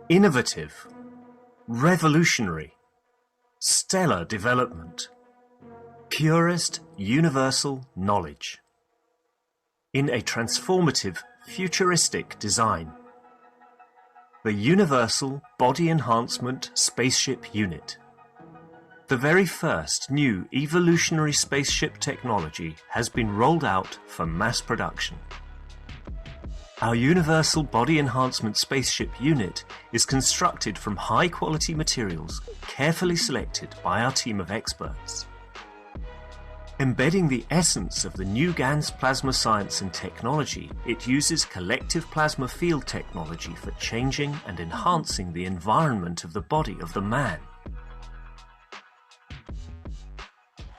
Innovative, revolutionary, stellar development, purest universal knowledge. In a transformative, futuristic design. The Universal Body Enhancement Spaceship Unit. The very first new evolutionary spaceship technology has been rolled out for mass production. Our Universal Body Enhancement Spaceship Unit is constructed from high-quality materials carefully selected by our team of experts. Embedding the essence of the new GANS plasma science and technology, it uses collective plasma field technology for changing and enhancing the environment of the body of the man.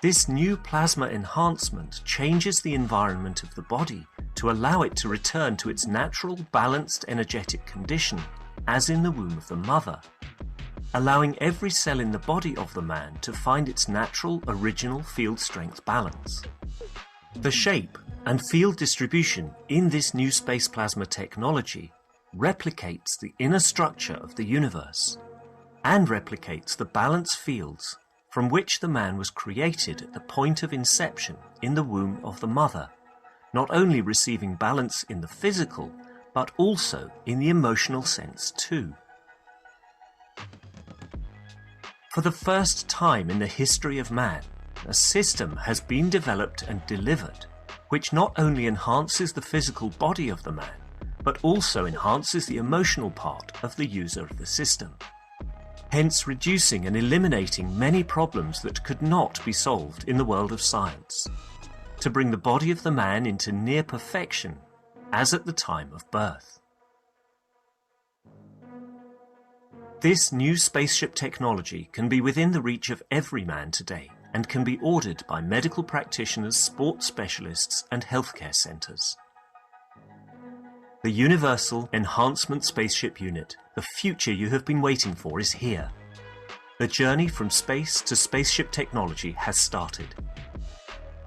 This new plasma enhancement changes the environment of the body to allow it to return to its natural balanced energetic condition, as in the womb of the mother, allowing every cell in the body of the man to find its natural original field strength balance. The shape and field distribution in this new space plasma technology replicates the inner structure of the universe and replicates the balance fields from which the man was created at the point of inception in the womb of the mother, not only receiving balance in the physical, but also in the emotional sense too. For the first time in the history of man, a system has been developed and delivered which not only enhances the physical body of the man, but also enhances the emotional part of the user of the system, hence reducing and eliminating many problems that could not be solved in the world of science, to bring the body of the man into near perfection, as at the time of birth. This new spaceship technology can be within the reach of every man today and can be ordered by medical practitioners, sports specialists and healthcare centres. The Universal Enhancement Spaceship Unit, the future you have been waiting for, is here. The journey from space to spaceship technology has started.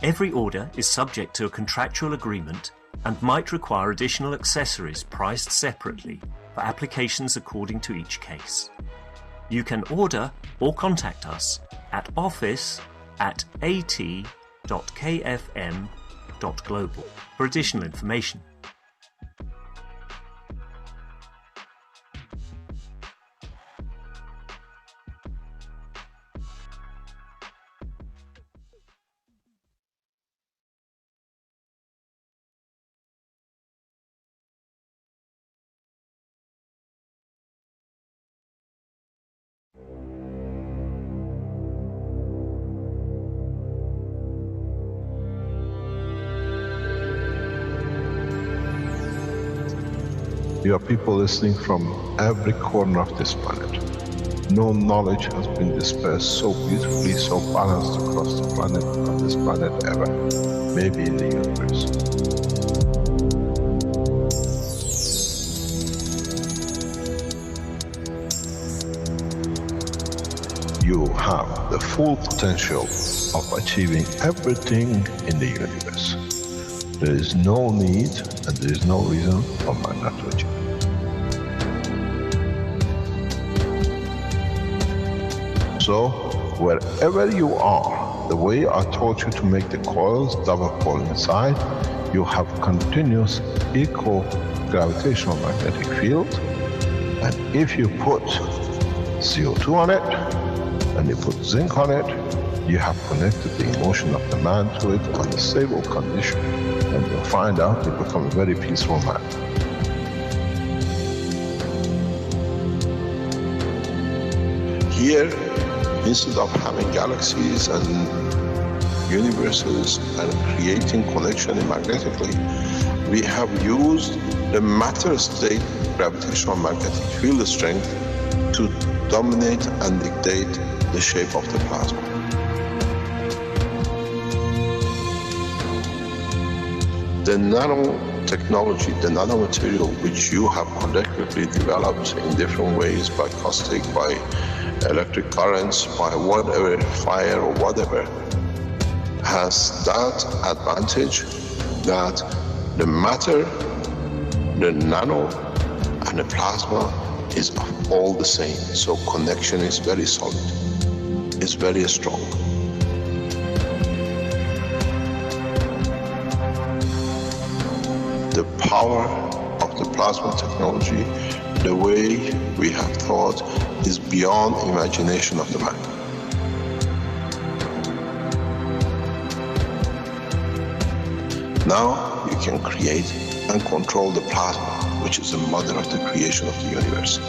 Every order is subject to a contractual agreement and might require additional accessories priced separately for applications according to each case. You can order or contact us at office@at.kfm.global for additional information. You are people listening from every corner of this planet. No knowledge has been dispersed so beautifully, so balanced across the planet, on this planet ever, maybe in the universe. You have the full potential of achieving everything in the universe. There is no need and there is no reason for man not to achieve. So, wherever you are, the way I taught you to make the coils double coil inside, you have continuous eco-gravitational magnetic field, and if you put CO2 on it, and you put zinc on it, you have connected the emotion of the man to it on a stable condition, and you'll find out you become a very peaceful man. Here, instead of having galaxies and universes and creating connection magnetically, we have used the matter state gravitational magnetic field strength to dominate and dictate the shape of the plasma. The nanotechnology, the nanomaterial which you have collectively developed in different ways, by caustic, by electric currents, by whatever, fire or whatever, has that advantage that the matter, the nano and the plasma is of all the same. So connection is very solid. It's very strong. The power of the plasma technology, the way we have thought, is beyond imagination of the man. Now you can create and control the plasma, which is the mother of the creation of the universe.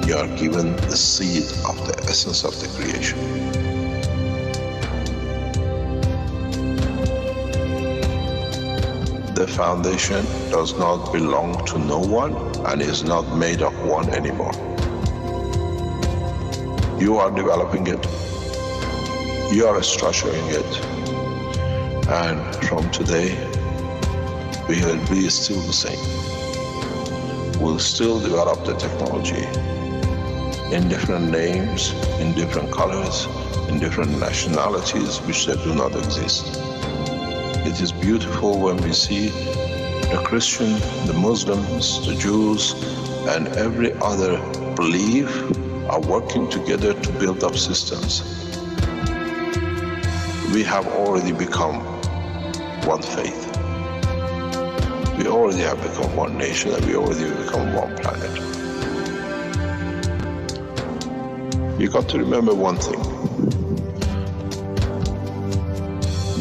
You are given the seed of the essence of the creation. The foundation does not belong to no one and is not made of one anymore. You are developing it. You are structuring it. And from today, we will be still the same. We'll still develop the technology in different names, in different colors, in different nationalities which they do not exist. It is beautiful when we see the Christian, the Muslims, the Jews, and every other belief are working together to build up systems. We have already become one faith. We already have become one nation, and we already have become one planet. You got to remember one thing.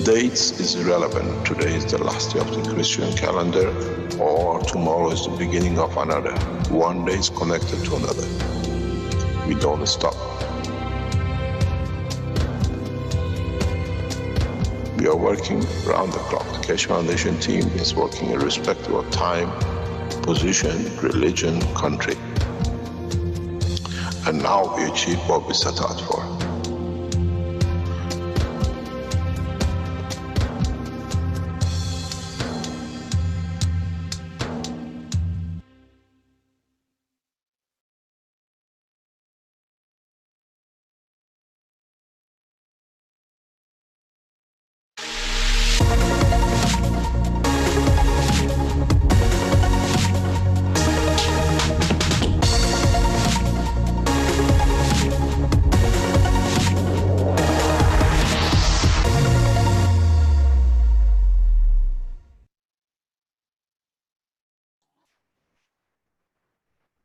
Dates is irrelevant. Today is the last day of the Christian calendar, or tomorrow is the beginning of another. One day is connected to another. We don't stop. We are working around the clock. The Keshe Foundation team is working irrespective of time, position, religion, country. And now we achieve what we set out for.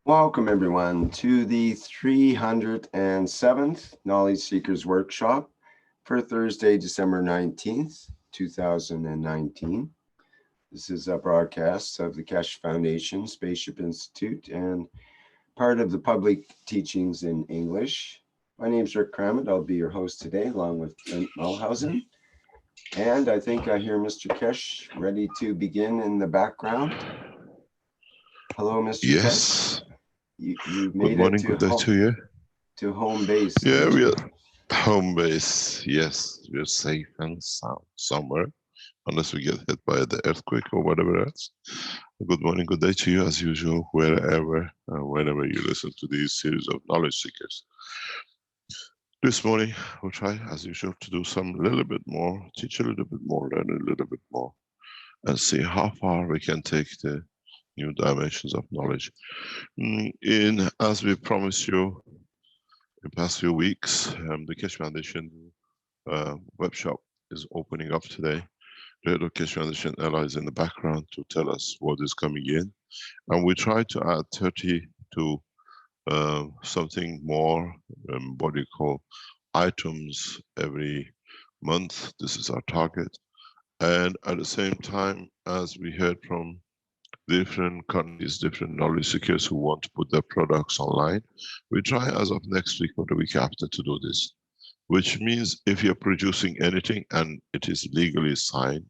Welcome everyone to the 307th Knowledge Seekers Workshop for Thursday, December 19th, 2019. This is a broadcast of the Keshe Foundation Spaceship Institute and part of the public teachings in English. My name is Rick Crammett. I'll be your host today along with Clint Mulhausen. And I think I hear Mr. Keshe ready to begin in the background. Hello, Mr. Yes. Keshe. You made Good morning, it good day to you. To home base. Yeah, we are home base. Yes, we are safe and sound somewhere, unless we get hit by the earthquake or whatever else. Good morning, good day to you as usual, wherever and whenever you listen to these series of knowledge seekers. This morning, we'll try, as usual, to do some little bit more, teach a little bit more, learn a little bit more, and see how far we can take the new dimensions of knowledge. As we promised you in the past few weeks, the Keshe Foundation web shop is opening up today. The Keshe Foundation allies in the background to tell us what is coming in, and we try to add 30 to something more, what you call items every month. This is our target, and at the same time, as we heard from different countries, different knowledge seekers who want to put their products online, we try as of next week or the week after to do this. Which means if you're producing anything and it is legally signed,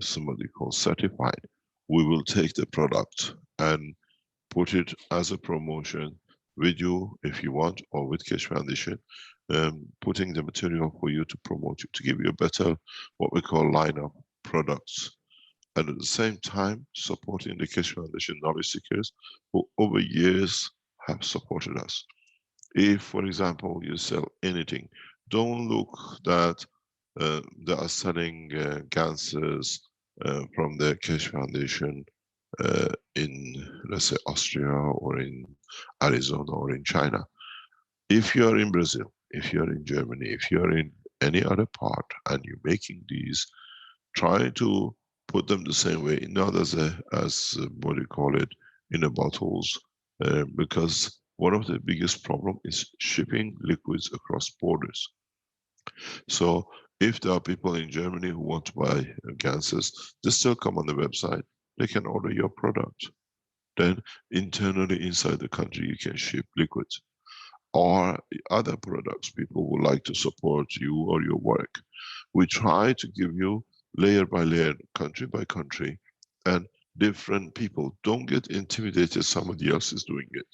somebody called certified, we will take the product and put it as a promotion with you if you want, or with Keshe Foundation, putting the material for you to promote you, to give you a better, what we call line of products. And at the same time, supporting the Keshe Foundation knowledge seekers who over years have supported us. If, for example, you sell anything, don't look that they are selling Ganses from the Keshe Foundation in, let's say, Austria or in Arizona or in China. If you are in Brazil, if you are in Germany, if you are in any other part and you're making these, try to put them the same way, not as what do you call it, in the bottles, because one of the biggest problem is shipping liquids across borders. So if there are people in Germany who want to buy gases, they still come on the website. They can order your product. Then internally inside the country, you can ship liquids or other products. People would like to support you or your work. We try to give you layer by layer, country by country, and different people. Don't get intimidated somebody else is doing it.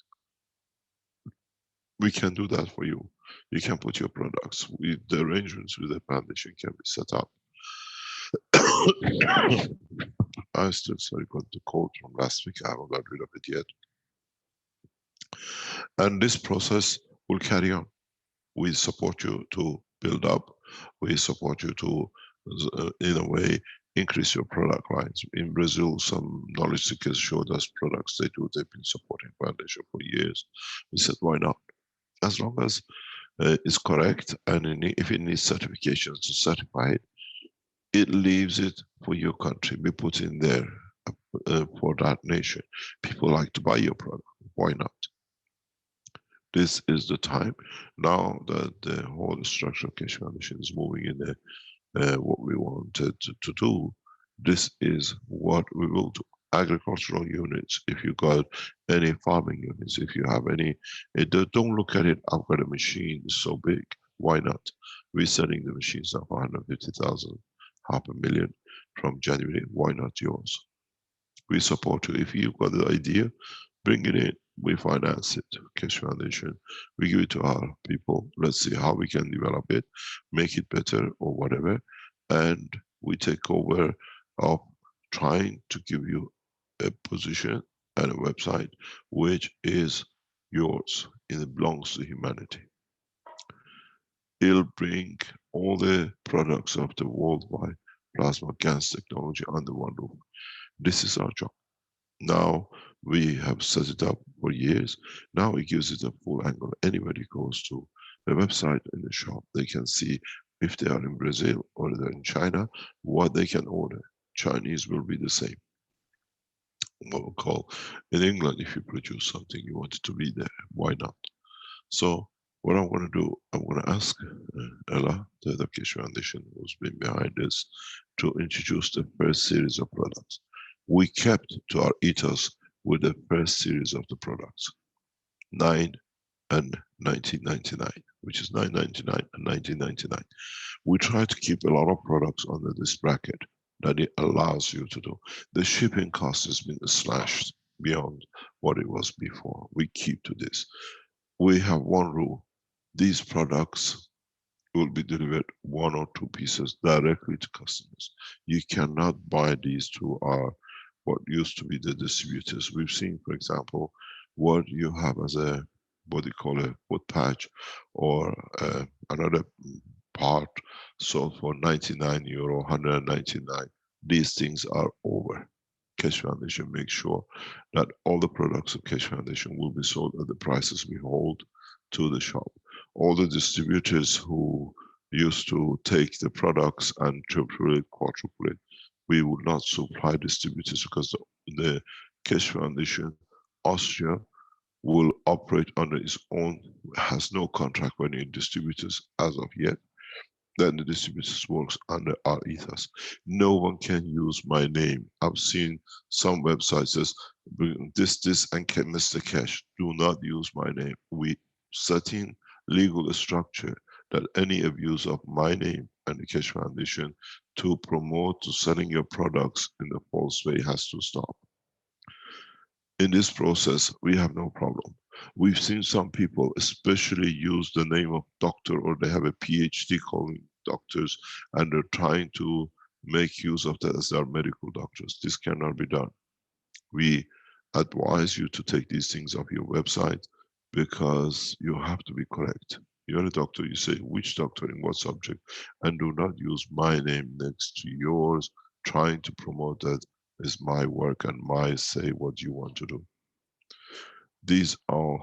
We can do that for you. You can put your products. The arrangements with the foundation can be set up. I still sorry got the cold from last week. I haven't got rid of it yet. And this process will carry on. We support you to build up. We support you to, in a way, increase your product lines. In Brazil, some knowledge seekers showed us products they do. They've been supporting foundation for years. We said, why not? As long as it's correct, and if it needs certifications to certify it, it leaves it for your country. We put in there for that nation. People like to buy your product. Why not? This is the time now that the whole structure of Keshe Foundation is moving in what we wanted to do. This is what we will do. Agricultural units, if you got any farming units, if you have any, don't look at it, I've got a machine so big, why not? We're selling the machines now for 150,000, $500,000 from January, why not yours? We support you. If you've got the idea, bring it in, we finance it, Keshe Foundation, we give it to our people, let's see how we can develop it, make it better or whatever, and we take over of trying to give you a position and a website which is yours, it belongs to humanity. It'll bring all the products of the worldwide plasma gas technology under one roof. This is our job. Now we have set it up for years. Now it gives it a full angle. Anybody goes to the website in the shop, they can see if they are in Brazil or they're in China, what they can order. Chinese will be the same. What we call in England, if you produce something, you want it to be there. Why not? So what I'm going to do, I'm going to ask Ella, the head of Keshe Foundation, who's been behind this, to introduce the first series of products. We kept to our ethos with the first series of the products, 9 and 1999, which is 999 and 1999. We try to keep a lot of products under this bracket that it allows you to do. The shipping cost has been slashed beyond what it was before. We keep to this. We have one rule. These products will be delivered 1 or 2 pieces directly to customers. You cannot buy these through our, what used to be the distributors. We've seen, for example, what you have as a, what you call a foot patch or another part sold for €99, 199. These things are over. Keshe Foundation makes sure that all the products of Keshe Foundation will be sold at the prices we hold to the shop. All the distributors who used to take the products and triple it, quadruple it, we would not supply distributors because the Keshe Foundation Austria will operate under its own, has no contract with any distributors as of yet. Then the distributors works under our ethos. No one can use my name. I've seen some websites says this and Mr. Keshe. Do not use my name. We set in legal structure that any abuse of my name and the Keshe Foundation to promote to selling your products in a false way has to stop. In this process, we have no problem. We've seen some people especially use the name of doctor, or they have a PhD calling doctors, and they're trying to make use of that as their medical doctors. This cannot be done. We advise you to take these things off your website because you have to be correct. You're a doctor, you say which doctor in what subject, and do not use my name next to yours trying to promote that It's my work and my say what you want to do. These all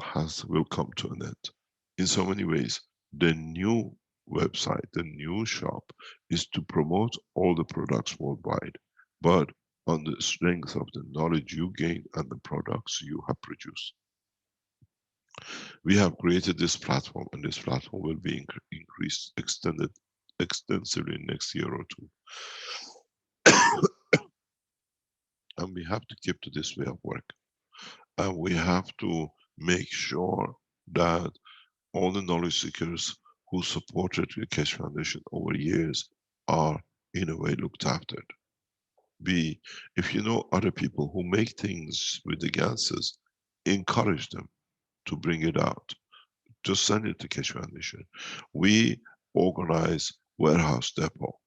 will come to an end. In so many ways, the new website, the new shop is to promote all the products worldwide, but on the strength of the knowledge you gain and the products you have produced. We have created this platform, and this platform will be increased, extended extensively next year or two. And we have to keep to this way of work. And we have to make sure that all the knowledge seekers who supported the Keshe Foundation over years are in a way looked after. If you know other people who make things with the ganses, encourage them to bring it out. Just send it to Keshe Foundation. We organize warehouse depot,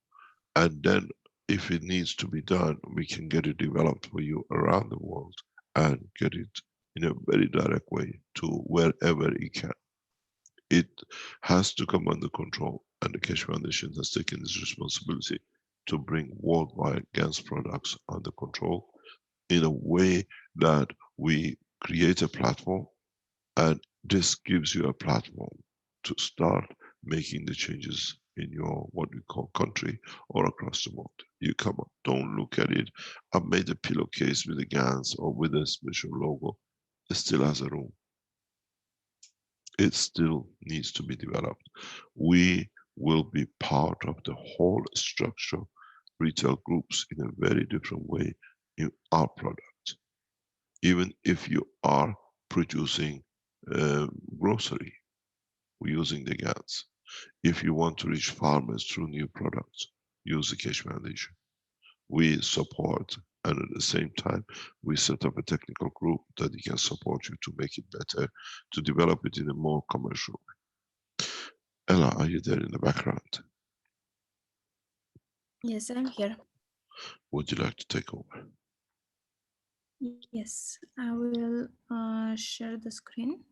and then if it needs to be done, we can get it developed for you around the world and get it in a very direct way to wherever it can. It has to come under control, and the Keshe Foundation has taken this responsibility to bring worldwide GANS products under control in a way that we create a platform, and this gives you a platform to start making the changes in your what we call country or across the world. You come up, don't look at it. I made a pillowcase with a GANS or with a special logo. It still has a room. It still needs to be developed. We will be part of the whole structure, retail groups in a very different way in our product. Even if you are producing grocery, we're using the GANs. If you want to reach farmers through new products, use the Keshe Foundation. We support, and at the same time, we set up a technical group that can support you to make it better, to develop it in a more commercial way. Ella, are you there in the background? Yes, I'm here. Would you like to take over? Yes, I will share the screen.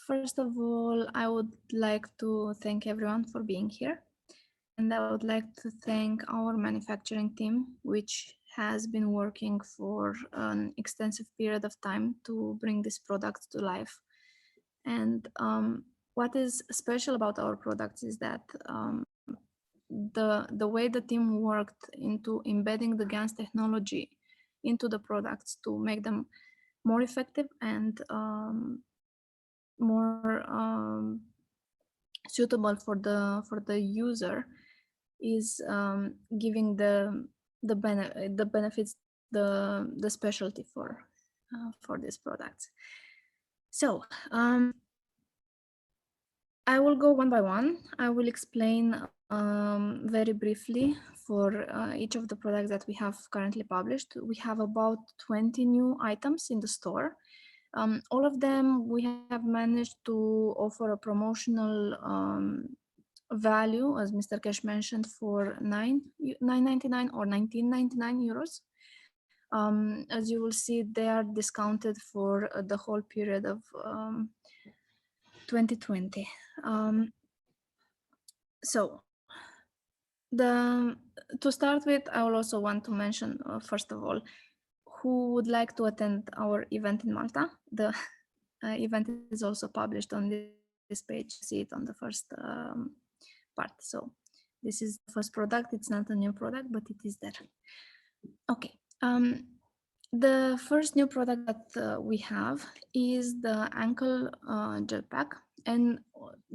First of all, I would like to thank everyone for being here. And I would like to thank our manufacturing team, which has been working for an extensive period of time to bring this product to life. And what is special about our products is that the way the team worked into embedding the GANS technology into the products to make them more effective and more suitable for the user is giving the benefits, the specialty for these products. So I will go one by one. I will explain very briefly for each of the products that we have currently published. We have about 20 new items in the store. All of them we have managed to offer a promotional value, as Mr. Keshe mentioned, for €9.99 or €19.99. As you will see, they are discounted for the whole period of 2020. So to start with, I will also want to mention, first of all, who would like to attend our event in Malta. The event is also published on this page. See it on the first part. So this is the first product. It's not a new product, but it is there. Okay. The first new product that we have is the ankle gel pack. And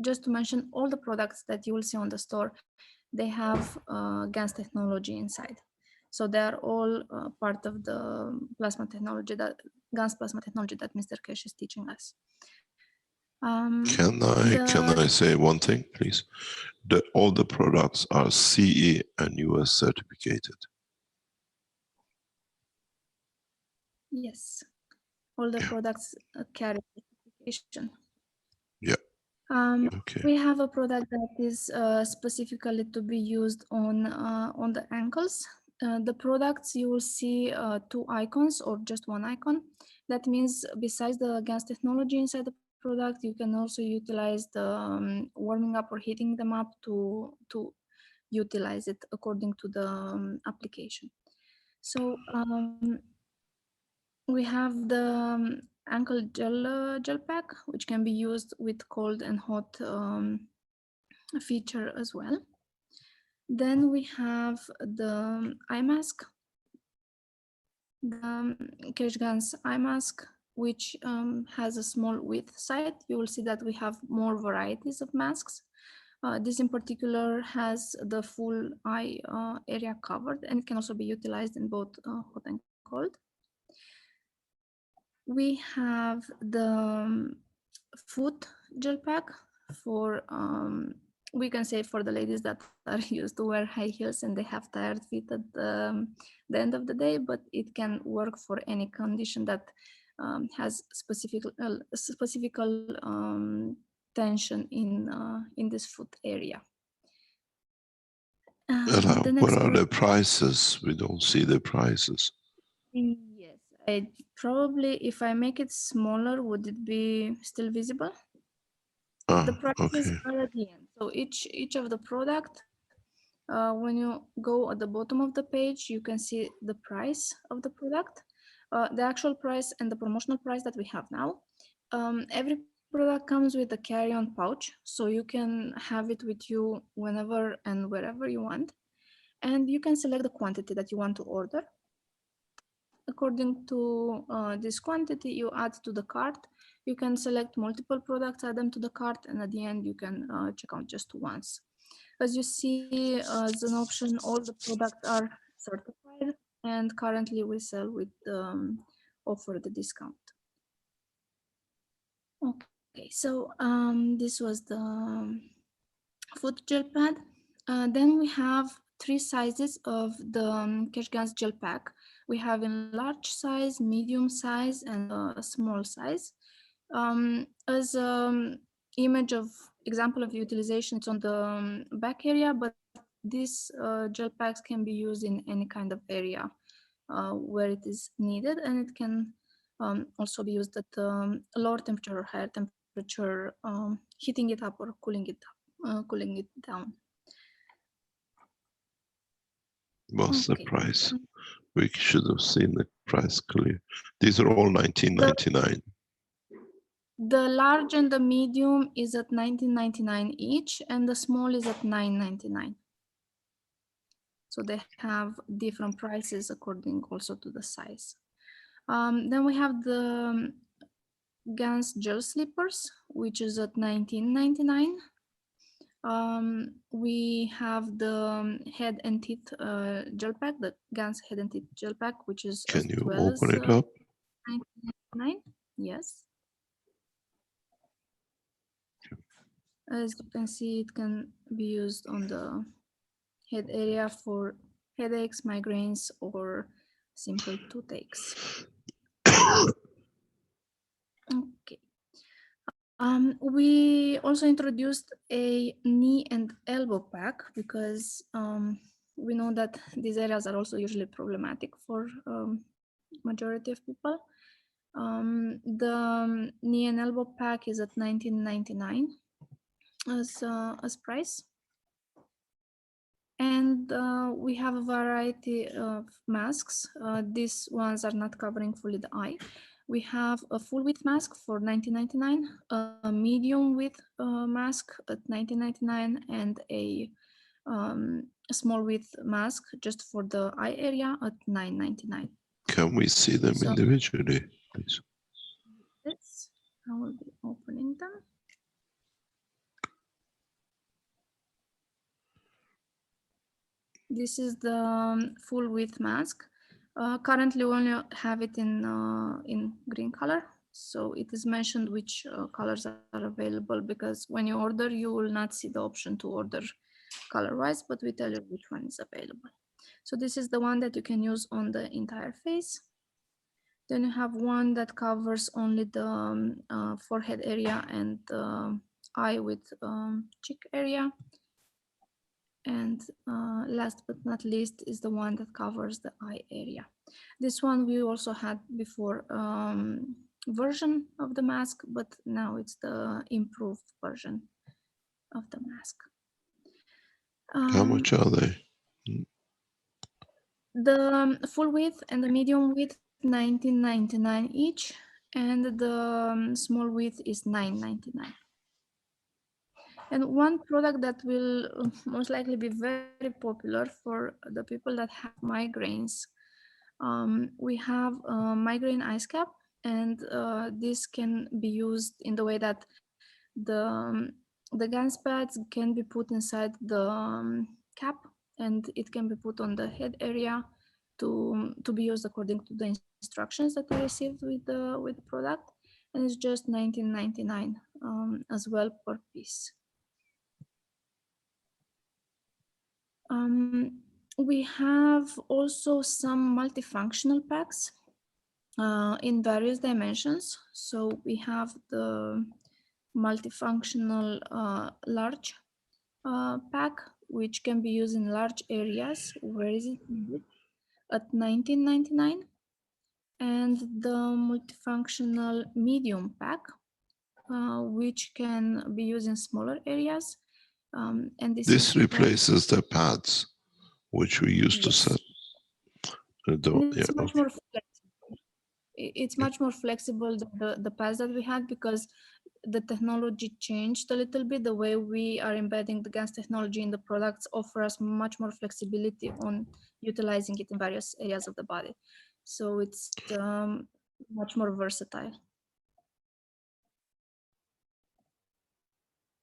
just to mention, all the products that you will see on the store, they have GANS technology inside. So they are all part of the plasma technology, that GANS plasma technology that Mr. Keshe is teaching us. Can I say one thing, please? All the products are CE and US certificated. Yes, all the products carry certification. Yeah. Okay. We have a product that is specifically to be used on the ankles. The products, you will see two icons or just one icon. That means besides the GANS technology inside the product, you can also utilize the warming up or heating them up to utilize it according to the application. So we have the ankle gel pack, which can be used with cold and hot feature as well. Then we have the eye mask, the Keshe Guns eye mask, which has a small width side. You will see that we have more varieties of masks. This in particular has the full eye area covered, and it can also be utilized in both hot and cold. We have the foot gel pack for, we can say, for the ladies that are used to wear high heels and they have tired feet at the end of the day, but it can work for any condition that has specific tension in this foot area. Ella, The what next are one. the prices? We don't see the prices. Yes, I probably, if I make it smaller, would it be still visible? The prices Okay. are at the end. So each of the product, when you go at the bottom of the page, you can see the price of the product, the actual price and the promotional price that we have now. Every product comes with a carry-on pouch, so you can have it with you whenever and wherever you want. And you can select the quantity that you want to order. According to this quantity, you add to the cart. You can select multiple products, add them to the cart, and at the end, you can check out just once. As you see, as an option, all the products are certified, and currently we sell with offer the discount. Okay, so this was the foot gel pad. Then we have 3 sizes of the Keshe Guns gel pack. We have in large size, medium size, and a small size. As image of example of utilization, it's on the back area, but these gel packs can be used in any kind of area where it is needed, and it can also be used at lower temperature or higher temperature, heating it up or cooling it down. What's Okay. the price? We should have seen the price clear. These are all 19.99. The large and the medium is at 19.99 each, and the small is at 9.99. So they have different prices according also to the size. Then we have the Guns gel slippers, which is at 19.99. We have the head and teeth gel pack, the Guns head and teeth gel pack, which is Can as you well as open it up? 19.99. Yes. As you can see, it can be used on the head area for headaches, migraines, or simple toothaches. Okay. We also introduced a knee and elbow pack because we know that these areas are also usually problematic for majority of people. The knee and elbow pack is at 19.99 as price. And we have a variety of masks. These ones are not covering fully the eye. We have a full width mask for 19.99, a medium width mask at 19.99, and a small width mask just for the eye area at 9.99. Can we see them So individually, please? this, I will be opening them. This is the full width mask. Currently, we only have it in green color. So it is mentioned which colors are available, because when you order, you will not see the option to order color-wise, but we tell you which one is available. So this is the one that you can use on the entire face. Then you have one that covers only the forehead area and the eye with cheek area. And last but not least is the one that covers the eye area. This one we also had before version of the mask, but now it's the improved version of the mask. How much are they? The full width and the medium width, 19.99 each, and the small width is 9.99. And one product that will most likely be very popular for the people that have migraines. We have a migraine ice cap, and this can be used in the way that the GANS pads can be put inside the cap, and it can be put on the head area to be used according to the instructions that we received with the product, and it's just 19.99 as well per piece. We have also some multifunctional packs in various dimensions. So we have the multifunctional large pack, which can be used in large areas where is it needed at 19.99, and the multifunctional medium pack, which can be used in smaller areas. And This replaces the pads which we used to set. It's much more flexible. It's much more flexible than the pads that we had, because the technology changed a little bit. The way we are embedding the GANS technology in the products offer us much more flexibility on utilizing it in various areas of the body. So it's much more versatile.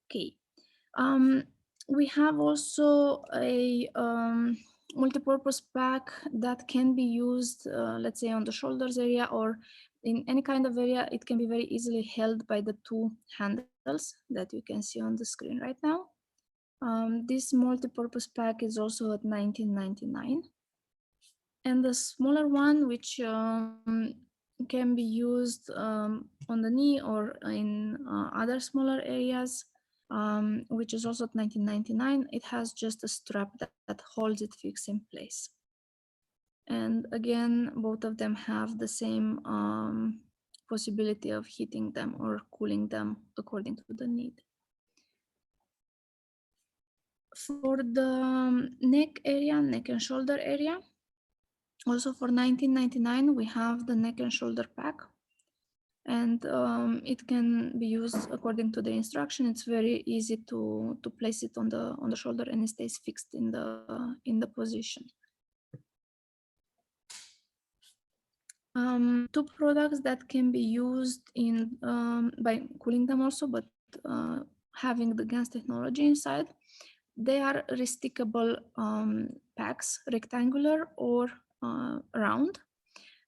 Okay. We have also a multi-purpose pack that can be used, let's say on the shoulders area or in any kind of area. It can be very easily held by the two handles that you can see on the screen right now. This multi-purpose pack is also at 19.99. And the smaller one, which can be used on the knee or in other smaller areas, which is also at 19.99. It has just a strap that holds it fixed in place. And again, both of them have the same possibility of heating them or cooling them according to the need. For the neck area, neck and shoulder area, also for 19.99, we have the neck and shoulder pack. And it can be used according to the instruction. It's very easy to place it on the shoulder, and it stays fixed in the position. Two products that can be used in by cooling them also, but having the GANS technology inside. They are restickable packs, rectangular or round.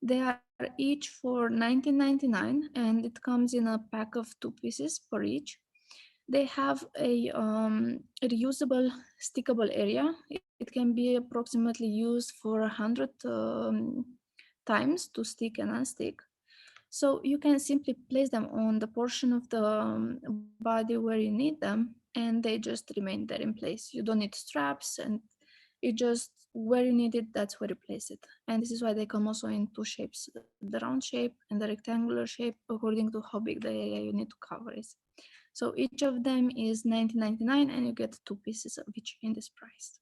They are each for 19.99, and it comes in a pack of 2 pieces per each. They have a reusable stickable area. It can be approximately used for 100 times to stick and unstick. So you can simply place them on the portion of the body where you need them, and they just remain there in place. You don't need straps, and it just, where you need it, that's where you place it. And this is why they come also in 2 shapes, the round shape and the rectangular shape, according to how big the area you need to cover is. So each of them is 19.99, and you get 2 pieces of each in this price.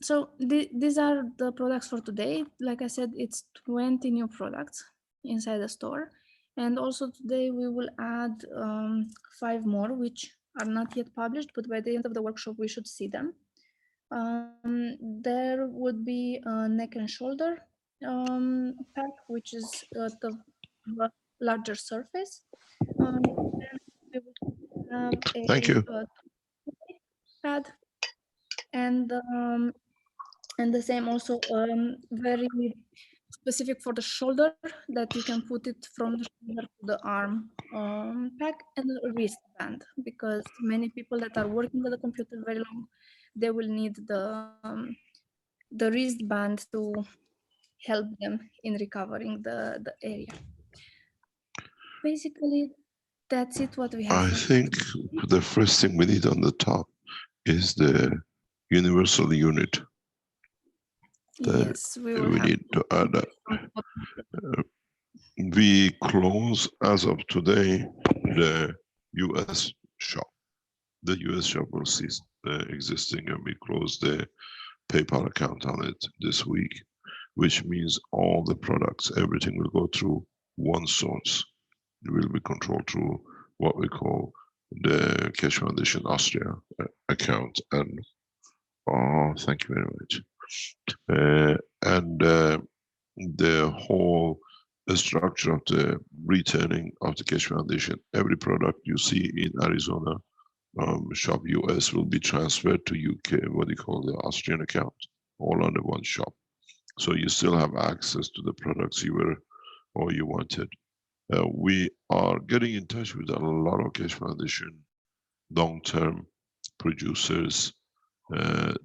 So these are the products for today. Like I said, it's 20 new products inside the store. And also today we will add 5 more, which are not yet published, but by the end of the workshop, we should see them. There would be a neck and shoulder pack, which is the larger surface. And we will have a Thank you. pad, and the same also very specific for the shoulder, that you can put it from the shoulder to the arm pack, and a wristband, because many people that are working at the computer very long, they will need the wristband to help them in recovering the area. Basically, that's it what we have. I think the first thing we need on the top is the universal unit. Yes, we will have need to add that. We close as of today the US shop. The US shop will cease existing, and we close the PayPal account on it this week, which means all the products, everything will go through one source. It will be controlled through what we call the Keshe Foundation Austria account. And thank you very much. The whole structure of the returning of the Keshe Foundation, every product you see in Arizona shop US will be transferred to UK, what you call the Austrian account, all under one shop. So you still have access to the products you were or you wanted. We are getting in touch with a lot of Keshe Foundation long-term producers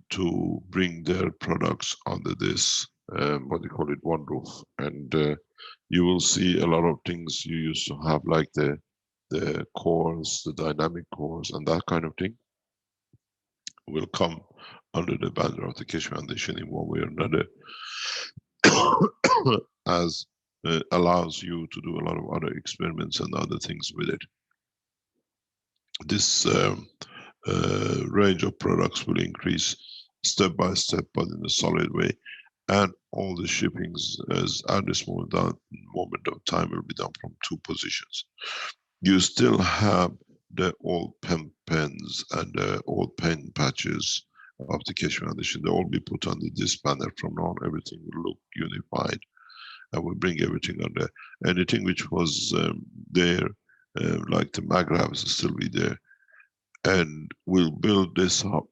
to bring their products under this, what you call it, one roof. And you will see a lot of things you used to have, like the cores, the dynamic cores, and that kind of thing will come under the banner of the Keshe Foundation in one way or another, as allows you to do a lot of other experiments and other things with it. This range of products will increase step by step, but in a solid way. And all the shippings at this moment of time will be done from 2 positions. You still have the old pens and the old pen patches of the Keshe Foundation. They all be put under this banner. From now on, everything will look unified, and we'll bring everything under. Anything which was there, like the magraves, will still be there. And we'll build this up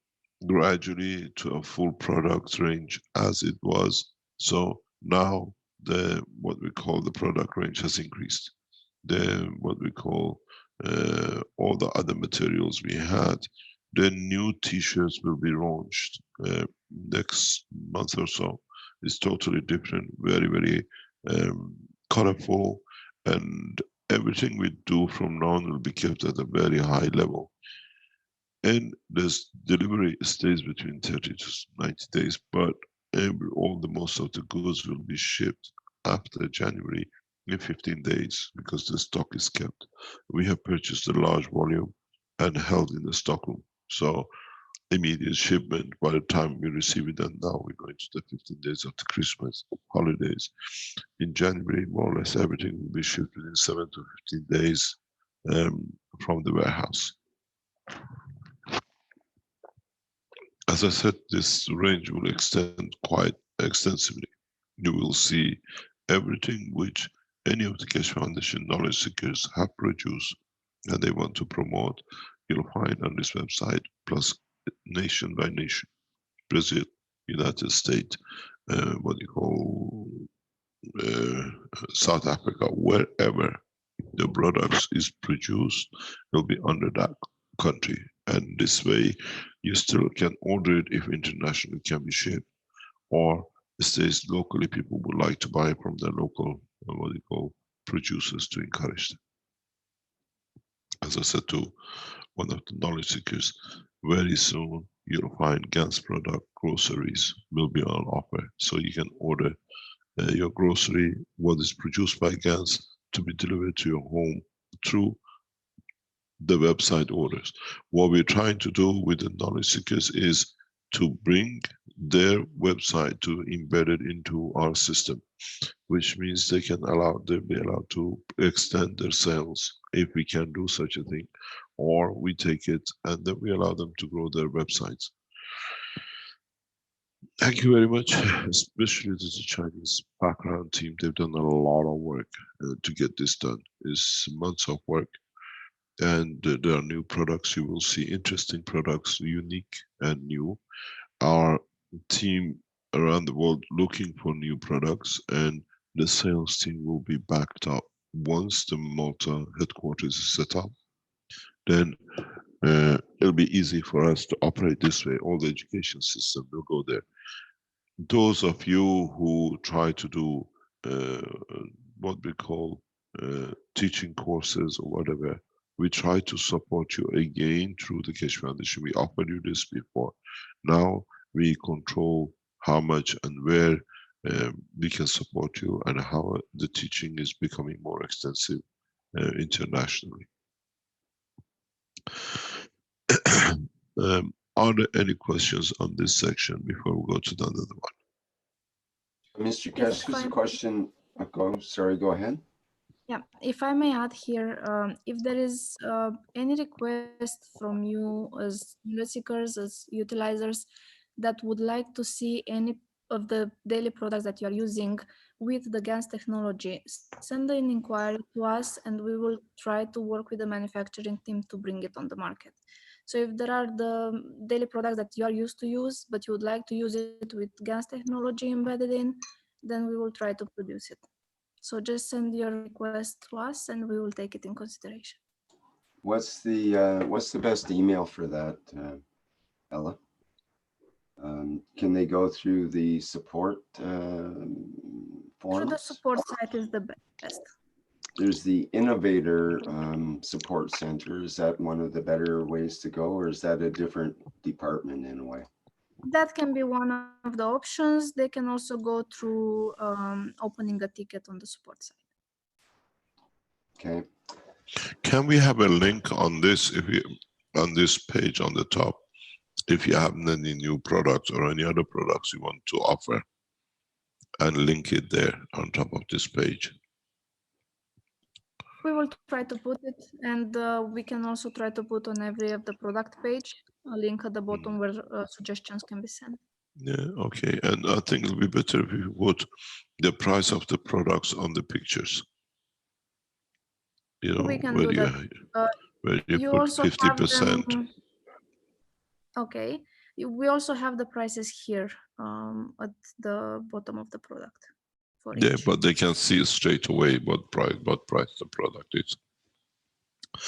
gradually to a full product range as it was. So now what we call the product range has increased. What we call all the other materials we had. The new t-shirts will be launched next month or so. It's totally different, very, very colorful, and everything we do from now on will be kept at a very high level. And this delivery stays between 30 to 90 days, but most of the goods will be shipped after January in 15 days, because the stock is kept. We have purchased a large volume and held in the stockroom. So immediate shipment by the time we receive it, and now we're going to the 15 days of the Christmas holidays. In January, more or less everything will be shipped within 7 to 15 days from the warehouse. As I said, this range will extend quite extensively. You will see everything which any of the Keshe Foundation knowledge seekers have produced and they want to promote. You'll find on this website, plus nation by nation, Brazil, United States, what you call South Africa, wherever the products is produced, will be under that country. And this way you still can order it if internationally can be shipped, or it stays locally. People would like to buy from their local, what you call, producers, to encourage them. As I said to one of the knowledge seekers, very soon you'll find Gans product groceries will be on offer. So you can order your grocery, what is produced by Gans, to be delivered to your home through the website orders. What we're trying to do with the knowledge seekers is to bring their website to embed it into our system, which means they'll be allowed to extend their sales if we can do such a thing, or we take it and then we allow them to grow their websites. Thank you very much, especially to the Chinese background team. They've done a lot of work to get this done. It's months of work. And there are new products. You will see interesting products, unique and new. Our team around the world looking for new products, and the sales team will be backed up. Once the Malta headquarters is set up, then it'll be easy for us to operate this way. All the education system will go there. Those of you who try to do what we call teaching courses or whatever, we try to support you again through the Keshe Foundation. We offered you this before. Now we control how much and where we can support you, and how the teaching is becoming more extensive internationally. Are there any questions on this section before we go to the other one? Mr. Keshe, there's a question. Sorry, go ahead. Yeah, if I may add here, if there is any request from you as knowledge seekers, as utilizers, that would like to see any of the daily products that you are using with the GANS technology, send an inquiry to us and we will try to work with the manufacturing team to bring it on the market. So if there are the daily products that you are used to use, but you would like to use it with GANS technology embedded in, then we will try to produce it. So just send your request to us and we will take it in consideration. What's the best email for that, Ella? Can they go through the support forums? Through the support site is the best. There's the Innovator Support Center. Is that one of the better ways to go, or is that a different department in a way? That can be one of the options. They can also go through opening a ticket on the support site. Okay. Can we have a link on this on this page on the top, if you have any new products or any other products you want to offer, and link it there on top of this page? We will try to put it, and we can also try to put on every of the product page a link at the bottom where suggestions can be sent. Yeah, okay. And I think it'll be better if you put the price of the products on the pictures. You know, We can where do that. where you put also 50%. Okay. We also have the prices here at the bottom of the product. Yeah, but they can see straight away what price the product is.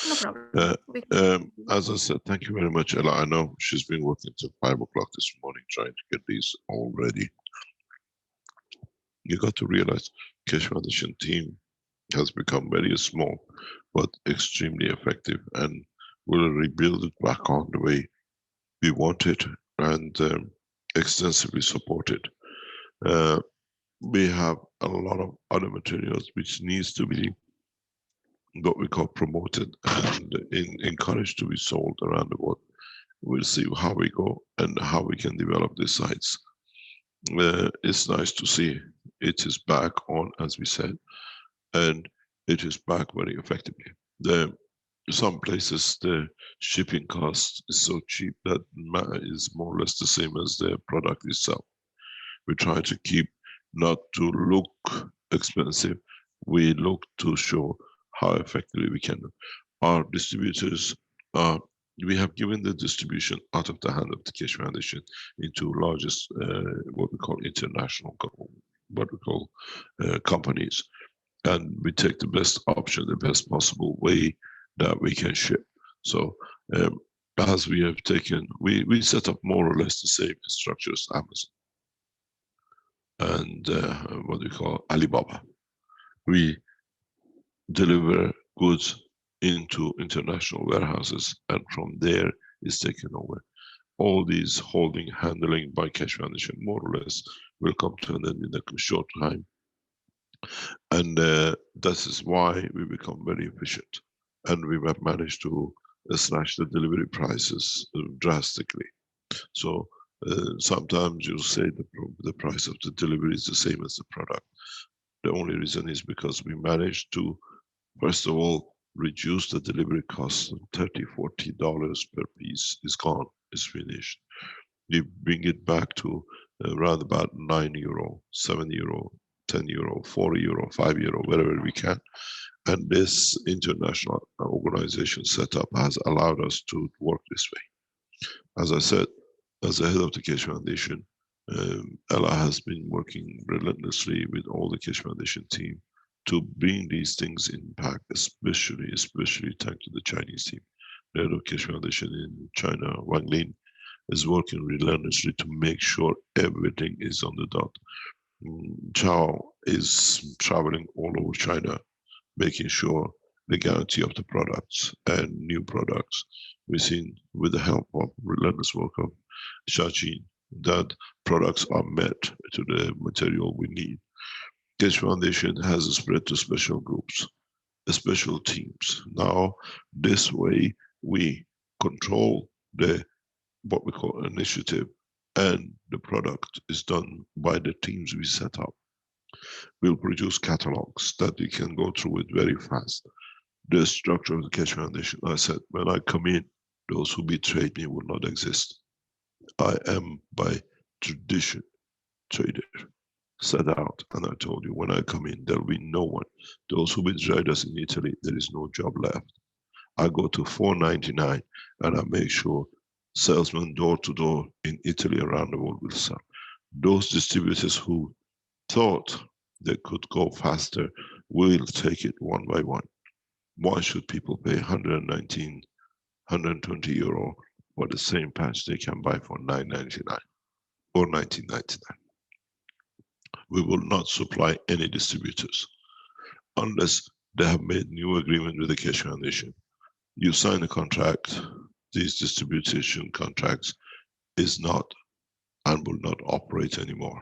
No problem. As I said, thank you very much, Ella. I know she's been working till 5 o'clock this morning trying to get these all ready. You got to realize Keshe Foundation team has become very small, but extremely effective, and we'll rebuild it back on the way we want it, and extensively supported. We have a lot of other materials which needs to be what we call promoted and encouraged to be sold around the world. We'll see how we go and how we can develop these sites. It's nice to see it is back on, as we said, and it is back very effectively. Some places the shipping cost is so cheap that is more or less the same as the product itself. We try to keep not to look expensive. We look to show how effectively we can. Our distributors, we have given the distribution out of the hand of the Keshe Foundation into largest, what we call international, companies. And we take the best option, the best possible way that we can ship. So as we have taken, we set up more or less the same structure as Amazon and what we call Alibaba. We deliver goods into international warehouses, and from there is taken over. All these holding, handling by Keshe Foundation, more or less, will come to an end in a short time. And this is why we become very efficient. And we have managed to slash the delivery prices drastically. So sometimes you'll say the price of the delivery is the same as the product. The only reason is because we managed to, first of all, reduce the delivery cost. $30–40 per piece is gone, is finished. We bring it back to around about €9, €7, €10, €4, €5, wherever we can. And this international organization setup has allowed us to work this way. As I said, as the head of the Keshe Foundation, Ella has been working relentlessly with all the Keshe Foundation team to bring these things in impact, especially thanks to the Chinese team. The head of Keshe Foundation in China, Wang Lin, is working relentlessly to make sure everything is on the dot. Chao is traveling all over China, making sure the guarantee of the products and new products. We've seen, with the help of relentless work of Shachi, that products are met to the material we need. Keshe Foundation has spread to special groups, special teams. Now, this way, we control the what we call initiative, and the product is done by the teams we set up. We'll produce catalogs that you can go through it very fast. The structure of the Keshe Foundation, I said, when I come in, those who betrayed me will not exist. I am by tradition trader, set out, and I told you, when I come in, there will be no one. Those who betrayed us in Italy, there is no job left. I go to 499 and I make sure salesmen door to door in Italy around the world will sell. Those distributors who thought they could go faster will take it one by one. Why should people pay 119, 120 euro for the same patch they can buy for 9.99 or 19.99? We will not supply any distributors unless they have made new agreement with the Keshe Foundation. You sign a contract, these distribution contracts is not and will not operate anymore,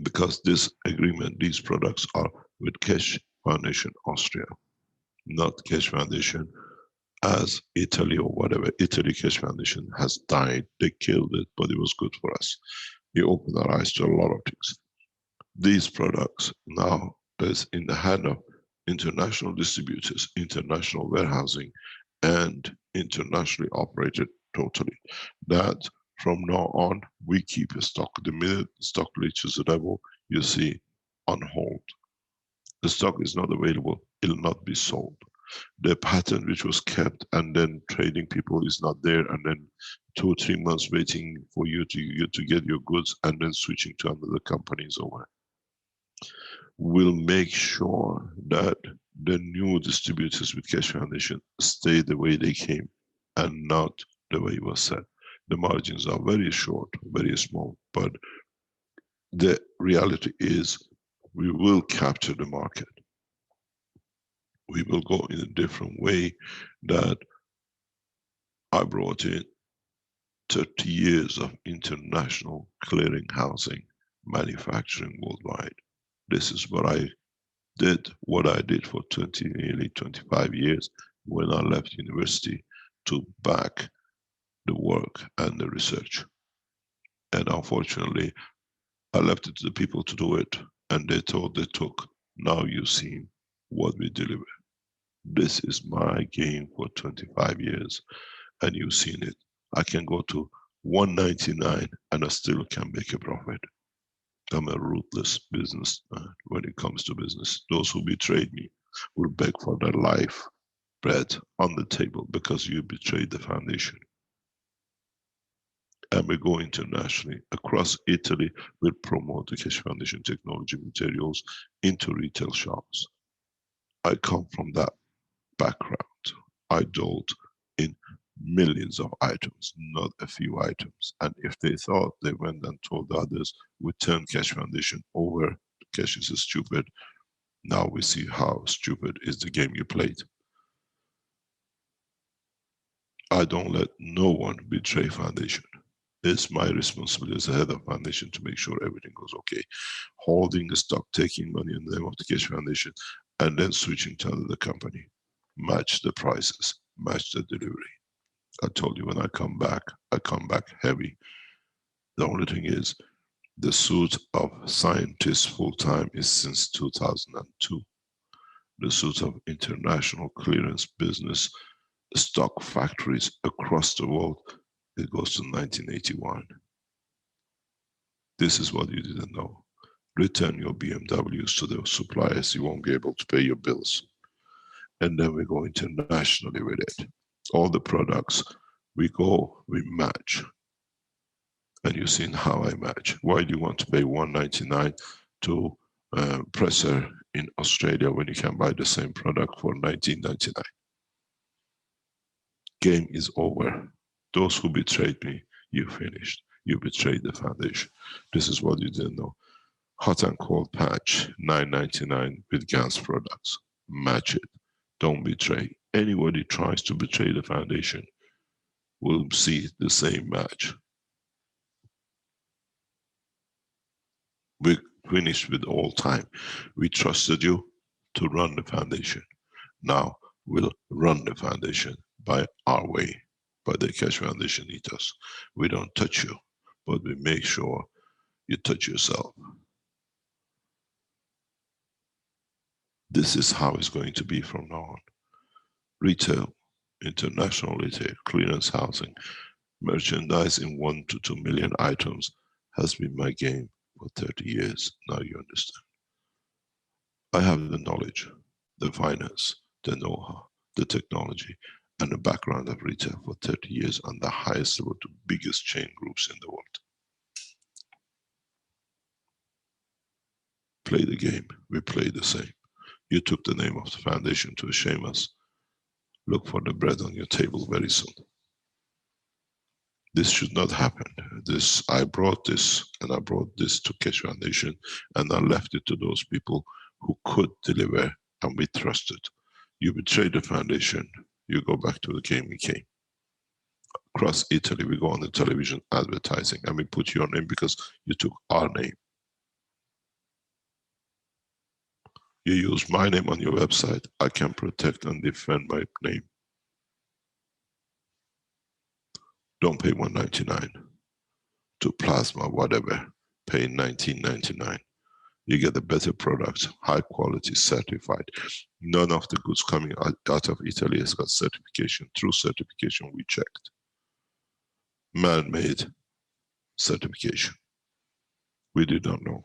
because this agreement, these products are with Keshe Foundation Austria, not Keshe Foundation as Italy or whatever. Italy Keshe Foundation has died, they killed it, but it was good for us. It opened our eyes to a lot of things. These products now is in the hand of international distributors, international warehousing, and internationally operated totally. That from now on, we keep a stock. The minute stock reaches a level, you see on hold. The stock is not available, it will not be sold. The pattern which was kept and then trading people is not there, and then 2 or 3 months waiting for you to get your goods and then switching to another company is over. We'll make sure that the new distributors with Keshe Foundation stay the way they came and not the way it was said. The margins are very short, very small, but the reality is we will capture the market. We will go in a different way that I brought in 30 years of international clearing housing, manufacturing worldwide. This is what I did for nearly 25 years when I left university to back the work and the research. And unfortunately, I left it to the people to do it, and they thought they took. Now you've seen what we deliver. This is my game for 25 years, and you've seen it. I can go to 199 and I still can make a profit. I'm a ruthless businessman when it comes to business. Those who betrayed me will beg for their life bread on the table because you betrayed the foundation. And we go internationally. Across Italy, we'll promote the Keshe Foundation technology materials into retail shops. I come from that background. I dealt in millions of items, not a few items. And if they thought they went and told others, we turned Keshe Foundation over, Keshe is stupid. Now we see how stupid is the game you played. I don't let no one betray foundation. It's my responsibility as the head of foundation to make sure everything goes okay. Holding the stock, taking money in the name of the Keshe Foundation, and then switching to another company. Match the prices, match the delivery. I told you when I come back heavy. The only thing is, the suit of scientists full-time is since 2002. The suit of international clearance business stock factories across the world, it goes to 1981. This is what you didn't know. Return your BMWs to the suppliers, you won't be able to pay your bills. And then we go internationally with it. All the products, we go, we match. And you've seen how I match. Why do you want to pay 199 to presser in Australia when you can buy the same product for 19.99? Game is over. Those who betrayed me, you finished. You betrayed the foundation. This is what you didn't know. Hot and cold patch, 9.99 with GANS products. Match it. Don't betray. Anybody tries to betray the foundation will see the same match. We finished with all time. We trusted you to run the foundation. Now we'll run the foundation by our way, But the Keshe Foundation ethos. We don't touch you, but we make sure you touch yourself. This is how it's going to be from now on. Retail, international retail, clearance housing, merchandise in 1 to 2 million items has been my game for 30 years. Now you understand. I have the knowledge, the finance, the know-how, the technology, and the background of retail for 30 years on the highest level to biggest chain groups in the world. Play the game, we play the same. You took the name of the foundation to shame us. Look for the bread on your table very soon. This should not happen. I brought this, and I brought this to Keshe Foundation, and I left it to those people who could deliver and we trusted. You betrayed the foundation, you go back to the game we came. Across Italy, we go on the television advertising, and we put your name because you took our name. You use my name on your website, I can protect and defend my name. Don't pay $199 to plasma, whatever. Pay $19.99. You get a better product, high quality, certified. None of the goods coming out of Italy has got certification. Through certification, we checked. Man-made certification. We did not know.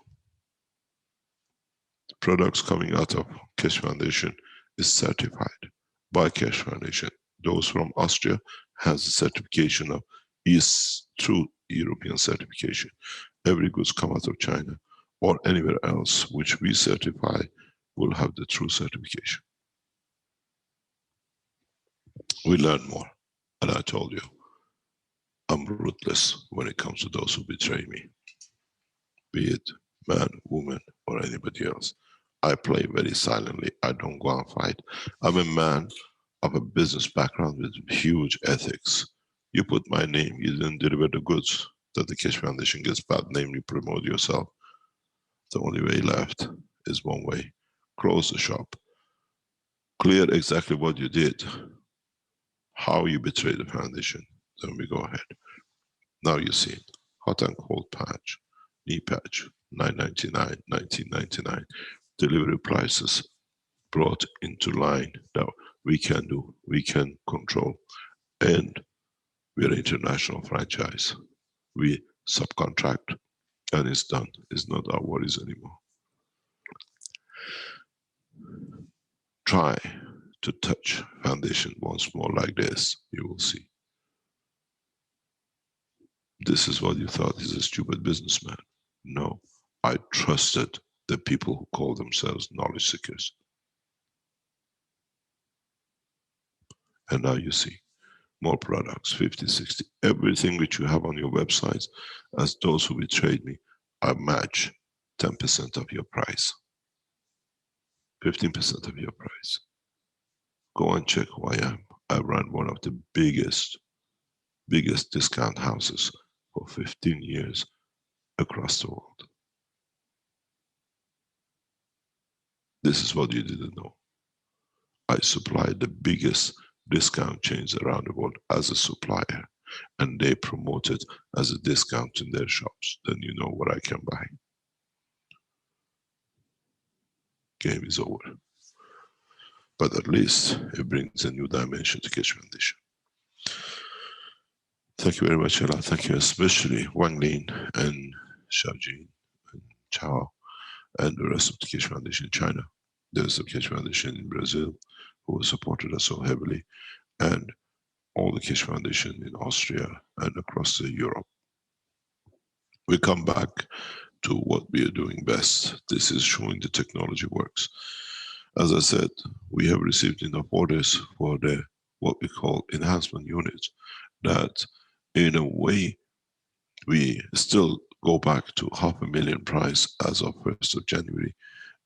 The products coming out of Keshe Foundation is certified by Keshe Foundation. Those from Austria has a certification of true European certification. Every goods come out of China or anywhere else which we certify will have the true certification. We learn more, and I told you, I'm ruthless when it comes to those who betray me, be it man, woman, or anybody else. I play very silently. I don't go and fight. I'm a man of a business background with huge ethics. You put my name, you didn't deliver the goods, that the Keshe Foundation gets bad name, you promote yourself. The only way left is one way. Close the shop. Clear exactly what you did, how you betrayed the foundation, then we go ahead. Now you see it. Hot and cold patch, knee patch, $9.99, $19.99. Delivery prices brought into line. Now we can do, we can control, and we are an international franchise. We subcontract, and it's done. It's not our worries anymore. Try to touch foundation once more like this, you will see. This is what you thought, he's a stupid businessman. No, I trusted the people who call themselves knowledge seekers. And now you see, more products, 50, 60, everything which you have on your websites, as those who betrayed me, I match 10% of your price, 15% of your price. Go and check who I am. I run one of the biggest discount houses for 15 years across the world. This is what you didn't know. I supply the biggest discount chains around the world as a supplier, and they promote it as a discount in their shops. Then you know what I can buy. Game is over. But at least it brings a new dimension to Keshe Foundation. Thank you very much, Ella. Thank you especially Wang Lin and Xiaojin and Chao and the rest of the Keshe Foundation in China. There's the Keshe Foundation in Brazil who supported us so heavily, and all the Keshe Foundation in Austria and across Europe. We come back to what we are doing best. This is showing the technology works. As I said, we have received enough orders for the what we call enhancement units, that in a way we still go back to $500,000 price as of 1st of January,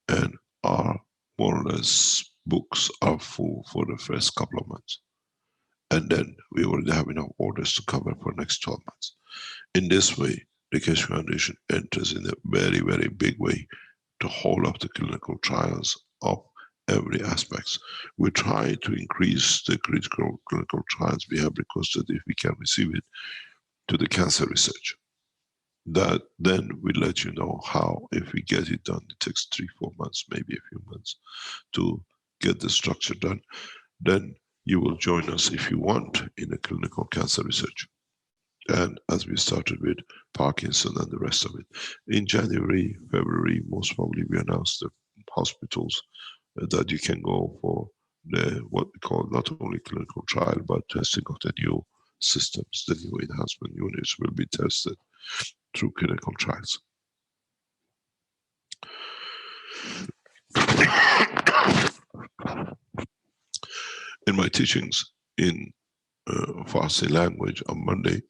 and our more or less books are full for the first couple of months. And then we already have enough orders to cover for next 12 months. In this way, the Keshe Foundation enters in a very, very big way to hold up the clinical trials of every aspect. We try to increase the critical clinical trials. We have requested if we can receive it to the cancer research. That then we let you know how, if we get it done, it takes 3-4 months, maybe a few months to get the structure done. Then you will join us if you want in the clinical cancer research. And as we started with Parkinson and the rest of it. In January, February, most probably we announced the hospitals that you can go for the what we call not only clinical trial, but testing of the new systems, the new enhancement units will be tested through clinical trials. In my teachings in Farsi language on Monday,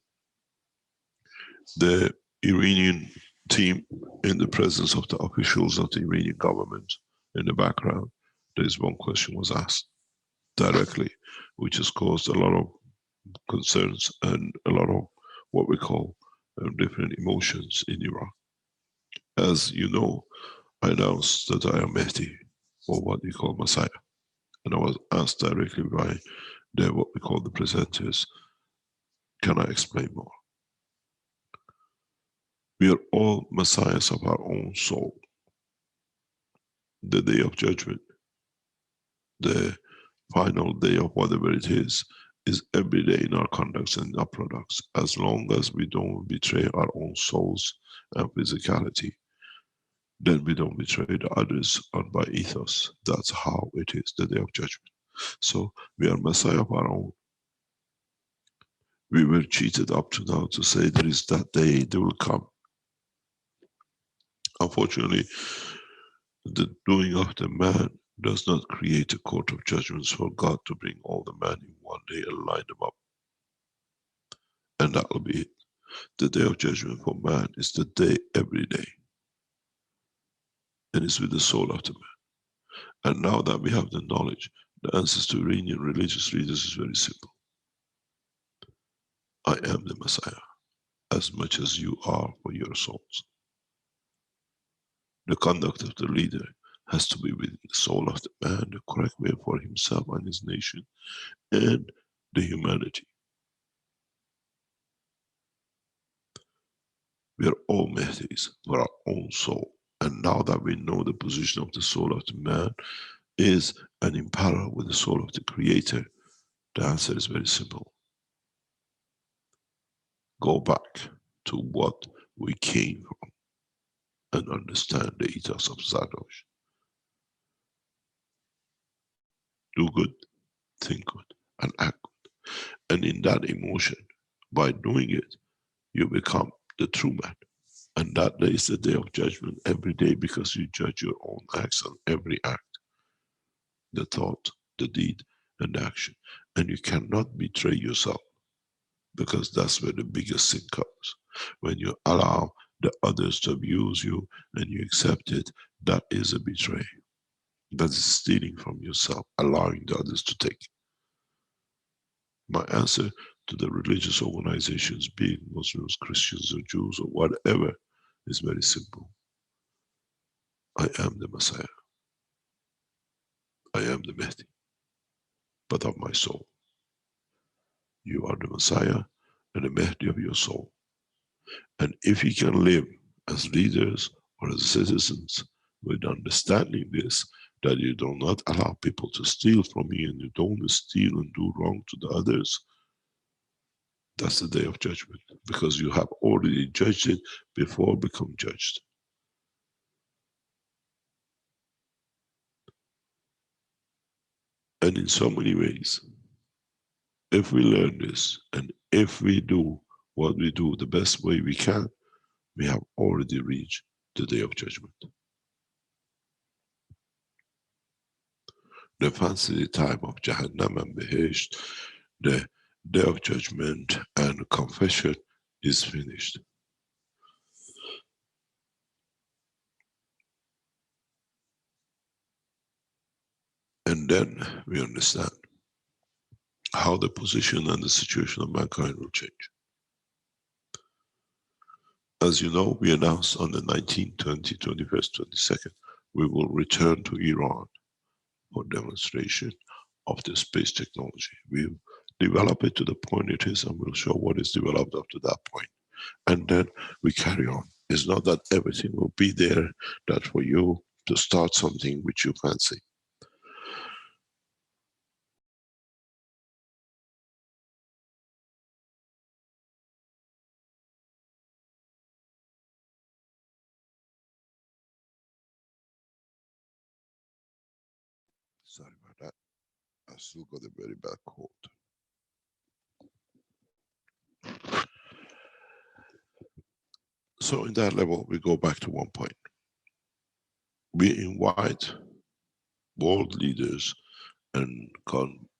the Iranian team, in the presence of the officials of the Iranian government in the background, there is one question was asked directly, which has caused a lot of concerns and a lot of what we call different emotions in Iraq. As you know, I announced that I am Mehdi, or what we call Messiah. And I was asked directly by what we call the presenters, can I explain more? We are all messiahs of our own soul. The day of judgment, the final day of whatever it is every day in our conducts and our products. As long as we don't betray our own souls and physicality, then we don't betray the others on by ethos. That's how it is, the day of judgment. So we are messiah of our own. We were cheated up to now to say there is that day, they will come. Unfortunately, the doing of the man does not create a court of judgments for God to bring all the man in one day and line them up. And that will be it. The day of judgment for man is the day every day. And it's with the soul of the man. And now that we have the knowledge, the answers to Iranian religious leaders is very simple. I am the Messiah, as much as you are for your souls. The conduct of the leader has to be within the soul of the man, the correct way for himself and his nation, and the humanity. We are all Mehdis for our own soul. And now that we know the position of the soul of the man is and in parallel with the soul of the creator, the answer is very simple. Go back to what we came from and understand the ethos of Zadosh. Do good, think good, and act good. And in that emotion, by doing it, you become the true man. And that day is the day of judgment every day, because you judge your own acts on every act. The thought, the deed, and the action. And you cannot betray yourself, because that's where the biggest sin comes. When you allow the others to abuse you and you accept it, that is a betray. That is stealing from yourself, allowing the others to take. My answer to the religious organizations, being Muslims, Christians, or Jews, or whatever, is very simple. I am the Messiah. I am the Mehdi, but of my soul. You are the Messiah and the Mehdi of your soul. And if you can live as leaders or as citizens with understanding this, that you do not allow people to steal from you and you don't steal and do wrong to the others, that's the day of judgment, because you have already judged it before become judged. And in so many ways, if we learn this and if we do what we do the best way we can, we have already reached the day of judgment. The fancy time of Jahannam and Behesh, the day of judgment and confession is finished. And then we understand how the position and the situation of mankind will change. As you know, we announced on the 19th, 20th, 21st, 22nd, we will return to Iran for demonstration of the space technology. We'll develop it to the point it is, and we'll show what is developed up to that point. And then we carry on. It's not that everything will be there, that for you to start something which you fancy. Sorry about that. I still got a very bad cold. So in that level, we go back to one point. We invite world leaders and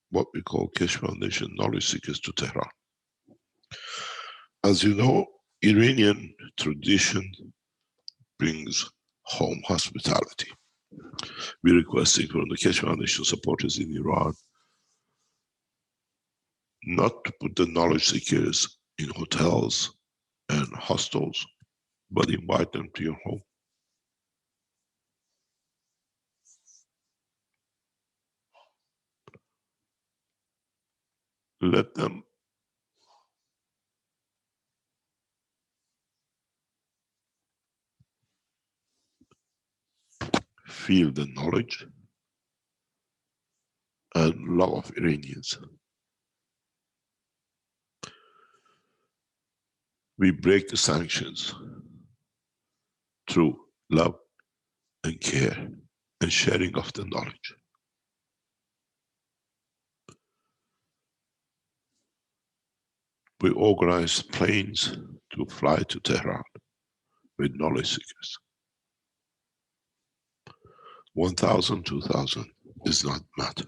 what we call Keshe Foundation knowledge seekers to Tehran. As you know, Iranian tradition brings home hospitality. We're requesting from the Keshe Foundation supporters in Iran not to put the knowledge seekers in hotels and hostels, but invite them to your home. Let them feel the knowledge and love of Iranians. We break the sanctions through love and care and sharing of the knowledge. We organize planes to fly to Tehran with knowledge seekers. 1,000, 2,000 is not matter.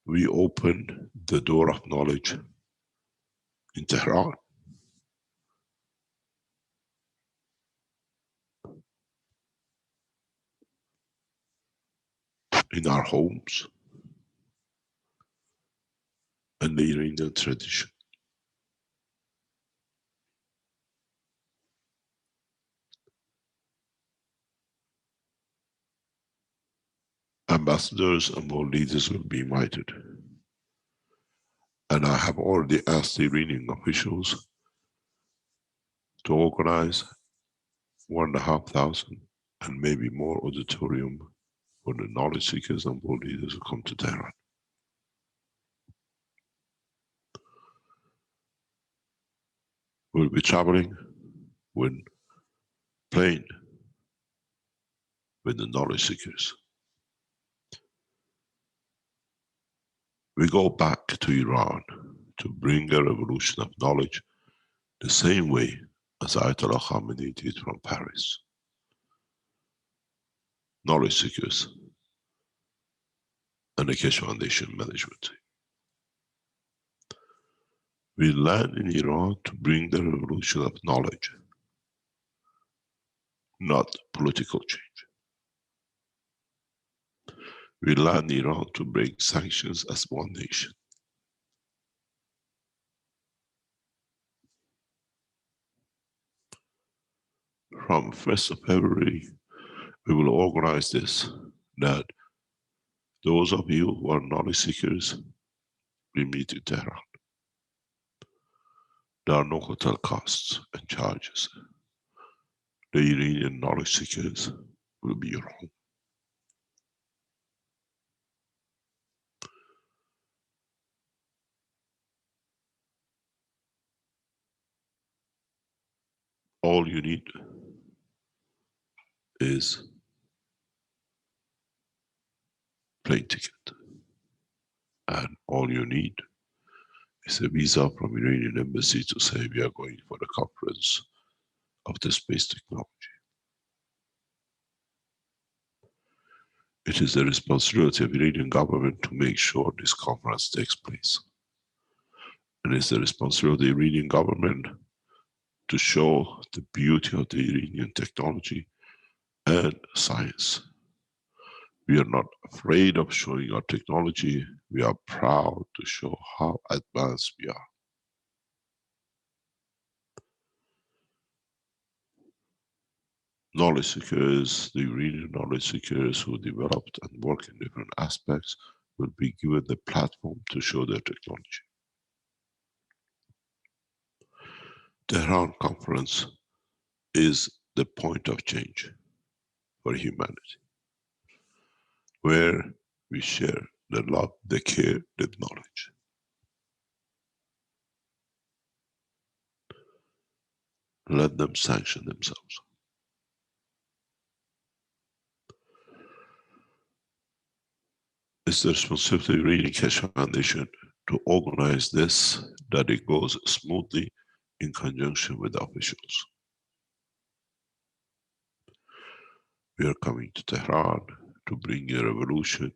We open the door of knowledge in Tehran. In our homes and the Iranian tradition. Ambassadors and world leaders will be invited. And I have already asked the Iranian officials to organize 1,500 and maybe more auditorium for the knowledge seekers and world leaders who come to Tehran. We'll be traveling with plane with the knowledge seekers. We go back to Iran to bring a revolution of knowledge the same way as Ayatollah Khamenei did from Paris. Knowledge seekers and the Keshe Foundation management team. We land in Iran to bring the revolution of knowledge, not political change. We land in Iran to break sanctions as one nation. From 1st of February, we will organize this, that those of you who are knowledge seekers, we meet in Tehran. There are no hotel costs and charges. The Iranian knowledge seekers will be your home. All you need is plane ticket. And all you need is a visa from Iranian embassy to say we are going for the conference of the space technology. It is the responsibility of the Iranian government to make sure this conference takes place. And it's the responsibility of the Iranian government to show the beauty of the Iranian technology and science. We are not afraid of showing our technology. We are proud to show how advanced we are. knowledge seekers, the Iranian knowledge seekers who developed and work in different aspects will be given the platform to show their technology. Tehran conference is the point of change for humanity, where we share the love, the care, the knowledge. Let them sanction themselves. It's the responsibility of the Iranian Keshe Foundation to organize this, that it goes smoothly in conjunction with the officials. We are coming to Tehran to bring a revolution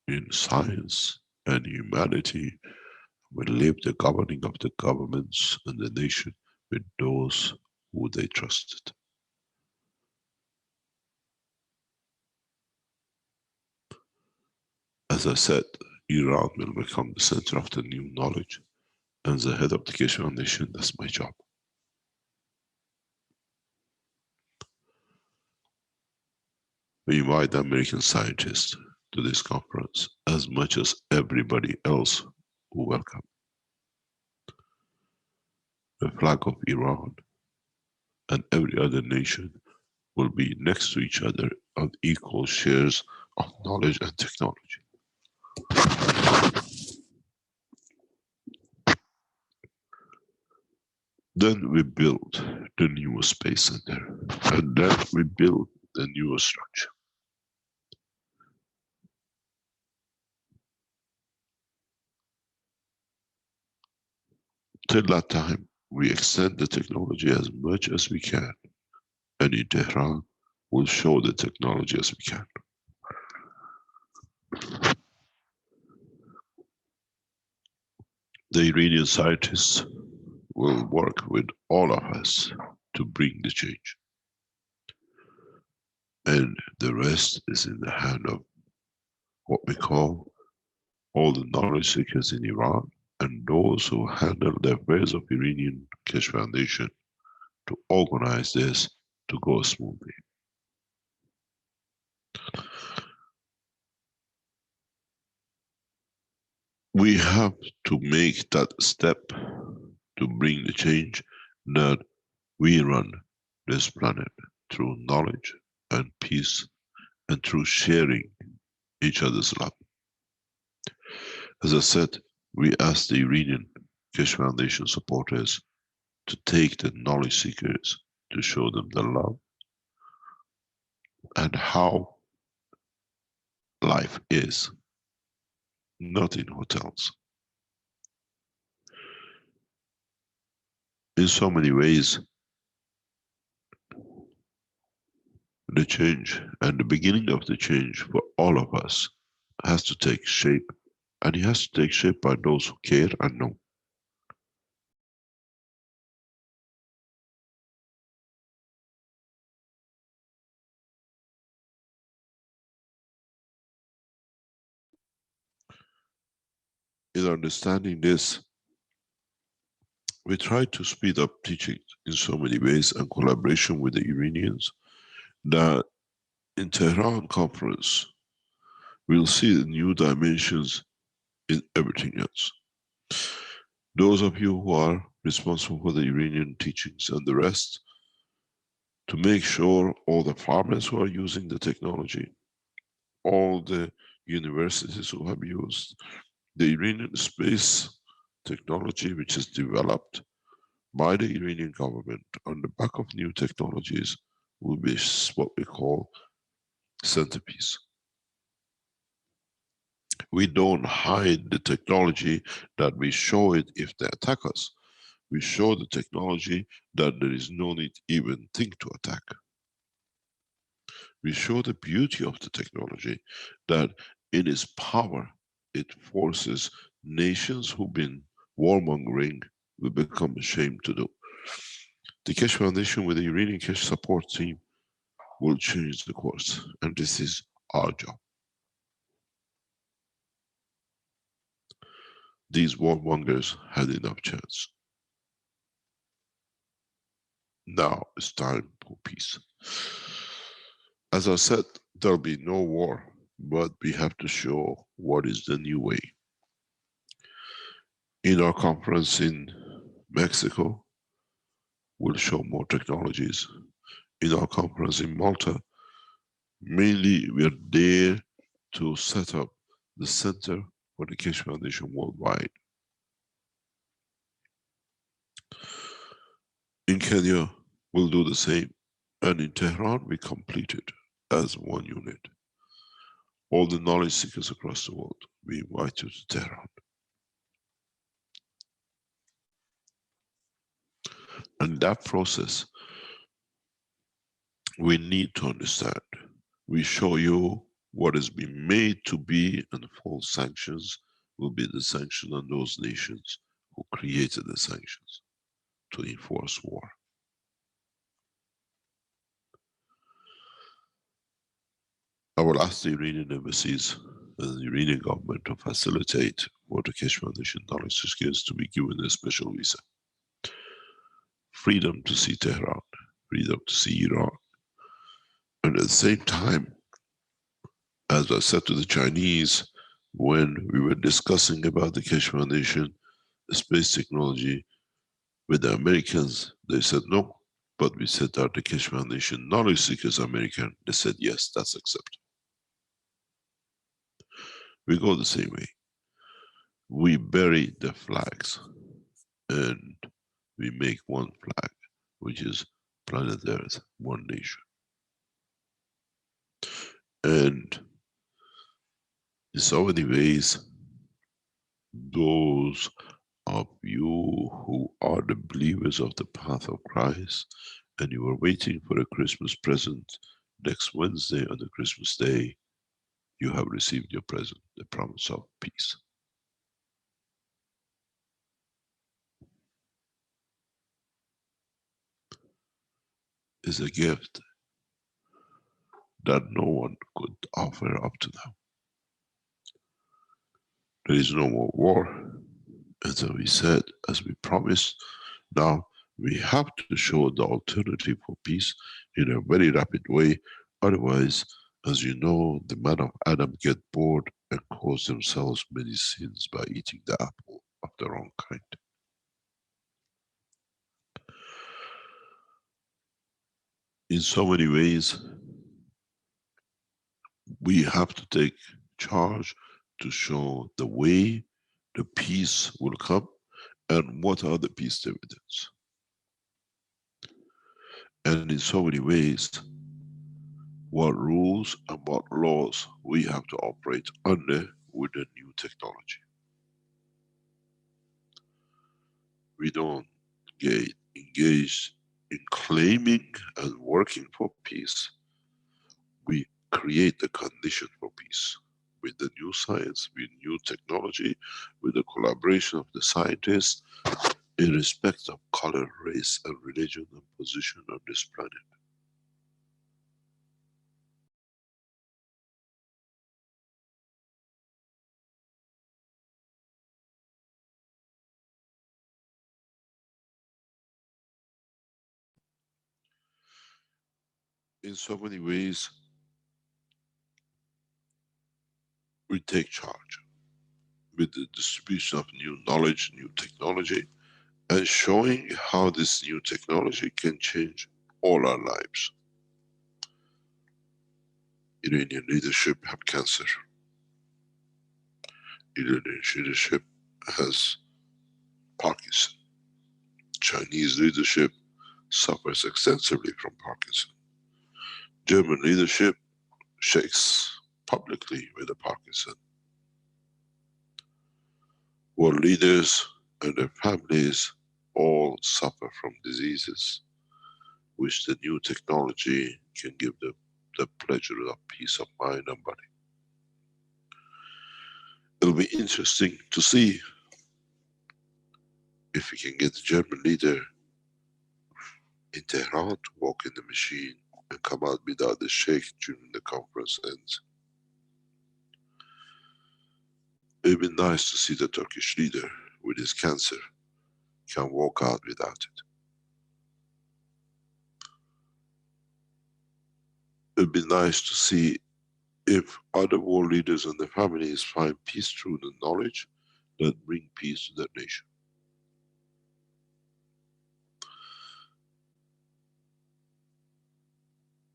in science and humanity. We leave the governing of the governments and the nation with those who they trusted. As I said, Iran will become the center of the new knowledge, and the head of the Keshe Foundation, that's my job. We invite the American scientists to this conference as much as everybody else who welcome. The flag of Iran and every other nation will be next to each other on equal shares of knowledge and technology. Then we build the new space center, and then we build the new structure. Till that time, we extend the technology as much as we can, and in Tehran, we'll show the technology as we can. The Iranian scientists will work with all of us to bring the change. And the rest is in the hand of what we call all the knowledge seekers in Iran and those who handle the affairs of Iranian Keshe Foundation to organize this to go smoothly. We have to make that step to bring the change that we run this planet through knowledge and peace and through sharing each other's love. As I said, we ask the Iranian Keshe Foundation supporters to take the knowledge seekers to show them the love and how life is, not in hotels. In so many ways, the change and the beginning of the change for all of us has to take shape, and it has to take shape by those who care and know. In understanding this, we try to speed up teaching in so many ways and collaboration with the Iranians that in Tehran conference, we'll see the new dimensions in everything else. Those of you who are responsible for the Iranian teachings and the rest, to make sure all the farmers who are using the technology, all the universities who have used the Iranian space technology, which is developed by the Iranian government on the back of new technologies, will be what we call centerpiece. We don't hide the technology that we show it if they attack us. We show the technology that there is no need even think to attack. We show the beauty of the technology, that in its power, it forces nations who've been warmongering will become ashamed to do. The Keshe Foundation with the Iranian Keshe support team will change the course, and this is our job. These warmongers had enough chance. Now it's time for peace. As I said, there'll be no war, but we have to show what is the new way. In our conference in Mexico, we'll show more technologies. In our conference in Malta, mainly we are there to set up the center for the Keshe Foundation worldwide. In Kenya, we'll do the same. And in Tehran, we complete it as one unit. All the knowledge seekers across the world, we invite you to Tehran. And that process, we need to understand. We show you what has been made to be, and false sanctions will be the sanction on those nations who created the sanctions to enforce war. I will ask the Iranian embassies and the Iranian government to facilitate for the Keshe Foundation knowledge seekers to be given a special visa. Freedom to see Tehran, freedom to see Iran. And at the same time, as I said to the Chinese, when we were discussing about the Keshe Foundation, the space technology with the Americans, they said no. But we said that the Keshe Foundation knowledge seekers American, they said yes, that's acceptable. We go the same way. We bury the flags and we make one flag, which is planet Earth, one nation. And in so many ways, those of you who are the believers of the path of Christ, and you are waiting for a Christmas present next Wednesday on the Christmas day, you have received your present, the promise of peace. Is a gift that no one could offer up to now. There is no more war. And so we said, as we promised, now we have to show the alternative for peace in a very rapid way. Otherwise, as you know, the man of Adam get bored and cause themselves many sins by eating the apple of the wrong kind. In so many ways, we have to take charge to show the way the peace will come and what are the peace dividends. And in so many ways, what rules and what laws we have to operate under with the new technology. We don't get engaged in claiming and working for peace. We create the condition for peace with the new science, with new technology, with the collaboration of the scientists, in respect of color, race, and religion and position on this planet. In so many ways, we take charge with the distribution of new knowledge, new technology, and showing how this new technology can change all our lives. Iranian leadership have cancer. Iranian leadership has Parkinson. Chinese leadership suffers extensively from Parkinson. German leadership shakes publicly with the Parkinson. World leaders and their families all suffer from diseases which the new technology can give them the pleasure of peace of mind and body. It'll be interesting to see if we can get the German leader in Tehran to walk in the machine and come out without the shake during the conference ends. It'd be nice to see the Turkish leader with his cancer can walk out without it. It'd be nice to see if other world leaders and their families find peace through the knowledge that bring peace to their nation.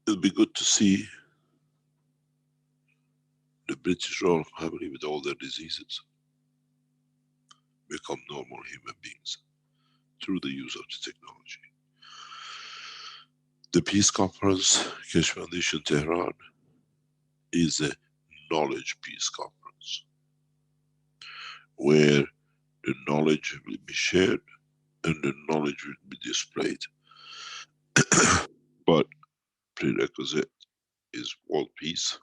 It'll be good to see the British royal family with all their diseases become normal human beings through the use of the technology. The Peace Conference, Keshe Foundation Tehran, is a knowledge peace conference where the knowledge will be shared and the knowledge will be displayed. But prerequisite is world peace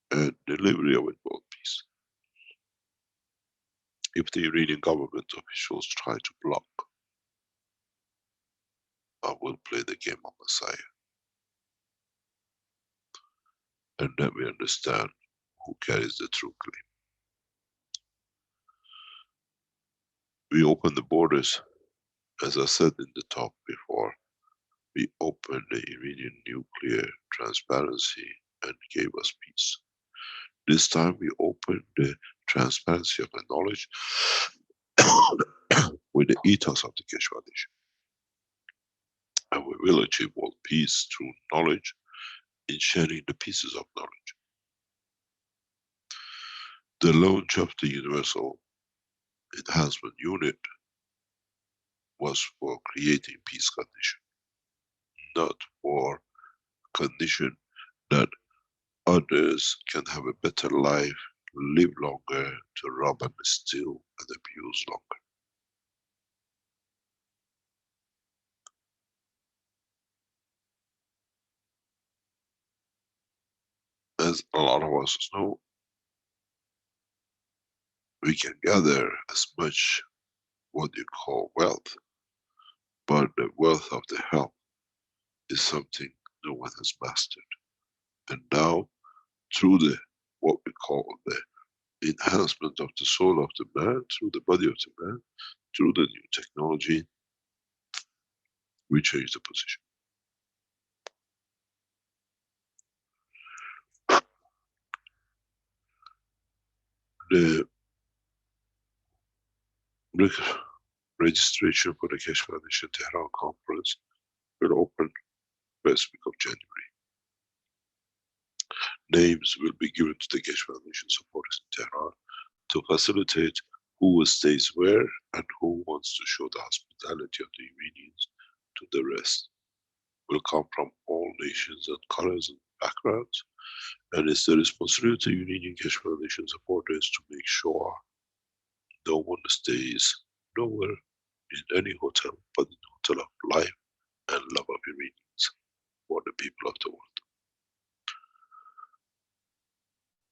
and delivery of it world peace. If the Iranian government officials try to block, I will play the game of Messiah. And then we understand who carries the true claim. We open the borders, as I said in the talk before, we opened the Iranian nuclear transparency and gave us peace. This time we opened the transparency of the knowledge with the ethos of the Keshe Foundation. And we will achieve world peace through knowledge in sharing the pieces of knowledge. The launch of the Universal Enhancement Unit was for creating peace condition, not for condition that others can have a better life, live longer, to rob and steal and abuse longer. As a lot of us know, we can gather as much what you call wealth, but the wealth of the health is something no one has mastered. And now, through the what we call the enhancement of the soul of the man, through the body of the man, through the new technology, we change the position. The registration for the Keshe Foundation Tehran conference will open first week of January. Names will be given to the Keshe Foundation supporters in Tehran to facilitate who stays where and who wants to show the hospitality of the Iranians to the rest. Will come from all nations and colors and backgrounds, and it's the responsibility of Iranian Keshe Foundation supporters to make sure no one stays nowhere in any hotel but in the hotel of life and love of Iranians for the people of the world.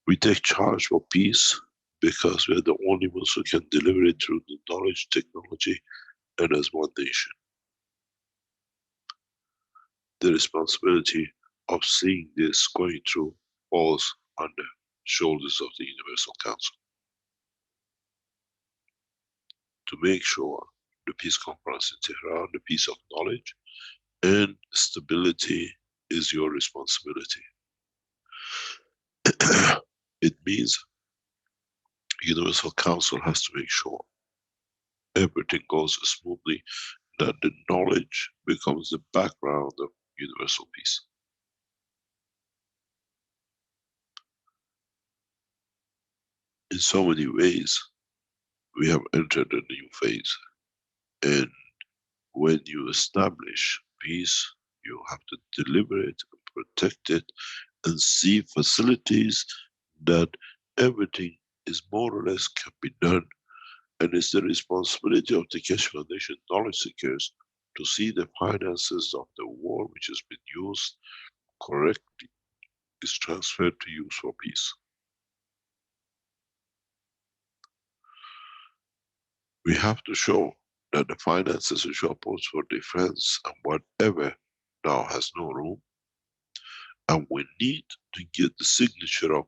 We take charge for peace because we are the only ones who can deliver it through the knowledge, technology, and as one nation. The responsibility of seeing this going through falls on the shoulders of the Universal Council. To make sure the peace conference in Tehran, the peace of knowledge and stability is your responsibility. It means Universal Council has to make sure everything goes smoothly, that the knowledge becomes the background of universal peace. In so many ways, we have entered a new phase. And when you establish peace, you have to deliver it, protect it, and see facilities that everything is more or less can be done. And it's the responsibility of the Keshe Foundation knowledge seekers to see the finances of the war which has been used correctly is transferred to use for peace. We have to show that the finances which are put for defense and whatever now has no room, and we need to get the signature of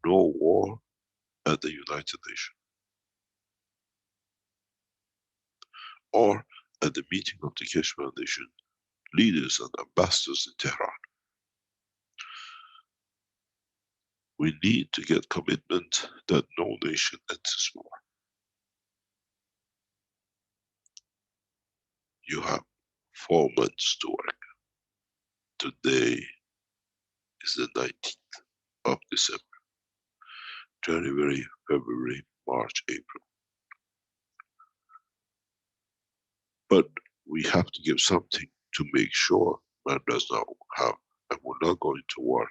no war at the United Nations or at the meeting of the Keshe Foundation leaders and ambassadors in Tehran. We need to get commitment that no nation enters war. You have 4 months to work. Today is the 19th of December. January, February, March, April. But we have to give something to make sure man does not have and will not go into war.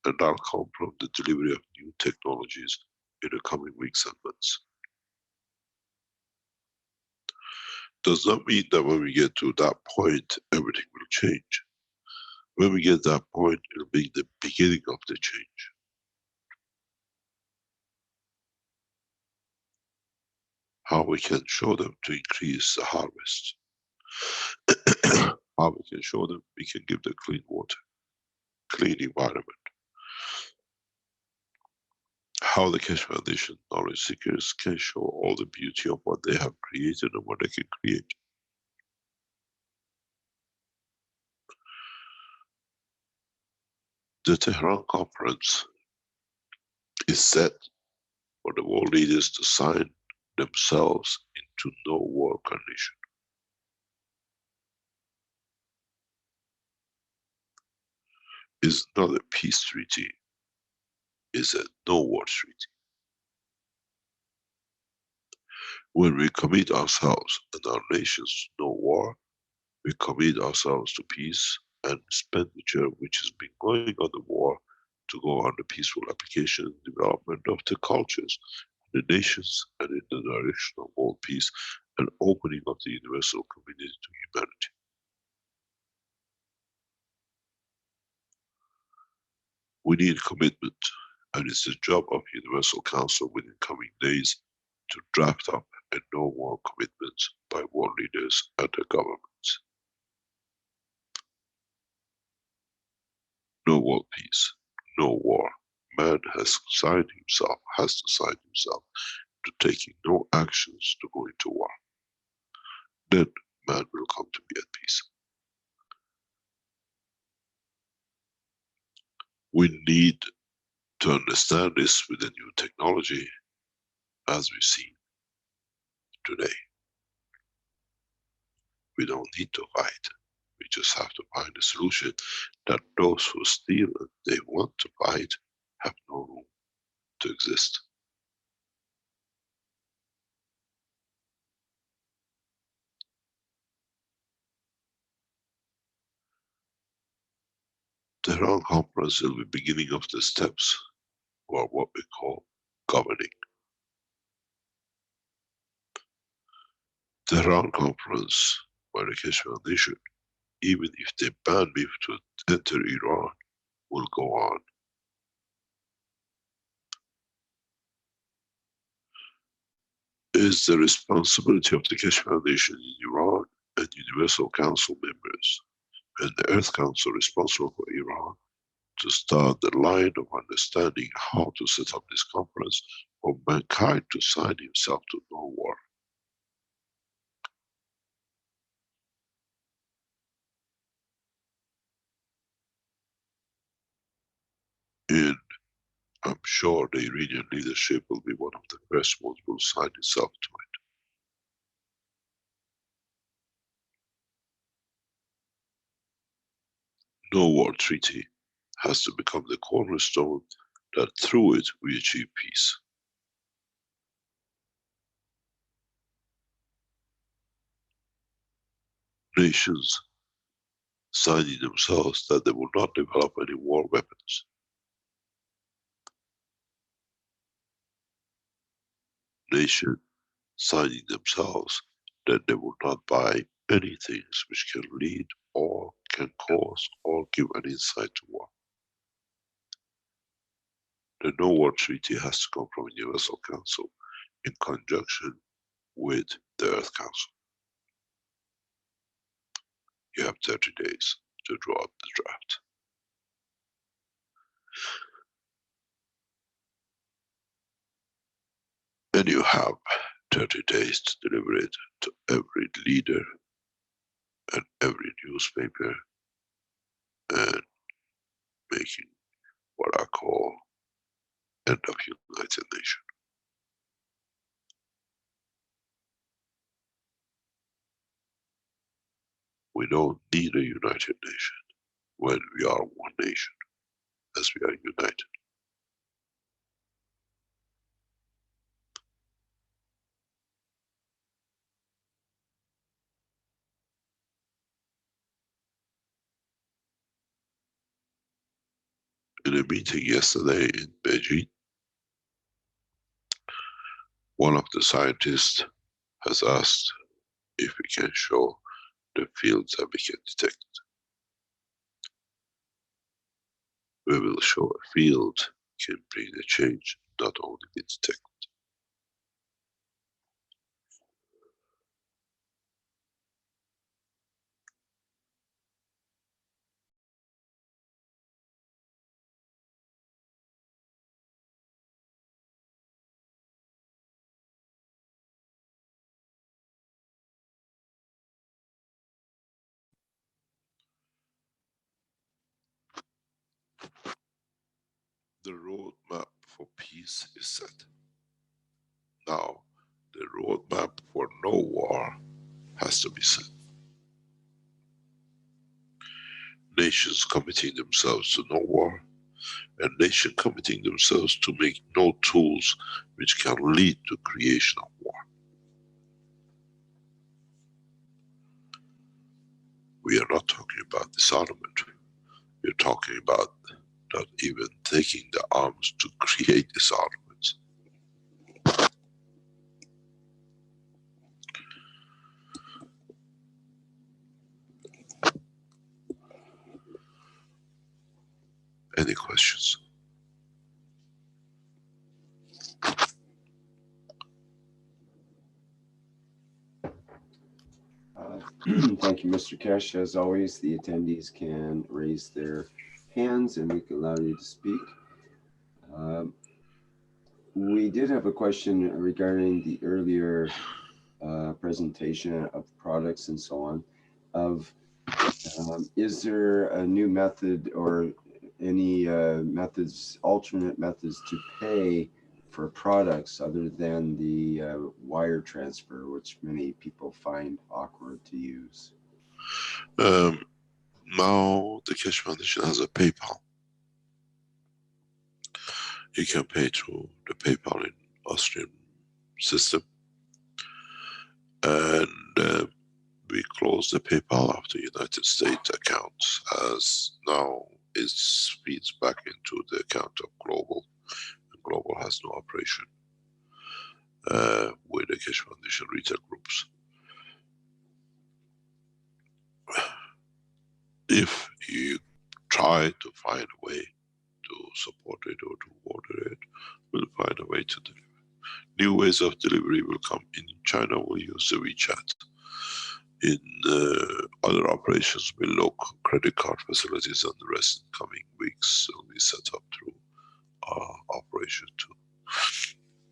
And that'll come from the delivery of new technologies in the coming weeks and months. Does not mean that when we get to that point, everything will change. When we get to that point, it'll be the beginning of the change. How we can show them to increase the harvest. How we can show them we can give them clean water, clean environment. How the Keshe Foundation knowledge seekers can show all the beauty of what they have created and what they can create. The Tehran conference is set for the world leaders to sign themselves into no war condition. It's not a peace treaty, it's a no war treaty. When we commit ourselves and our nations to no war, we commit ourselves to peace and expenditure which has been going on the war to go on the peaceful application and development of the cultures, the nations, and in the direction of world peace and opening of the universal community to humanity. We need commitment, and it's the job of Universal Council within coming days to draft up a no war commitment by world leaders and their governments. No world peace, no war. Man has signed himself, has to sign himself to taking no actions to go into war. Then man will come to be at peace. We need to understand this with the new technology as we see today. We don't need to fight. We just have to find a solution that those who steal and they want to fight have no room to exist. The Tehran conference will be beginning of the steps for what we call governing. The Tehran conference by the Keshe Foundation, even if they ban me to enter Iran, will go on. It is the responsibility of the Keshe Foundation in Iran and Universal Council members and the Earth Council responsible for Iran to start the line of understanding how to set up this conference for mankind to sign himself to no war. And I'm sure the Iranian leadership will be one of the first ones who will sign itself to it. No war treaty has to become the cornerstone that through it we achieve peace. Nations signing themselves that they will not develop any war weapons. Nations signing themselves that they will not buy any things which can lead or can cause or give an insight to war. The no war treaty has to come from the Universal Council in conjunction with the Earth Council. You have 30 days to draw up the draft. And you have 30 days to deliver it to every leader and every newspaper and making what I call end of United Nations. We don't need a United Nation when we are one nation, as we are united. In a meeting yesterday in Beijing, one of the scientists has asked if we can show the fields that we can detect. We will show a field can bring a change, not only be detected. The roadmap for peace is set. Now, the roadmap for no war has to be set. Nations committing themselves to no war, and nations committing themselves to make no tools which can lead to creation of war. We are not talking about disarmament. We're talking about not even taking the arms to create disarmaments. Any questions? Thank you, Mr. Keshe. As always, the attendees can raise their hands and we can allow you to speak. We did have a question regarding the earlier presentation of products and so on. Is there a new method or any alternate methods to pay for products other than the wire transfer, which many people find awkward to use? Now the Keshe Foundation has a PayPal. You can pay through the PayPal in Austrian system, and we closed the PayPal of the United States account, as now it feeds back into the account of Global, and Global has no operation with the Keshe Foundation retail groups. If you try to find a way to support it or to order it, we'll find a way to deliver. New ways of delivery will come. In China, we'll use the WeChat. In other operations, we'll look credit card facilities, and the rest in coming weeks will be set up through our operation too.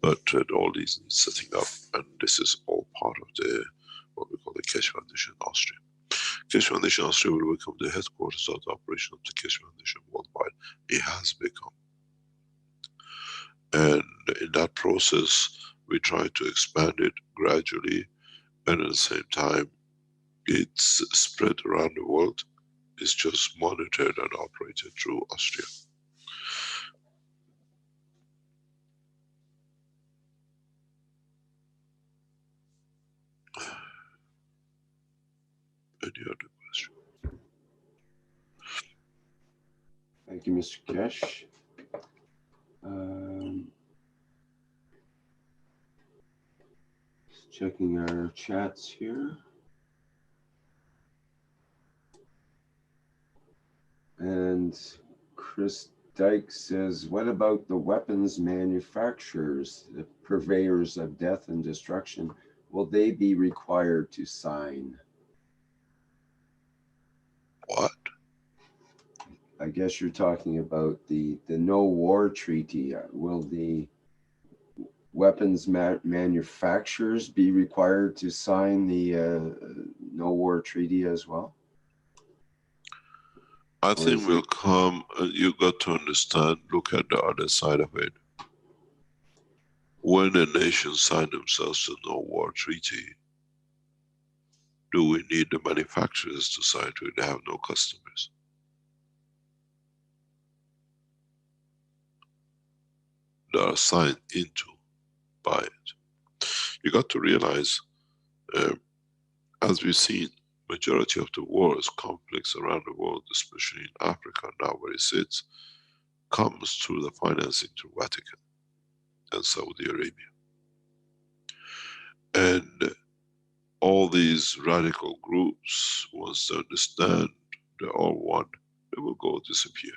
But all these need setting up, and this is all part of the what we call the Keshe Foundation Austria. Keshe Foundation Austria will become the headquarters of the operation of the Keshe Foundation worldwide. It has become. And in that process, we try to expand it gradually, and at the same time, it's spread around the world. It's just monitored and operated through Austria. Any other question? Thank you, Mr. Keshe. Just checking our chats here. And Chris Dyke says, what about the weapons manufacturers, the purveyors of death and destruction? Will they be required to sign? What? I guess you're talking about the no war treaty. Will the weapons manufacturers be required to sign the no war treaty as well? I think will come, you got to understand, look at the other side of it. When a nation signed themselves to no war treaty, do we need the manufacturers to sign to it? They have no customers. They are signed into by it. You got to realize, as we've seen, majority of the wars, conflicts around the world, especially in Africa now where it sits, comes through the financing through Vatican and Saudi Arabia. And all these radical groups, once they understand they're all one, they will go disappear.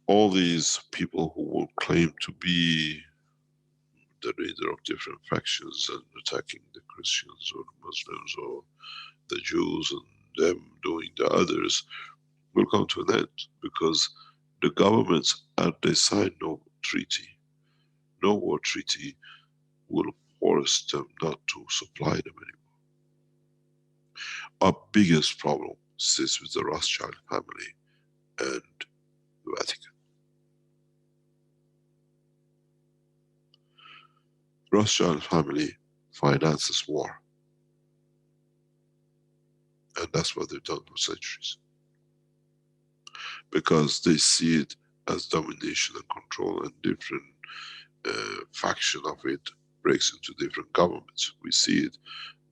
All these people who will claim to be the leader of different factions and attacking the Christians or the Muslims or the Jews and them doing the others will come to an end, because the governments, as they sign no treaty, no war treaty, will force them not to supply them anymore. Our biggest problem sits with the Rothschild family and the Vatican. Rothschild family finances war. And that's what they've done for centuries. Because they see it as domination and control, and different faction of it breaks into different governments. We see it,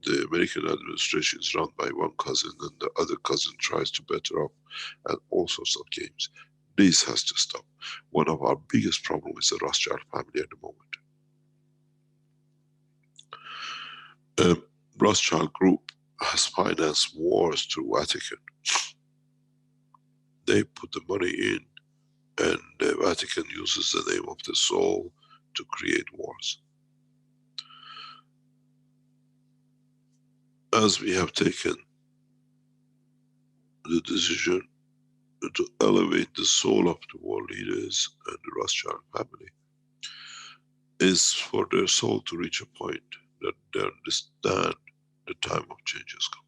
the American administration is run by one cousin and the other cousin tries to better up, and all sorts of games. This has to stop. One of our biggest problems is the Rothschild family at the moment. Rothschild group has financed wars through Vatican. They put the money in, and the Vatican uses the name of the soul to create wars. As we have taken the decision to elevate the soul of the world leaders and the Rothschild family, is for their soul to reach a point that they understand the time of change has come.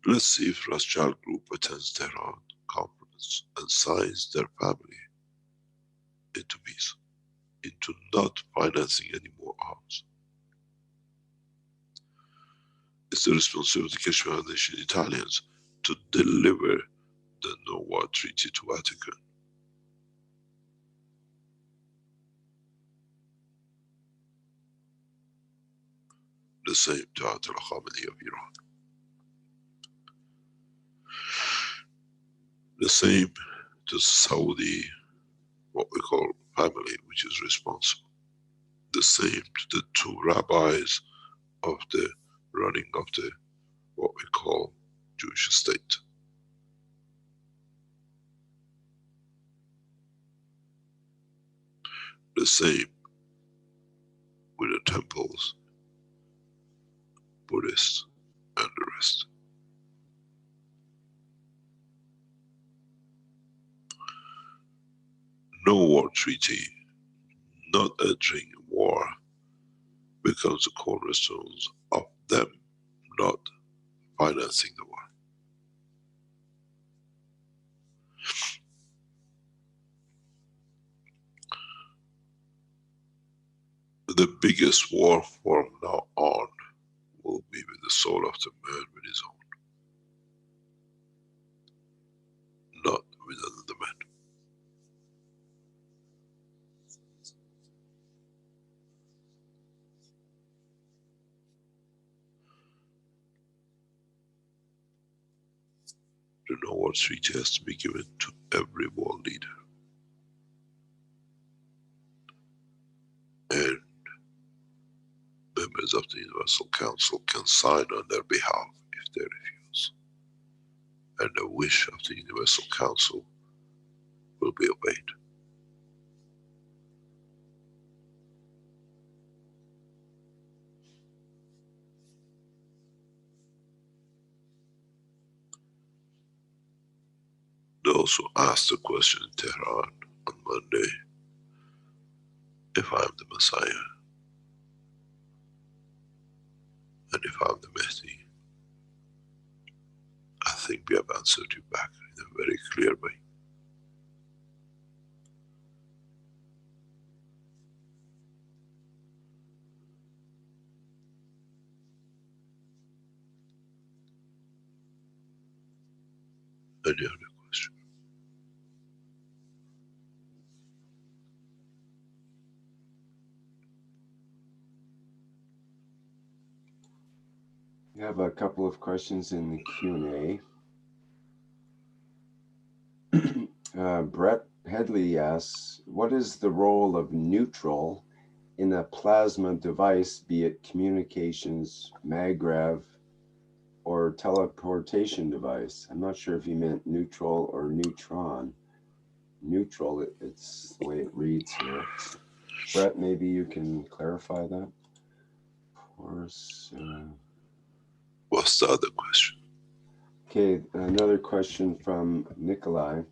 Let's see if Rothschild group attends Tehran conference and signs their family into peace, into not financing any more arms. It's the responsibility of the Keshe Foundation Italians to deliver the no war treaty to Vatican. The same to Ayatollah Khamenei of Iran. The same to Saudi, what we call family, which is responsible. The same to the two rabbis of the running of the, what we call, Jewish state. The same with the temples, Buddhists, and the rest. No war treaty, not entering war, becomes the cornerstones of them not financing the war. The biggest war from now on will be with the soul of the man with his own, not with another man. The no war treaty has to be given to every world leader. And members of the Universal Council can sign on their behalf if they refuse. And the wish of the Universal Council will be obeyed. Those who asked the question in Tehran on Monday, if I'm the Messiah, and if I'm the Mahdi, I think we have answered you back in a very clear way. Any other question? We have a couple of questions in the Q&A. Brett Headley asks, what is the role of neutral in a plasma device, be it communications, maggrav, or teleportation device? I'm not sure if he meant neutral or neutron. Neutral, it's the way it reads here. Brett, maybe you can clarify that for us. What's the other question? Okay, another question from Nikolai.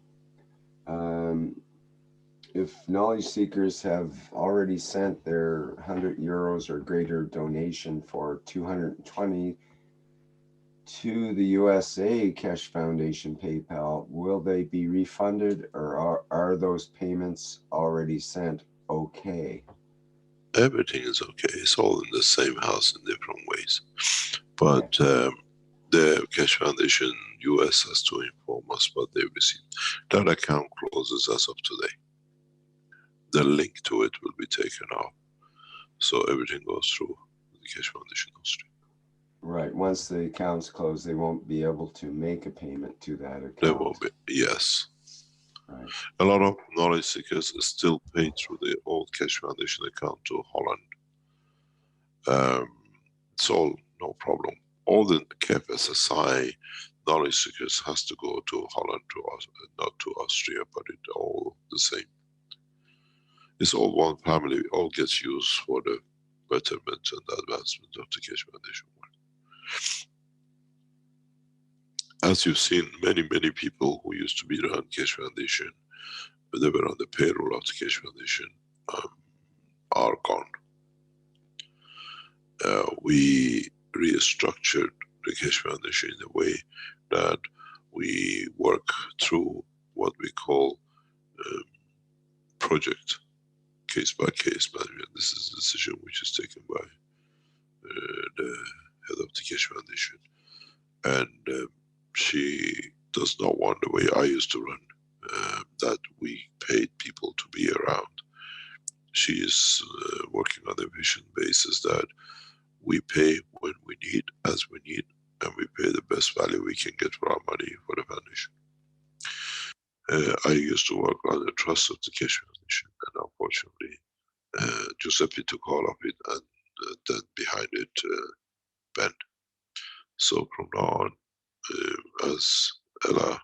If knowledge seekers have already sent their €100 or greater donation for 220 to the USA Keshe Foundation PayPal, will they be refunded, or are those payments already sent okay? Everything is okay. It's all in the same house in different ways. But the Keshe Foundation US has to inform us what they received. That account closes as of today. The link to it will be taken off. So everything goes through the Keshe Foundation Austria. Right. Once the account's closed, they won't be able to make a payment to that account. There will be, yes. Right. A lot of knowledge seekers still pay through the old Keshe Foundation account to Holland. It's all no problem. All the KFSSI knowledge seekers has to go to Holland, to us, not to Austria, but it's all the same. It's all one family. It all gets used for the betterment and the advancement of the Keshe Foundation work. As you've seen, many people who used to be around Keshe Foundation, but they were on the payroll of the Keshe Foundation, are gone. We restructured the Keshe Foundation in a way that we work through what we call project case-by-case management. This is a decision which is taken by the head of the Keshe Foundation, and she does not want the way I used to run, that we paid people to be around. She is working on a vision basis that we pay when we need, as we need, and we pay the best value we can get for our money for the foundation. I used to work on the trust of the Keshe Foundation, and unfortunately, Giuseppe took all of it, and then behind it, Ben. So from now on, as Ella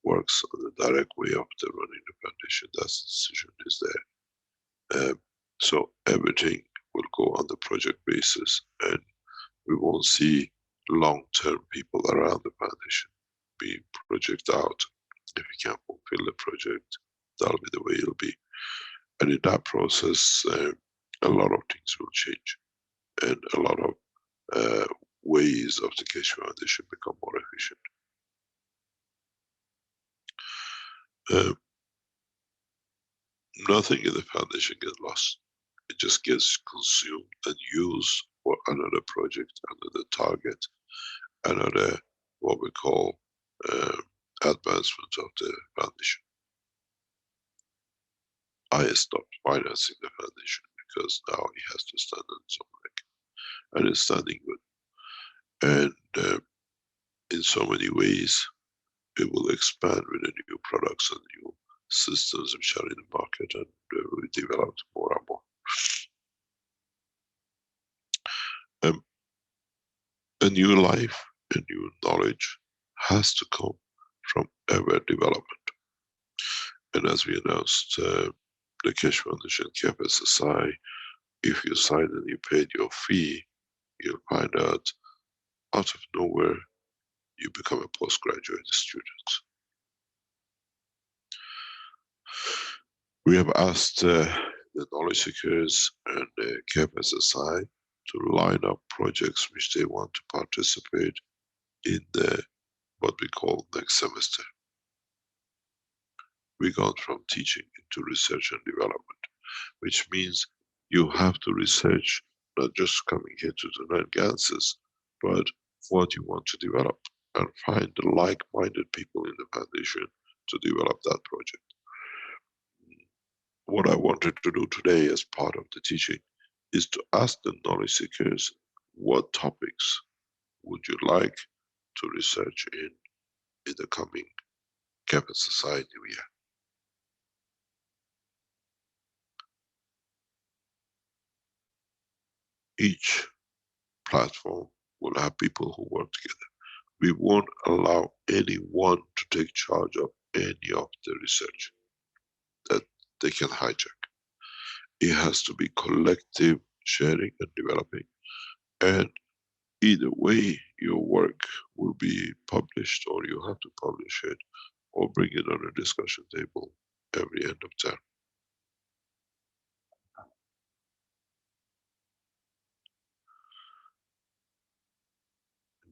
works on the direct way of the running the foundation, that's the decision is there. So everything will go on the project basis, and we won't see long-term people around the foundation. We project out. If we can't fulfill the project, that'll be the way it'll be. And in that process, a lot of things will change, and a lot of ways of the Keshe Foundation become more efficient. Nothing in the foundation gets lost. It just gets consumed and used for another project, another target, another what we call advancement of the foundation. I stopped financing the foundation because now it has to stand on its own leg, and it's standing good. And in so many ways, it will expand with the new products and new systems which are in the market, and we develop more and more. A new life, a new knowledge has to come from ever development. And as we announced, the Keshe Foundation KFSSI, if you sign and you paid your fee, you'll find out of nowhere you become a postgraduate student. We have asked the knowledge seekers and the KFSSI to line up projects which they want to participate in the what we call next semester. We gone from teaching into research and development, which means you have to research, not just coming here to the learn Ganses, but what you want to develop. and find the like-minded people in the foundation to develop that project. What I wanted to do today as part of the teaching is to ask the knowledge seekers, what topics would you like to research in the coming Capital Society year? Each platform will have people who work together. We won't allow anyone to take charge of any of the research that they can hijack. It has to be collective sharing and developing, and either way your work will be published, or you have to publish it or bring it on a discussion table every end of term.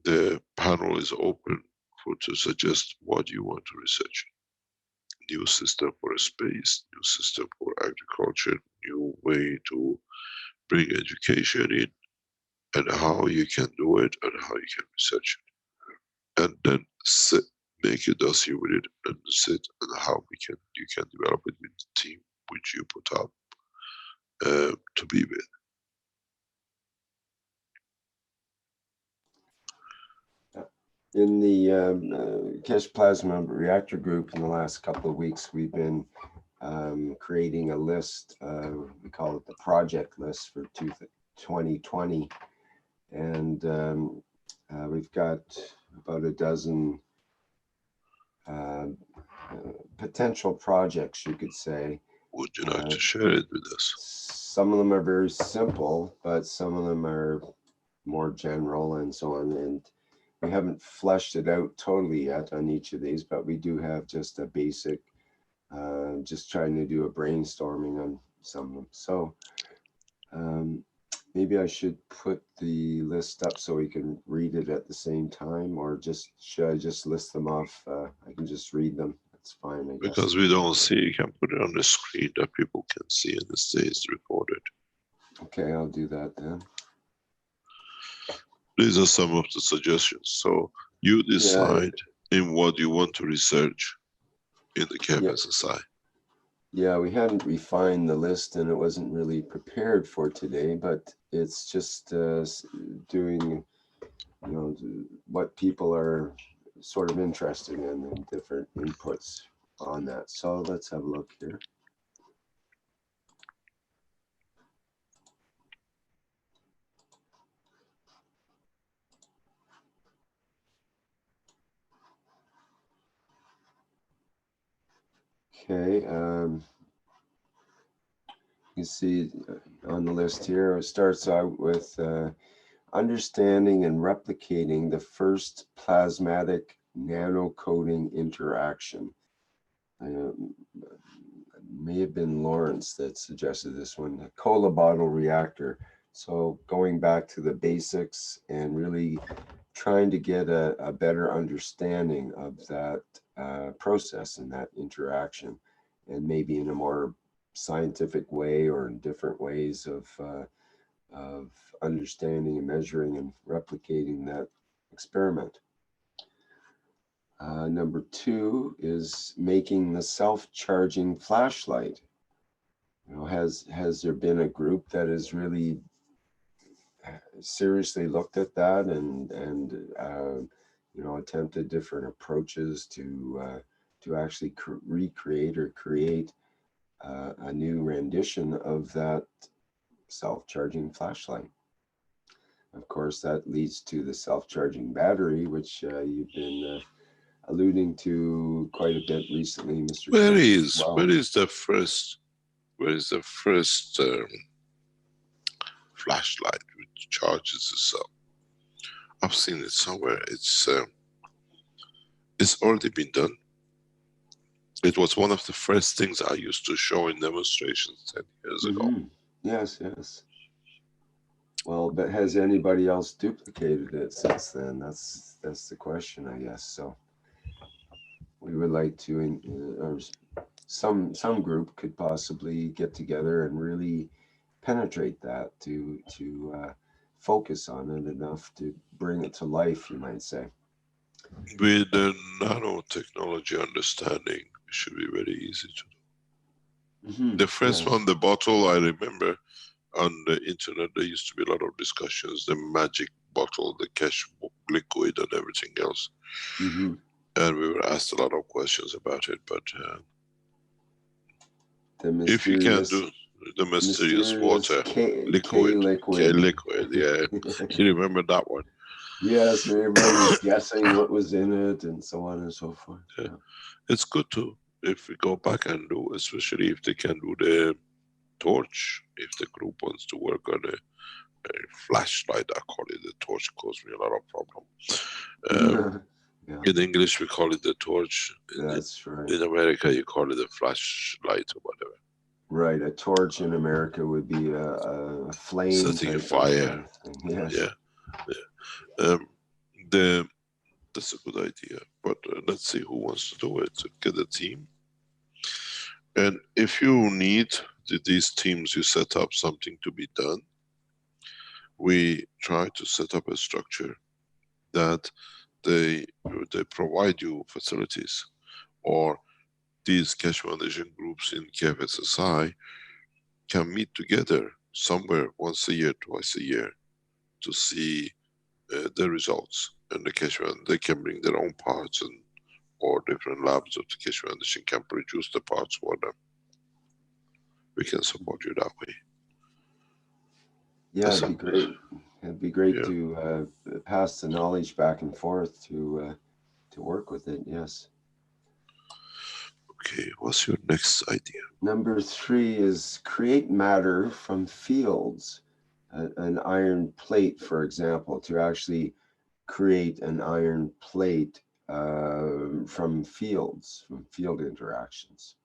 The panel is open to suggest what you want to research. New system for space, new system for agriculture, new way to bring education in, and how you can do it and how you can research it. And then sit, make a dossier with it and sit and how you can develop it with the team which you put up to be with. In the Keshe Plasma Reactor Group in the last couple of weeks, we've been creating a list, we call it the project list for 2020. And we've got about a dozen potential projects, you could say. Would you like to share it with us? Some of them are very simple, but some of them are more general and so on. And we haven't fleshed it out totally yet on each of these, but we do have just a basic, just trying to do a brainstorming on some of them. So maybe I should put the list up so we can read it at the same time, or should I just list them off? I can just read them. That's fine, I guess. Because we don't see, you can put it on the screen that people can see and it stays recorded. Okay, I'll do that then. These are some of the suggestions. So you decide in what you want to research in the KFSSI. Yeah, we hadn't refined the list and it wasn't really prepared for today, but it's just doing, what people are sort of interested in and different inputs on that. So let's have a look here. Okay, you see on the list here, it starts out with understanding and replicating the first plasmatic nanocoating interaction. May have been Lawrence that suggested this one, the cola bottle reactor. So going back to the basics and really trying to get a better understanding of that process and that interaction, and maybe in a more scientific way or in different ways of understanding and measuring and replicating that experiment. Number 2 is making the self-charging flashlight. Has there been a group that has really seriously looked at that and attempted different approaches to actually recreate or create a new rendition of that self-charging flashlight? Of course, that leads to the self-charging battery, which you've been alluding to quite a bit recently, Mr. Where is the first flashlight which charges itself? I've seen it somewhere. It's already been done. It was one of the first things I used to show in demonstrations 10 years ago. Yes. Well, but has anybody else duplicated it since then? That's the question, I guess. So we would like to, or some group could possibly get together and really penetrate that to focus on it enough to bring it to life, you might say. With the nanotechnology understanding, it should be very easy to do. Mhm, The first yes. one, the bottle, I remember on the internet there used to be a lot of discussions, the magic bottle, the Keshe liquid and everything else. Mhm. And we were asked a lot of questions about it, but The if you can mysterious, do the mysterious water, K liquid, liquid. liquid, yeah. You remember that one? Yes, everybody was guessing what was in it and so on and so forth. Yeah. Yeah. It's good to, if we go back and do, especially if they can do the torch, if the group wants to work on a flashlight, I call it the torch, caused me a lot of problem. Yeah, In English we call it the torch, that's right. in America you call it a flashlight or whatever. Right, a torch in America would be a flame Setting a type fire. of thing. Yes. Yeah, that's a good idea, but let's see who wants to do it. Get a team, and if you need these teams, you set up something to be done. We try to set up a structure that they provide you facilities, or these Keshe Foundation groups in KFSSI can meet together somewhere once a year, twice a year, to see the results. And the Keshe Foundation, they can bring their own parts, and or different labs of the Keshe Foundation can produce the parts for them. We can support you that way. Yeah, That's it'd be great. It'd be great Yeah. to pass the knowledge back and forth to work with it. Yes. Okay, what's your next idea? Number 3 is create matter from fields. An iron plate, for example, to actually create an iron plate from fields, from field interactions.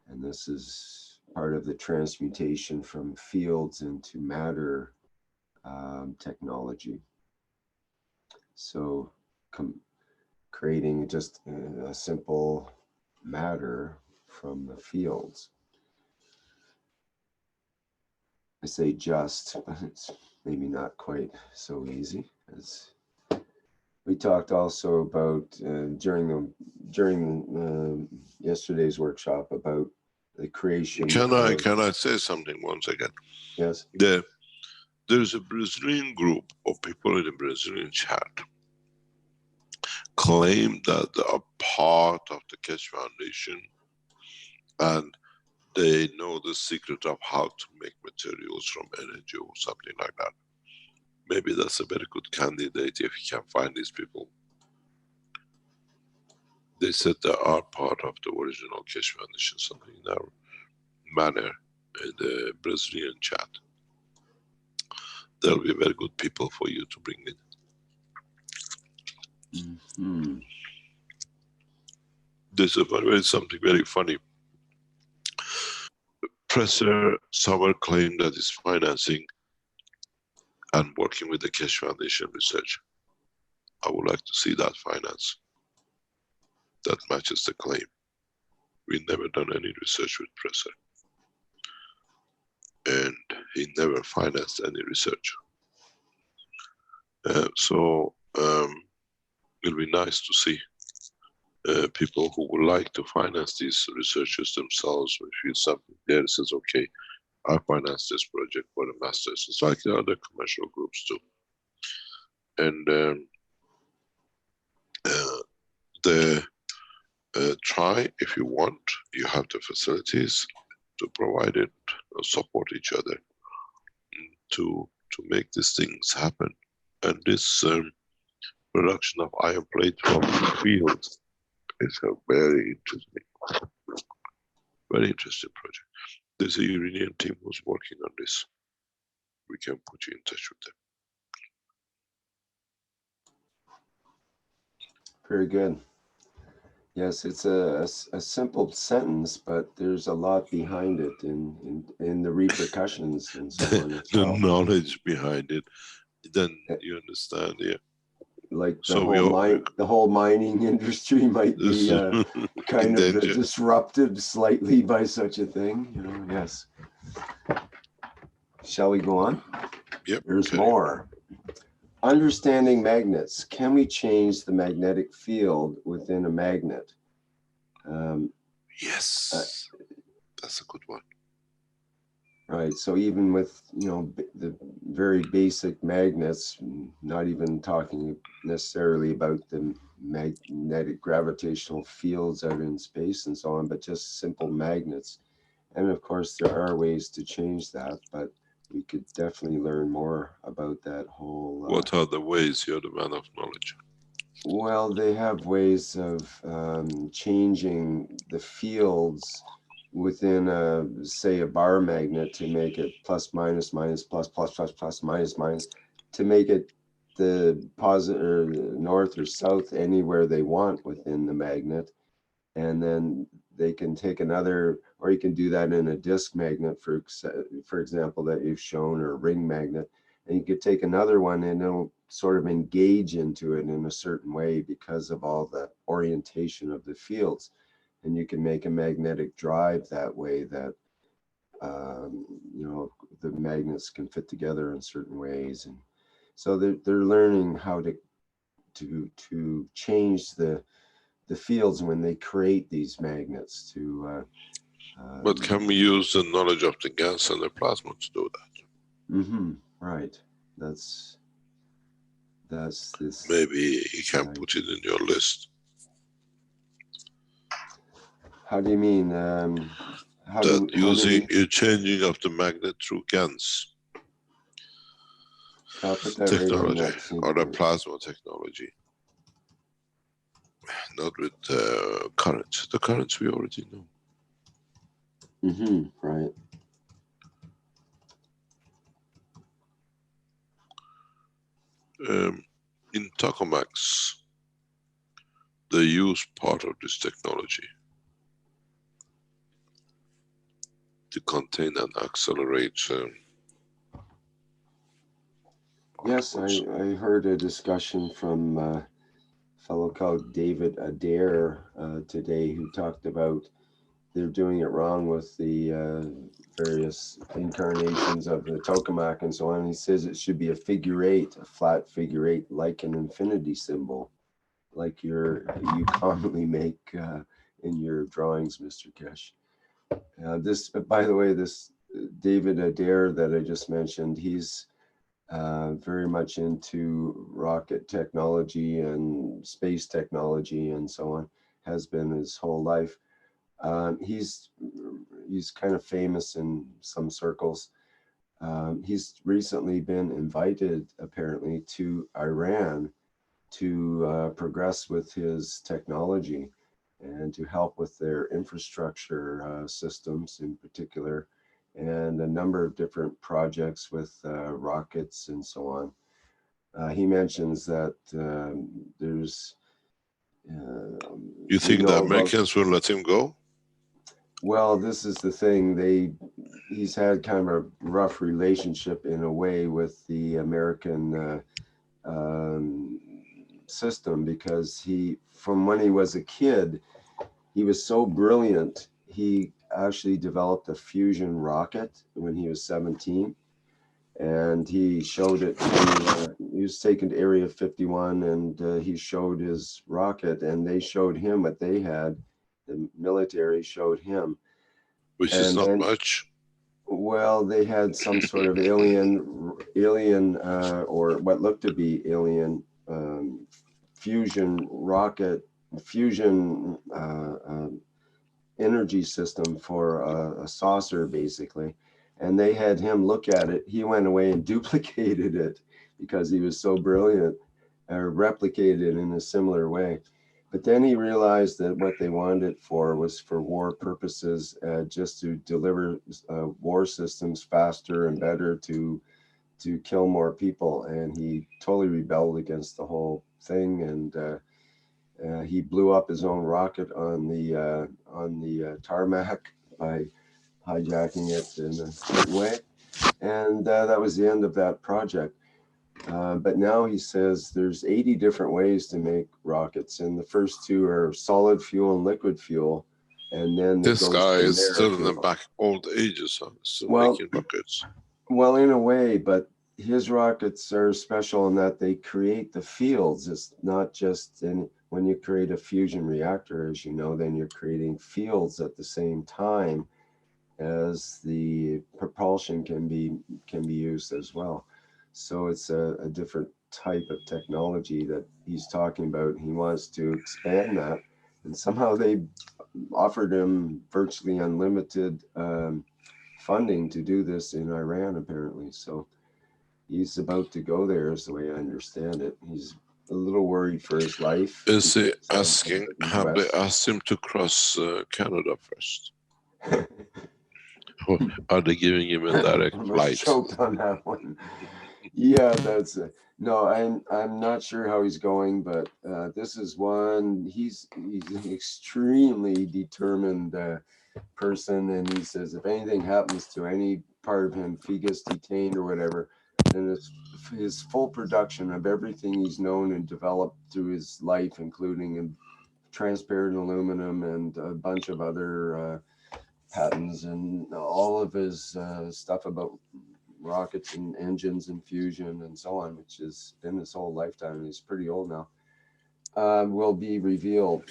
And this is part of the transmutation from fields into matter technology. So creating just a simple matter from the fields. I say just, but it's maybe not quite so easy. As we talked also about during yesterday's workshop about the creation. Can I say something once again? Yes. There's a Brazilian group of people in the Brazilian chat claim that they are part of the Keshe Foundation and they know the secret of how to make materials from energy or something like that. Maybe that's a very good candidate if you can find these people. They said they are part of the original Keshe Foundation, something in that manner in the Brazilian chat. They'll be very good people for you to bring in. Mm-hmm. There's something very funny. Professor Summer claimed that he's financing and working with the Keshe Foundation research. I would like to see that finance. That matches the claim. We've never done any research with Professor. And he never financed any research. So it'll be nice to see people who would like to finance these researchers themselves. If something there says, okay, I finance this project for the masters. It's like the other commercial groups do. And try, if you want, you have the facilities to provide it, support each other to make these things happen. And this production of iron plate from field is a very interesting project. There's a Iranian team who's working on this. We can put you in touch with them. Very good. Yes, it's a simple sentence, but there's a lot behind it in the repercussions and so on as The well. knowledge behind it, then you understand, yeah. Like the whole mining industry might be kind of disrupted slightly by such a thing, you know. Yes. Shall we go on? Yep. There's more. Understanding magnets. Can we change the magnetic field within a magnet? Yes, that's a good one. Right. So even with, the very basic magnets, not even talking necessarily about the magnetic gravitational fields out in space and so on, but just simple magnets. And of course, there are ways to change that, but we could definitely learn more about that whole. What are the ways? You're the man of knowledge. Well, they have ways of changing the fields within say a bar magnet to make it plus minus minus plus plus plus plus minus minus to make it the positive or north or south anywhere they want within the magnet, and then they can take another, or you can do that in a disc magnet for example that you've shown, or a ring magnet, and you could take another one and it'll sort of engage into it in a certain way because of all the orientation of the fields, and you can make a magnetic drive that way that the magnets can fit together in certain ways. And so they're learning how to change the fields when they create these magnets to But can we use the knowledge of the gas and the plasma to do that? Right. That's this. Maybe you can put it in your list. How do you mean? You're changing of the magnet through GANs I'll put that technology, right in that or the plasma technology. Not with currents. The currents we already know. Right. In tokamaks, they use part of this technology to contain and accelerate. Yes, I heard a discussion from a fellow called David Adair today, who talked about they're doing it wrong with the various incarnations of the tokamak and so on. He says it should be a figure eight, a flat figure eight, like an infinity symbol, like you commonly make in your drawings, Mr. Keshe. This, by the way, this David Adair that I just mentioned, he's very much into rocket technology and space technology and so on, has been his whole life. He's kind of famous in some circles. He's recently been invited, apparently, to Iran to progress with his technology and to help with their infrastructure systems in particular, and a number of different projects with rockets and so on. He mentions that there's... you think the Americans will let him go? Well, this is the thing. He's had kind of a rough relationship in a way with the American system, because from when he was a kid, he was so brilliant. He actually developed a fusion rocket when he was 17, and he showed it he was taken to Area 51, and he showed his rocket, and they showed him what they had. The military showed him. Which is not much. Well, they had some sort of alien or what looked to be alien fusion rocket, fusion energy system for a saucer, basically. And they had him look at it. He went away and duplicated it because he was so brilliant, or replicated it in a similar way. But then he realized that what they wanted it for was for war purposes, just to deliver war systems faster and better to kill more people. And he totally rebelled against the whole thing, and he blew up his own rocket on the tarmac by hijacking it in a certain way. And that was the end of that project. But now he says there's 80 different ways to make rockets, and the first two are solid fuel and liquid fuel. And then this guy is still in the back old ages, so still making rockets. Well, in a way, but his rockets are special in that they create the fields. It's not just when you create a fusion reactor, as you know, then you're creating fields at the same time as the propulsion can be used as well. So it's a different type of technology that he's talking about. He wants to expand that, and somehow they offered him virtually unlimited funding to do this in Iran, apparently. So he's about to go there, is the way I understand it. He's a little worried for his life. Is he because, asking, the have they US. asked him to cross Canada first? Or are they giving him a direct Almost flight? choked on that one. Yeah, that's it. No, I'm not sure how he's going, but this is one. He's an extremely determined person, and he says if anything happens to any part of him, if he gets detained or whatever, then it's his full production of everything he's known and developed through his life, including transparent aluminum and a bunch of other patents, and all of his stuff about rockets and engines and fusion and so on, which has been his whole lifetime. He's pretty old now. Will be revealed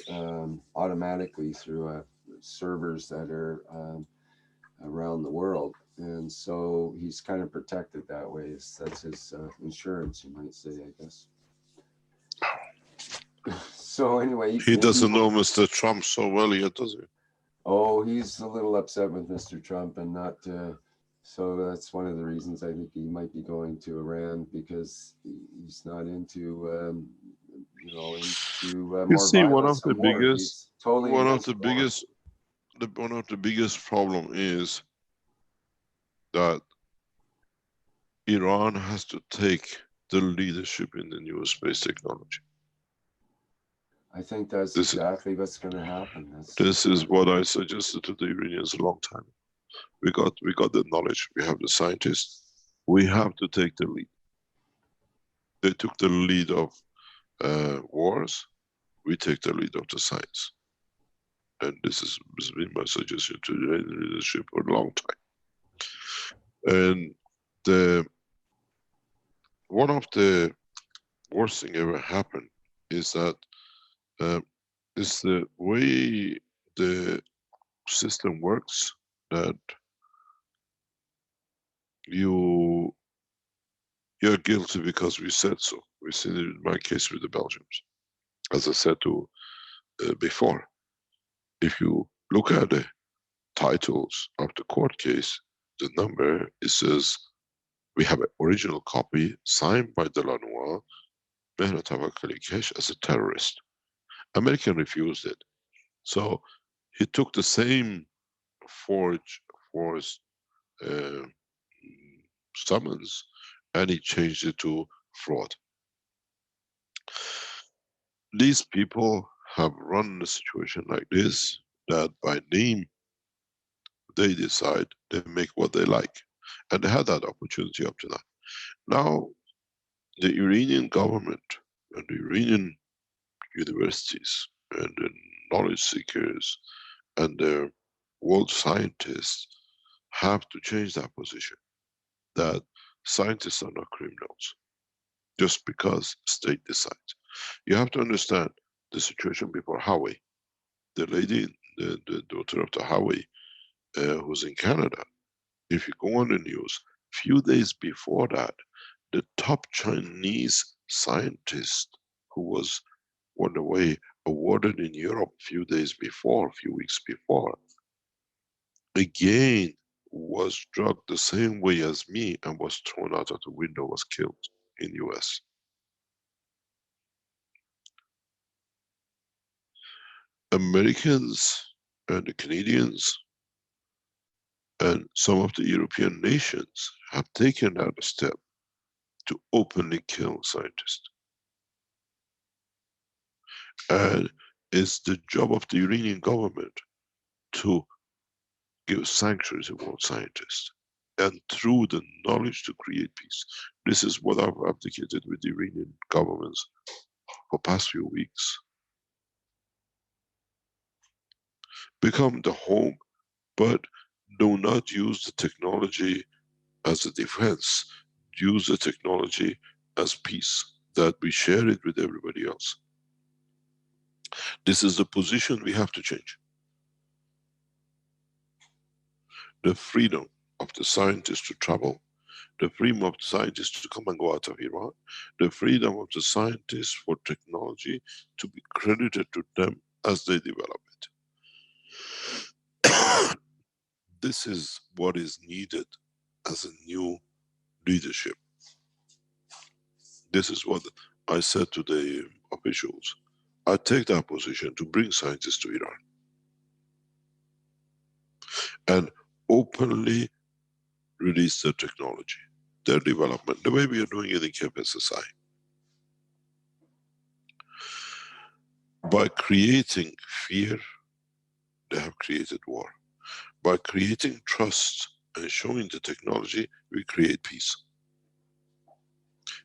automatically through servers that are around the world, and so he's kind of protected that way. That's his insurance, you might say, I guess. So anyway, He doesn't know Mr. Trump so well yet, does he? Oh, he's a little upset with Mr. Trump and not. So that's one of the reasons I think he might be going to Iran, because he's not into, You more see, one of violence the and war. biggest, He's totally one of against the war. biggest, one of the biggest problem is that Iran has to take the leadership in the new space technology. I think that's exactly what's going to happen. This is what I suggested to the Iranians a long time. We got the knowledge. We have the scientists. We have to take the lead. They took the lead of wars. We take the lead of the science. And this has been my suggestion to the Iranian leadership for a long time. And one of the worst thing ever happened is that it's the way the system works, that you're guilty because we said so. We said it in my case with the Belgians. As I said to before, if you look at the titles of the court case, the number, it says we have an original copy signed by Delanois, Mehmet Tawakali Keshe as a terrorist. American refused it. So he took the same forged summons and he changed it to fraud. These people have run the situation like this, that by name they decide, they make what they like. And they had that opportunity up to now. Now, the Iranian government and the Iranian universities and the knowledge seekers and the world scientists have to change that position, that scientists are not criminals just because state decides. You have to understand the situation before Huawei. The lady, the daughter of the Huawei, who's in Canada, if you go on the news, few days before that, the top Chinese scientist who was on the way awarded in Europe few days before, few weeks before, again was drugged the same way as me and was thrown out of the window, was killed in US. Americans and the Canadians and some of the European nations have taken that step to openly kill scientists. And it's the job of the Iranian government to give sanctuary to world scientists, and through the knowledge to create peace. This is what I've advocated with the Iranian governments for past few weeks. Become the home, but do not use the technology as a defense. use the technology as peace, that we share it with everybody else. This is the position we have to change. The freedom of the scientists to travel, the freedom of the scientists to come and go out of Iran, the freedom of the scientists for technology to be credited to them as they develop it. This is what is needed as a new leadership. This is what I said to the officials. I take that position to bring scientists to Iran and openly release their technology, their development, the way we are doing it in KPSSI. By creating fear, they have created war. By creating trust and showing the technology, we create peace.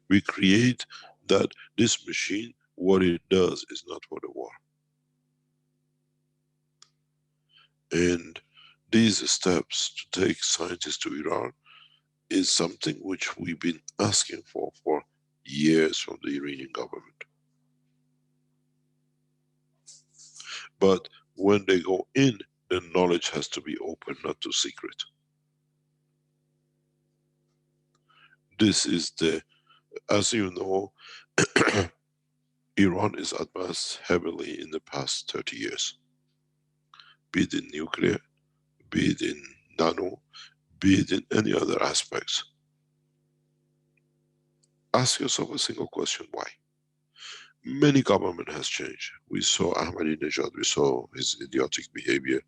We create that this machine, what it does is not for the war. And these steps to take scientists to Iran is something which we've been asking for years from the Iranian government. But when they go in, the knowledge has to be open, not too secret. This is the, as you know, Iran is advanced heavily in the past 30 years. Be it in nuclear, be it in nano, be it in any other aspects. Ask yourself a single question, why? Many government has changed. We saw Ahmadinejad, we saw his idiotic behavior,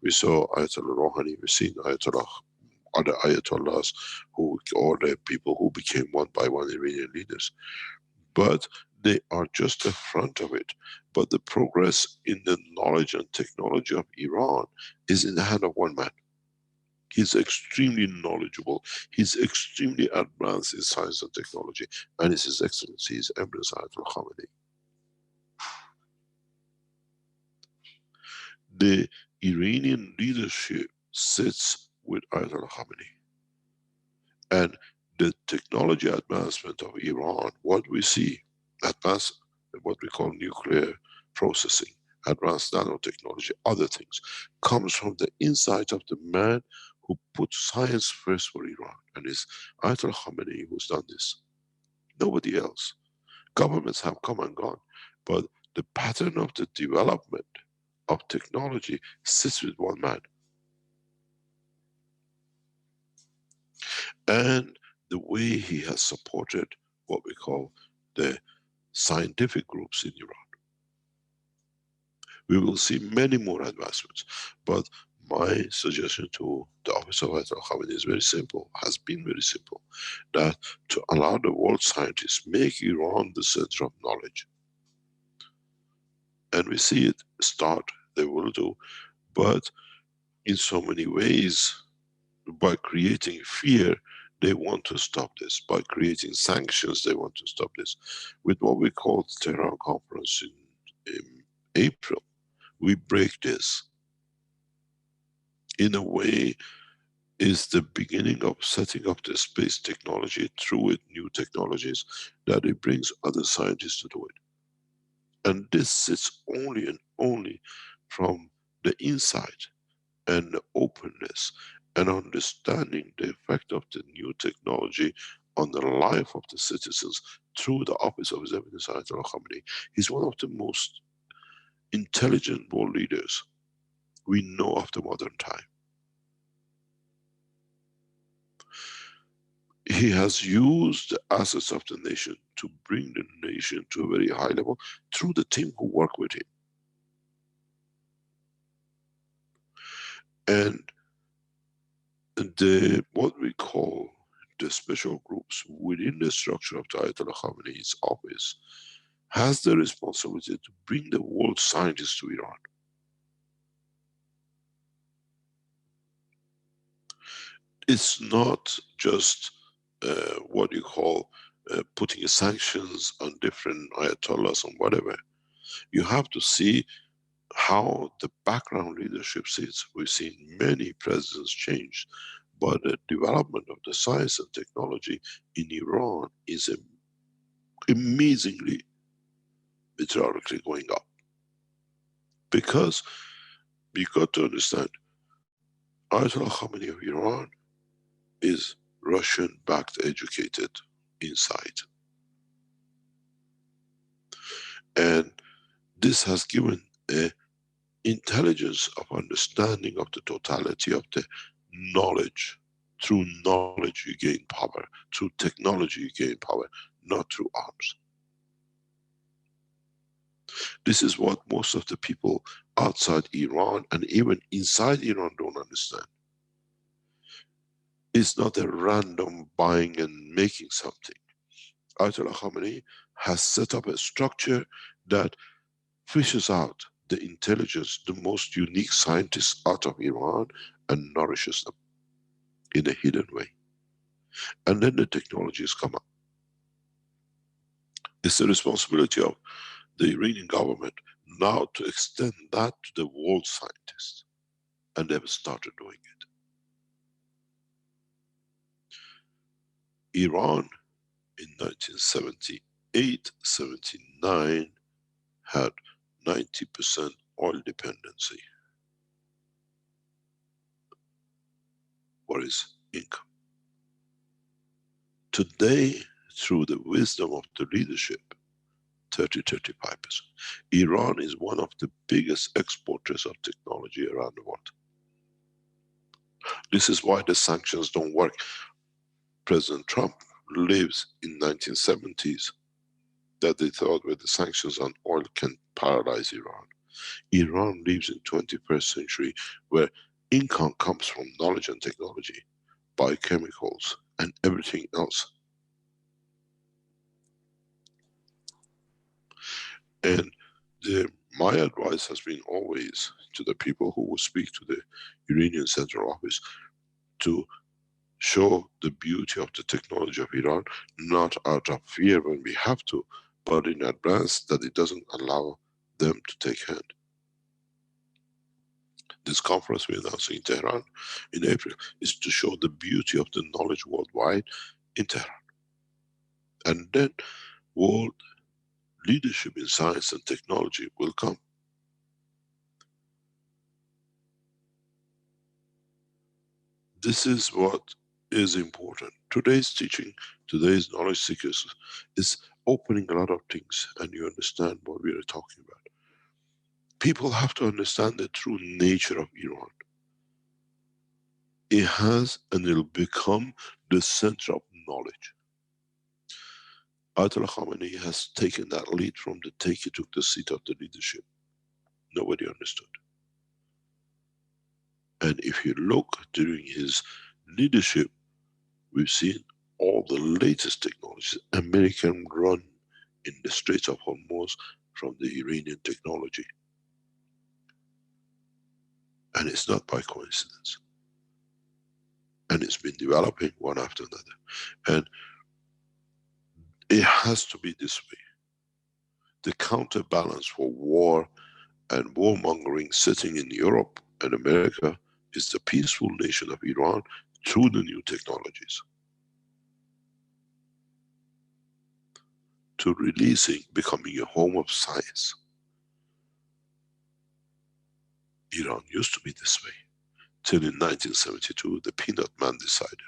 we saw Ayatollah Rouhani, we've seen Ayatollah, other Ayatollahs, who, or the people who became one by one Iranian leaders. But they are just the front of it. But the progress in the knowledge and technology of Iran is in the hand of one man. He's extremely knowledgeable. He's extremely advanced in science and technology. And it's His Excellency, His Eminence Ayatollah Khamenei. The Iranian leadership sits with Ayatollah Khamenei. And the technology advancement of Iran, what we see, advanced, what we call nuclear processing, advanced nanotechnology, other things, comes from the insight of the man who put science first for Iran. And it's Ayatollah Khamenei who's done this. Nobody else. Governments have come and gone, but the pattern of the development of technology sits with one man. And the way he has supported what we call the scientific groups in Iran. We will see many more advancements, but my suggestion to the office of Ayatollah Khamenei is very simple, has been very simple, that to allow the world scientists make Iran the center of knowledge. And we see it start, they will do, but in so many ways, by creating fear, they want to stop this. By creating sanctions, they want to stop this. With what we call the Tehran conference in April, we break this. In a way, is the beginning of setting up the space technology through it, new technologies, that it brings other scientists to do it. And this sits only and only from the insight and the openness and understanding the effect of the new technology on the life of the citizens through the office of His Eminence Ayatollah Khamenei. He's one of the most intelligent world leaders we know of the modern time. He has used the assets of the nation to bring the nation to a very high level through the team who work with him. And the, what we call the special groups within the structure of the Ayatollah Khamenei's office has the responsibility to bring the world scientists to Iran. It's not just what you call putting sanctions on different Ayatollahs and whatever. You have to see how the background leadership sits. We've seen many presidents change, but the development of the science and technology in Iran is amazingly meteorically going up. Because you got to understand, Ayatollah Khamenei of Iran is Russian-backed, educated inside. And this has given a intelligence of understanding of the totality of the knowledge. Through knowledge you gain power, through technology you gain power, not through arms. This is what most of the people outside Iran and even inside Iran don't understand. It's not a random buying and making something. Ayatollah Khamenei has set up a structure that fishes out the intelligence, the most unique scientists out of Iran and nourishes them in a hidden way. And then the technologies come up. It's the responsibility of the Iranian government now to extend that to the world scientists. And they've started doing it. Iran in 1978, 79 had 90% oil dependency for its income. Today, through the wisdom of the leadership, 30-35%. Iran is one of the biggest exporters of technology around the world. This is why the sanctions don't work. President Trump lives in 1970s that they thought with the sanctions on oil can paralyze Iran. Iran lives in 21st century where income comes from knowledge and technology, biochemicals and everything else. And my advice has been always to the people who will speak to the Iranian Central Office to show the beauty of the technology of Iran, not out of fear when we have to, but in advance that it doesn't allow them to take hand. This conference we announced in Tehran in April is to show the beauty of the knowledge worldwide in Tehran. And then world leadership in science and technology will come. This is what is important. Today's teaching, today's knowledge seekers is opening a lot of things, and you understand what we are talking about. People have to understand the true nature of Iran. It has and it will become the center of knowledge. Ayatollah Khamenei has taken that lead from the take. He took the seat of the leadership. Nobody understood. And if you look during his leadership, we've seen all the latest technologies. American run in the Straits of Hormuz from the Iranian technology. And it's not by coincidence. And it's been developing one after another. And it has to be this way. The counterbalance for war and warmongering sitting in Europe and America is the peaceful nation of Iran through the new technologies. To releasing, becoming a home of science. Iran used to be this way, till in 1972 the peanut man decided.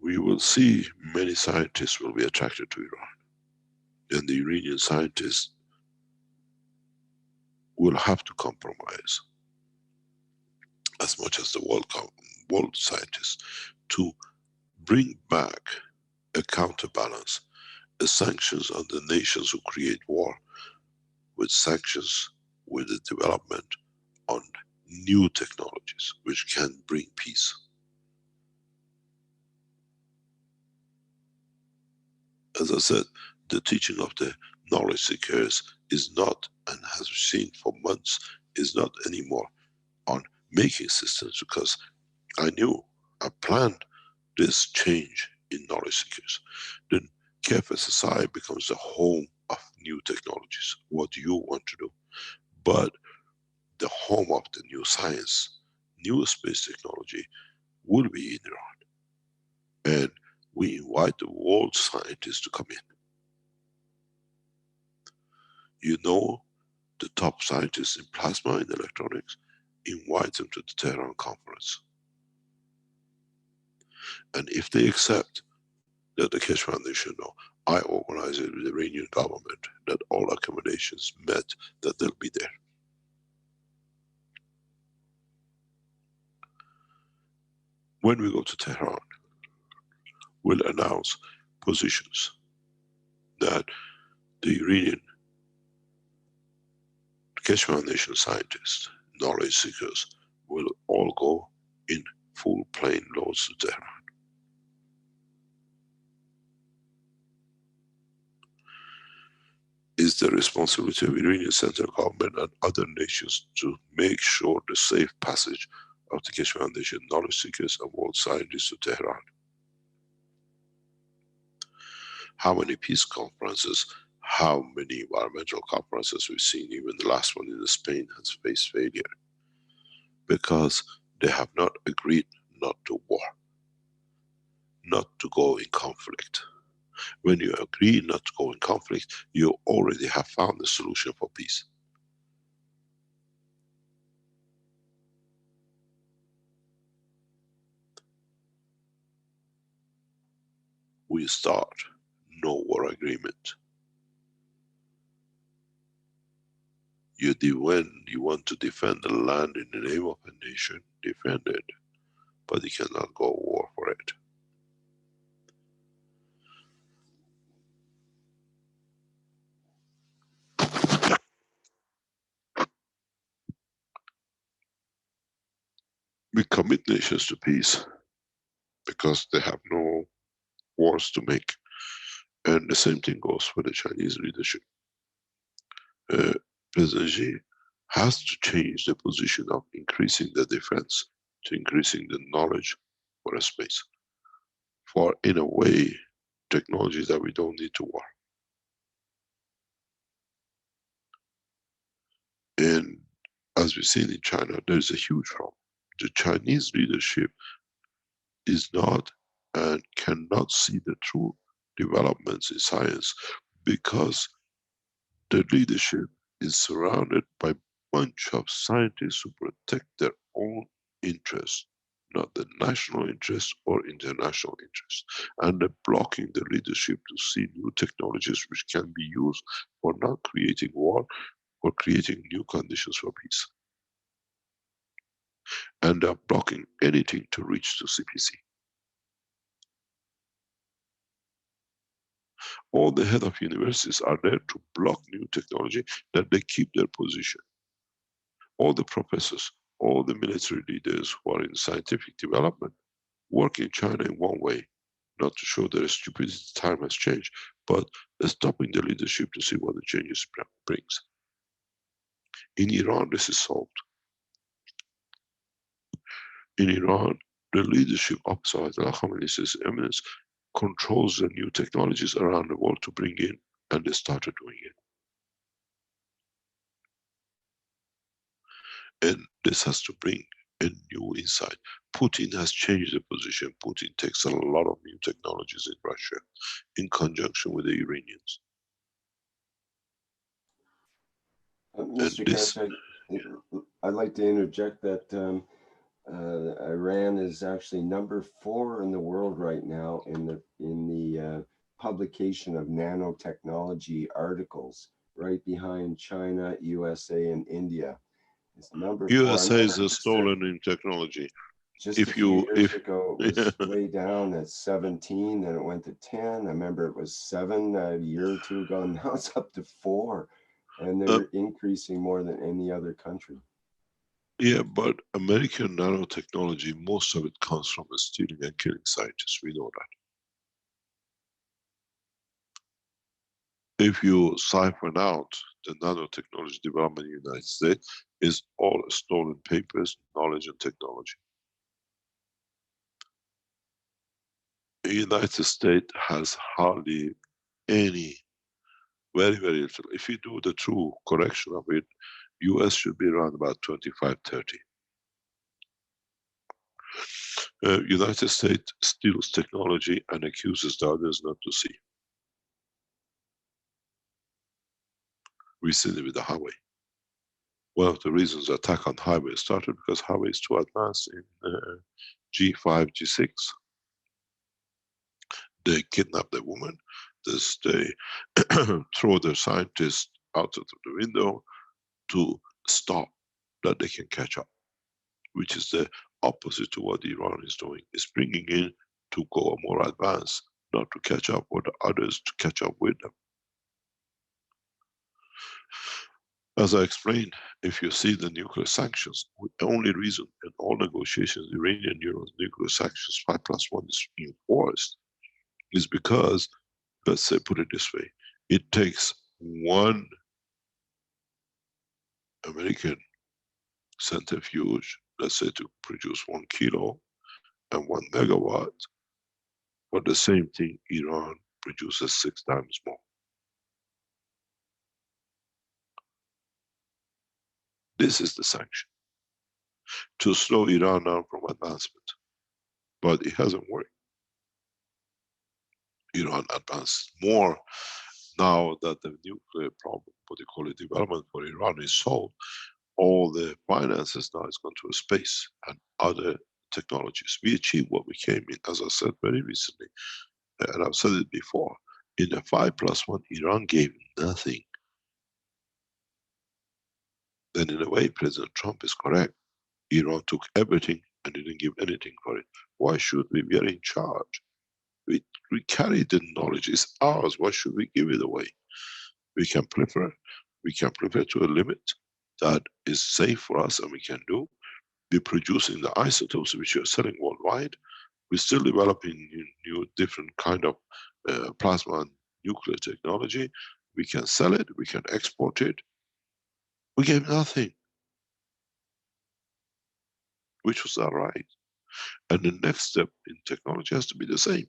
We will see many scientists will be attracted to Iran, and the Iranian scientists will have to compromise as much as the world scientists to bring back a counterbalance, the sanctions on the nations who create war, with sanctions with the development on new technologies which can bring peace. As I said, the teaching of the knowledge seekers is not, and has seen for months, is not anymore on making systems, because I knew, I planned this change in knowledge seekers. Then KFSSI becomes the home of new technologies. What do you want to do? But the home of the new science, new space technology will be in Iran. And we invite the world scientists to come in. You know, the top scientists in plasma and electronics, invite them to the Tehran conference. And if they accept that the Keshe Foundation, no, I organize it with the Iranian government, that all accommodations met, that they'll be there. When we go to Tehran, we'll announce positions that the Iranian Keshe Foundation scientists, knowledge seekers, will all go in full plane loads to Tehran. It's the responsibility of Iranian central government and other nations to make sure the safe passage of the Keshe Foundation knowledge seekers and world scientists to Tehran. How many peace conferences, how many environmental conferences we've seen, even the last one in Spain has faced failure. Because they have not agreed not to war, not to go in conflict. When you agree not to go in conflict, you already have found a solution for peace. We start no war agreement. When you want to defend the land in the name of a nation, defend it, but you cannot go war for it. We commit nations to peace because they have no wars to make. And the same thing goes for the Chinese leadership. President Xi has to change the position of increasing the defense to increasing the knowledge for a space. For, in a way, technologies that we don't need to war. And as we've seen in China, there's a huge problem. The Chinese leadership is not and cannot see the true developments in science because the leadership is surrounded by a bunch of scientists who protect their own interests, not the national interest or international interest. And they're blocking the leadership to see new technologies which can be used for not creating war or creating new conditions for peace. And they're blocking anything to reach to CPC. All the head of universities are there to block new technology, that they keep their position. All the professors, all the military leaders who are in scientific development work in China in one way, not to show their stupidity, time has changed, but stopping the leadership to see what the changes brings. In Iran, this is solved. In Iran, the leadership of Ayatollah Khamenei's eminence controls the new technologies around the world to bring in, and they started doing it. And this has to bring a new insight. Putin has changed the position. Putin takes a lot of new technologies in Russia in conjunction with the Iranians. Mr. Keshe, I'd like to interject that Iran is actually number 4 in the world right now in the publication of nanotechnology articles, right behind China, USA, and India. It's number 4. USA is stolen in technology. Just a few years ago, it was way down at 17, then it went to 10. I remember it was 7 a year or two ago, and now it's up to 4. And they're increasing more than any other country. Yeah, but American nanotechnology, most of it comes from stealing and killing scientists. We know that. If you siphon out the nanotechnology development in the United States, is all stolen papers, knowledge, and technology. The United States has hardly any Very, very little. If you do the true correction of it, US should be around about 25, 30. United States steals technology and accuses the others not to see. We see it with the highway. One of the reasons the attack on highway started because highway is too advanced in G5, G6. They kidnap the woman. They throw their scientists out of the window to stop that they can catch up, which is the opposite to what Iran is doing. It's bringing in to go more advanced, not to catch up with the others, to catch up with them. As I explained, if you see the nuclear sanctions, the only reason in all negotiations, Iranian nuclear sanctions 5+1 is enforced is because, let's say, put it this way, it takes one American centrifuge, let's say, to produce 1 kilo and 1 megawatt, but the same thing Iran produces 6 times more. This is the sanction, to slow Iran down from advancement. But it hasn't worked. Iran advanced more now that the nuclear problem, what they call it, development for Iran is solved. All the finances now is gone to space and other technologies. We achieved what we came in, as I said very recently, and I've said it before, in the 5+1, Iran gave nothing. Then in a way, President Trump is correct. Iran took everything and didn't give anything for it. Why should we? We are in charge. We carry the knowledge, it's ours. Why should we give it away? We can prefer to a limit that is safe for us and we can do. We're producing the isotopes which are selling worldwide. We're still developing new different kind of plasma and nuclear technology. We can sell it, we can export it. We gave nothing, which was our right. And the next step in technology has to be the same.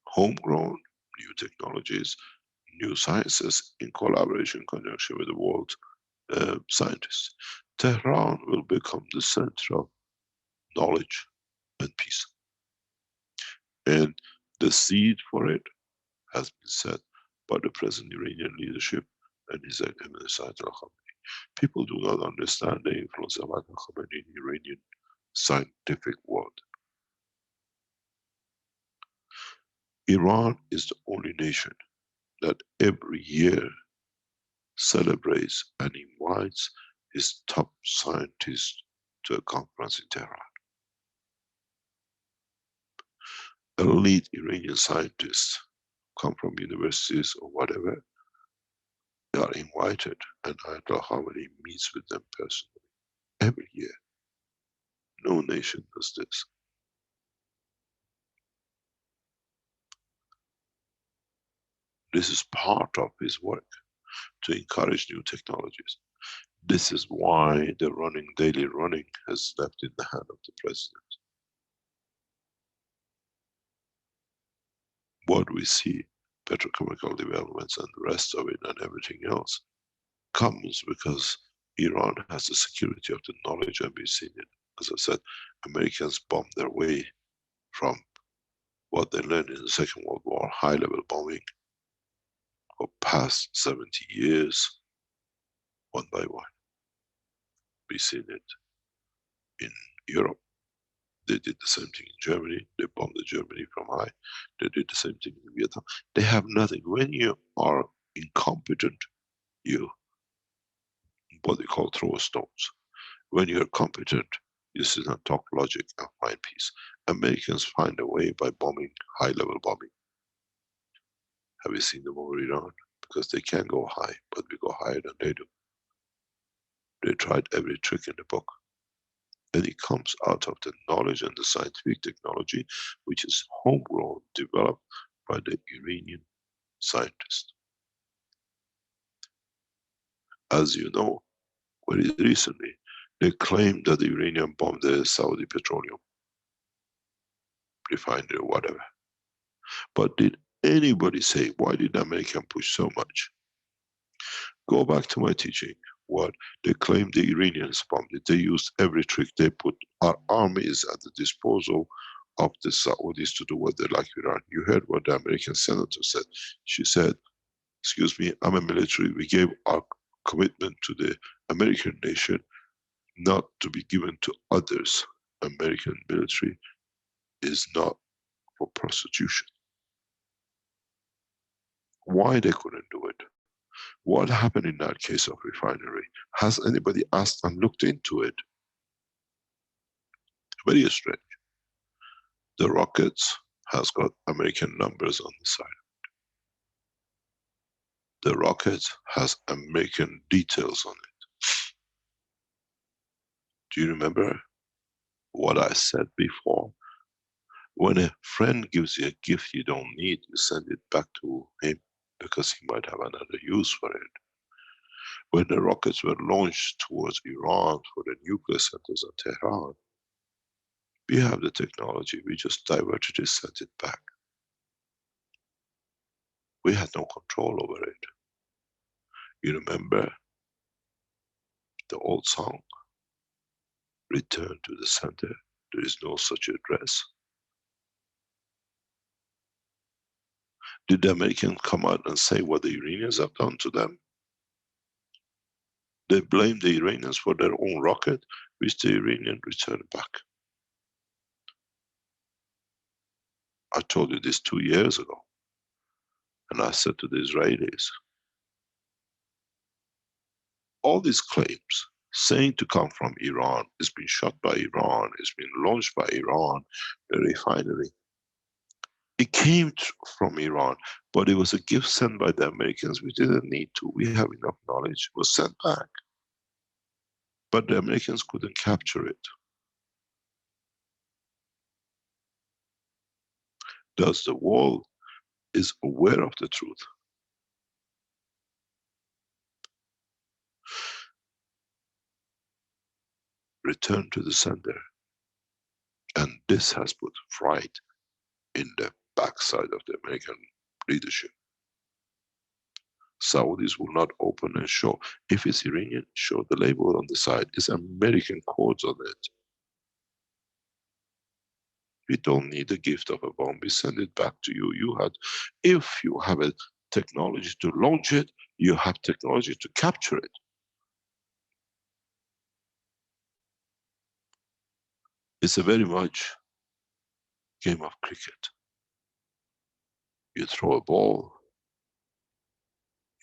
Homegrown, new technologies, new sciences in collaboration, conjunction with the world scientists. Tehran will become the center of knowledge and peace. And the seed for it has been set by the present Iranian leadership and His Eminence Ayatollah Khamenei. People do not understand the influence of Ayatollah Khamenei in the Iranian scientific world. Iran is the only nation that every year celebrates and invites its top scientists to a conference in Tehran. Elite Iranian scientists come from universities or whatever, they are invited and Ayatollah Khamenei meets with them personally every year. No nation does this. This is part of his work, to encourage new technologies. This is why the daily running has left in the hand of the president. What we see, petrochemical developments and the rest of it and everything else, comes because Iran has the security of the knowledge, and we've seen it. As I said, Americans bombed their way from what they learned in the Second World War, high-level bombing, for past 70 years, one by one. We've seen it in Europe. They did the same thing in Germany. They bombed Germany from high. They did the same thing in Vietnam. They have nothing. When you are incompetent, you, what they call throw stones. When you're competent, you sit and talk logic and find peace. Americans find a way by bombing, high-level bombing. Have you seen them over Iran? Because they can go high, but we go higher than they do. They tried every trick in the book. And it comes out of the knowledge and the scientific technology, which is homegrown, developed by the Iranian scientists. As you know, very recently, they claimed that the Iranian bombed the Saudi petroleum refinery or whatever. But did anybody say, why did the American push so much? Go back to my teaching. What they claim the Iranians bombed it. They used every trick. They put our armies at the disposal of the Saudis to do what they like with Iran. You heard what the American senator said. She said, excuse me, I'm a military. We gave our commitment to the American nation not to be given to others. American military is not for prostitution. Why they couldn't do it? What happened in that case of refinery? Has anybody asked and looked into it? Very strange. The rockets has got American numbers on the side. The rocket has American details on it. Do you remember what I said before? When a friend gives you a gift you don't need, you send it back to him because he might have another use for it. When the rockets were launched towards Iran for the nuclear centers in Tehran, we have the technology, we just diverted it, sent it back. We had no control over it. You remember the old song, Return to the Center, there is no such address. Did the Americans come out and say what the Iranians have done to them? They blame the Iranians for their own rocket, which the Iranians returned back. I told you this 2 years ago. And I said to the Israelis, all these claims saying to come from Iran, it's been shot by Iran, it's been launched by Iran, the refinery. It came from Iran, but it was a gift sent by the Americans. We didn't need to. We have enough knowledge. It was sent back. But the Americans couldn't capture it. Thus the world is aware of the truth. Return to the sender. And this has put fright in the backside of the American leadership. Saudis will not open and show. If it's Iranian, show the label on the side. It's American codes on it. We don't need the gift of a bomb. We send it back to you. If you have a technology to launch it, you have technology to capture it. It's a very much game of cricket. You throw a ball,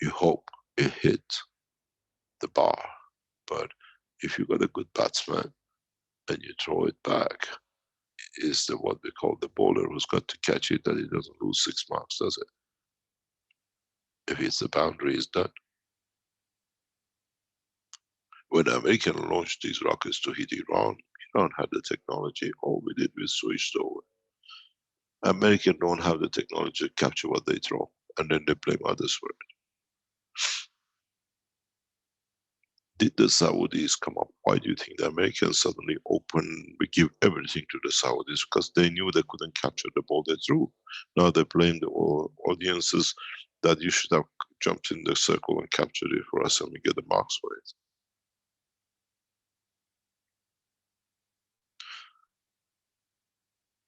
you hope it hits the bar. But if you got a good batsman and you throw it back, is the what we call the bowler who's got to catch it, that he doesn't lose 6 marks, does it? If it's the boundary, is done. When the American launched these rockets to hit Iran, Iran had the technology. All we did was switched over. Americans don't have the technology to capture what they throw, and then they blame others for it. Did the Saudis come up? Why do you think the Americans suddenly we give everything to the Saudis? Because they knew they couldn't capture the ball they threw. Now they blame the audiences that you should have jumped in the circle and captured it for us and we get the marks for it.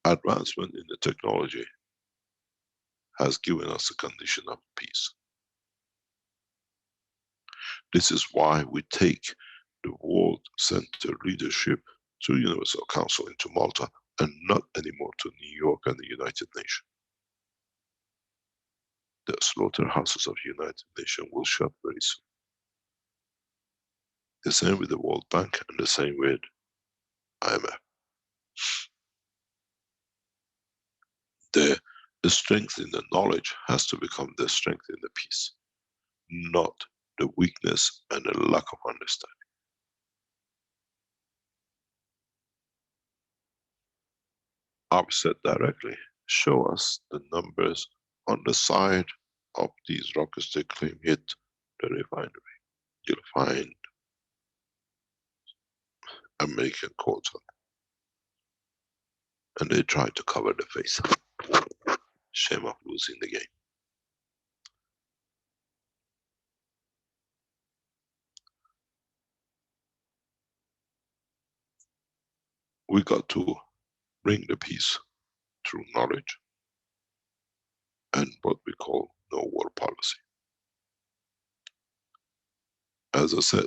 Advancement in the technology has given us a condition of peace. This is why we take the World Center leadership to Universal Council into Malta and not anymore to New York and the United Nations. The slaughterhouses of the United Nations will shut very soon. The same with the World Bank and the same with IMF. The strength in the knowledge has to become the strength in the peace, not the weakness and the lack of understanding. I've said directly, show us the numbers on the side of these rockets they claim hit the refinery. You'll find American codes on it. And they try to cover the face. Shame of losing the game. We got to bring the peace through knowledge and what we call no war policy. As I said,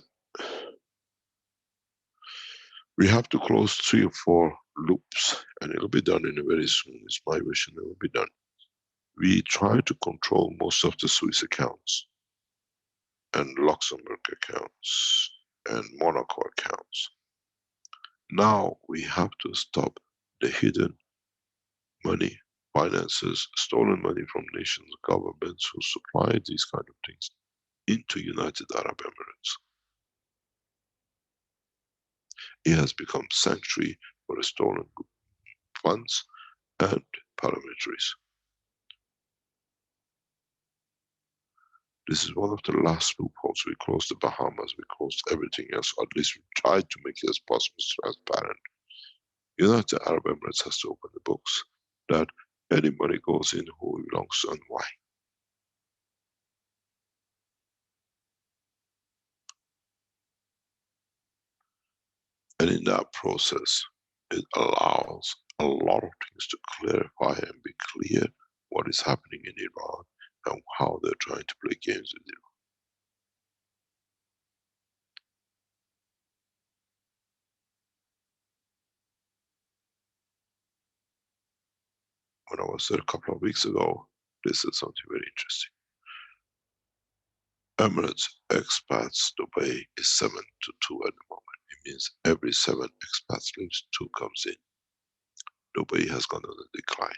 we have to close 3 or 4 loops, and it'll be done in a very soon. It's my vision, it will be done. We try to control most of the Swiss accounts and Luxembourg accounts and Monaco accounts. Now we have to stop the hidden money, finances, stolen money from nations, governments who supply these kind of things into United Arab Emirates. It has become sanctuary for stolen funds and paramilitaries. This is one of the last loopholes. We closed the Bahamas, we closed everything else, or at least we tried to make it as possible transparent. United Arab Emirates has to open the books that any money goes in, who it belongs to and why. And in that process, it allows a lot of things to clarify and be clear what is happening in Iran and how they're trying to play games with Iran. When I was there a couple of weeks ago, they said something very interesting. Emirates expats Dubai is 7 to 2 at the moment. It means every 7 expats leaves, 2 comes in. Dubai has gone on a decline.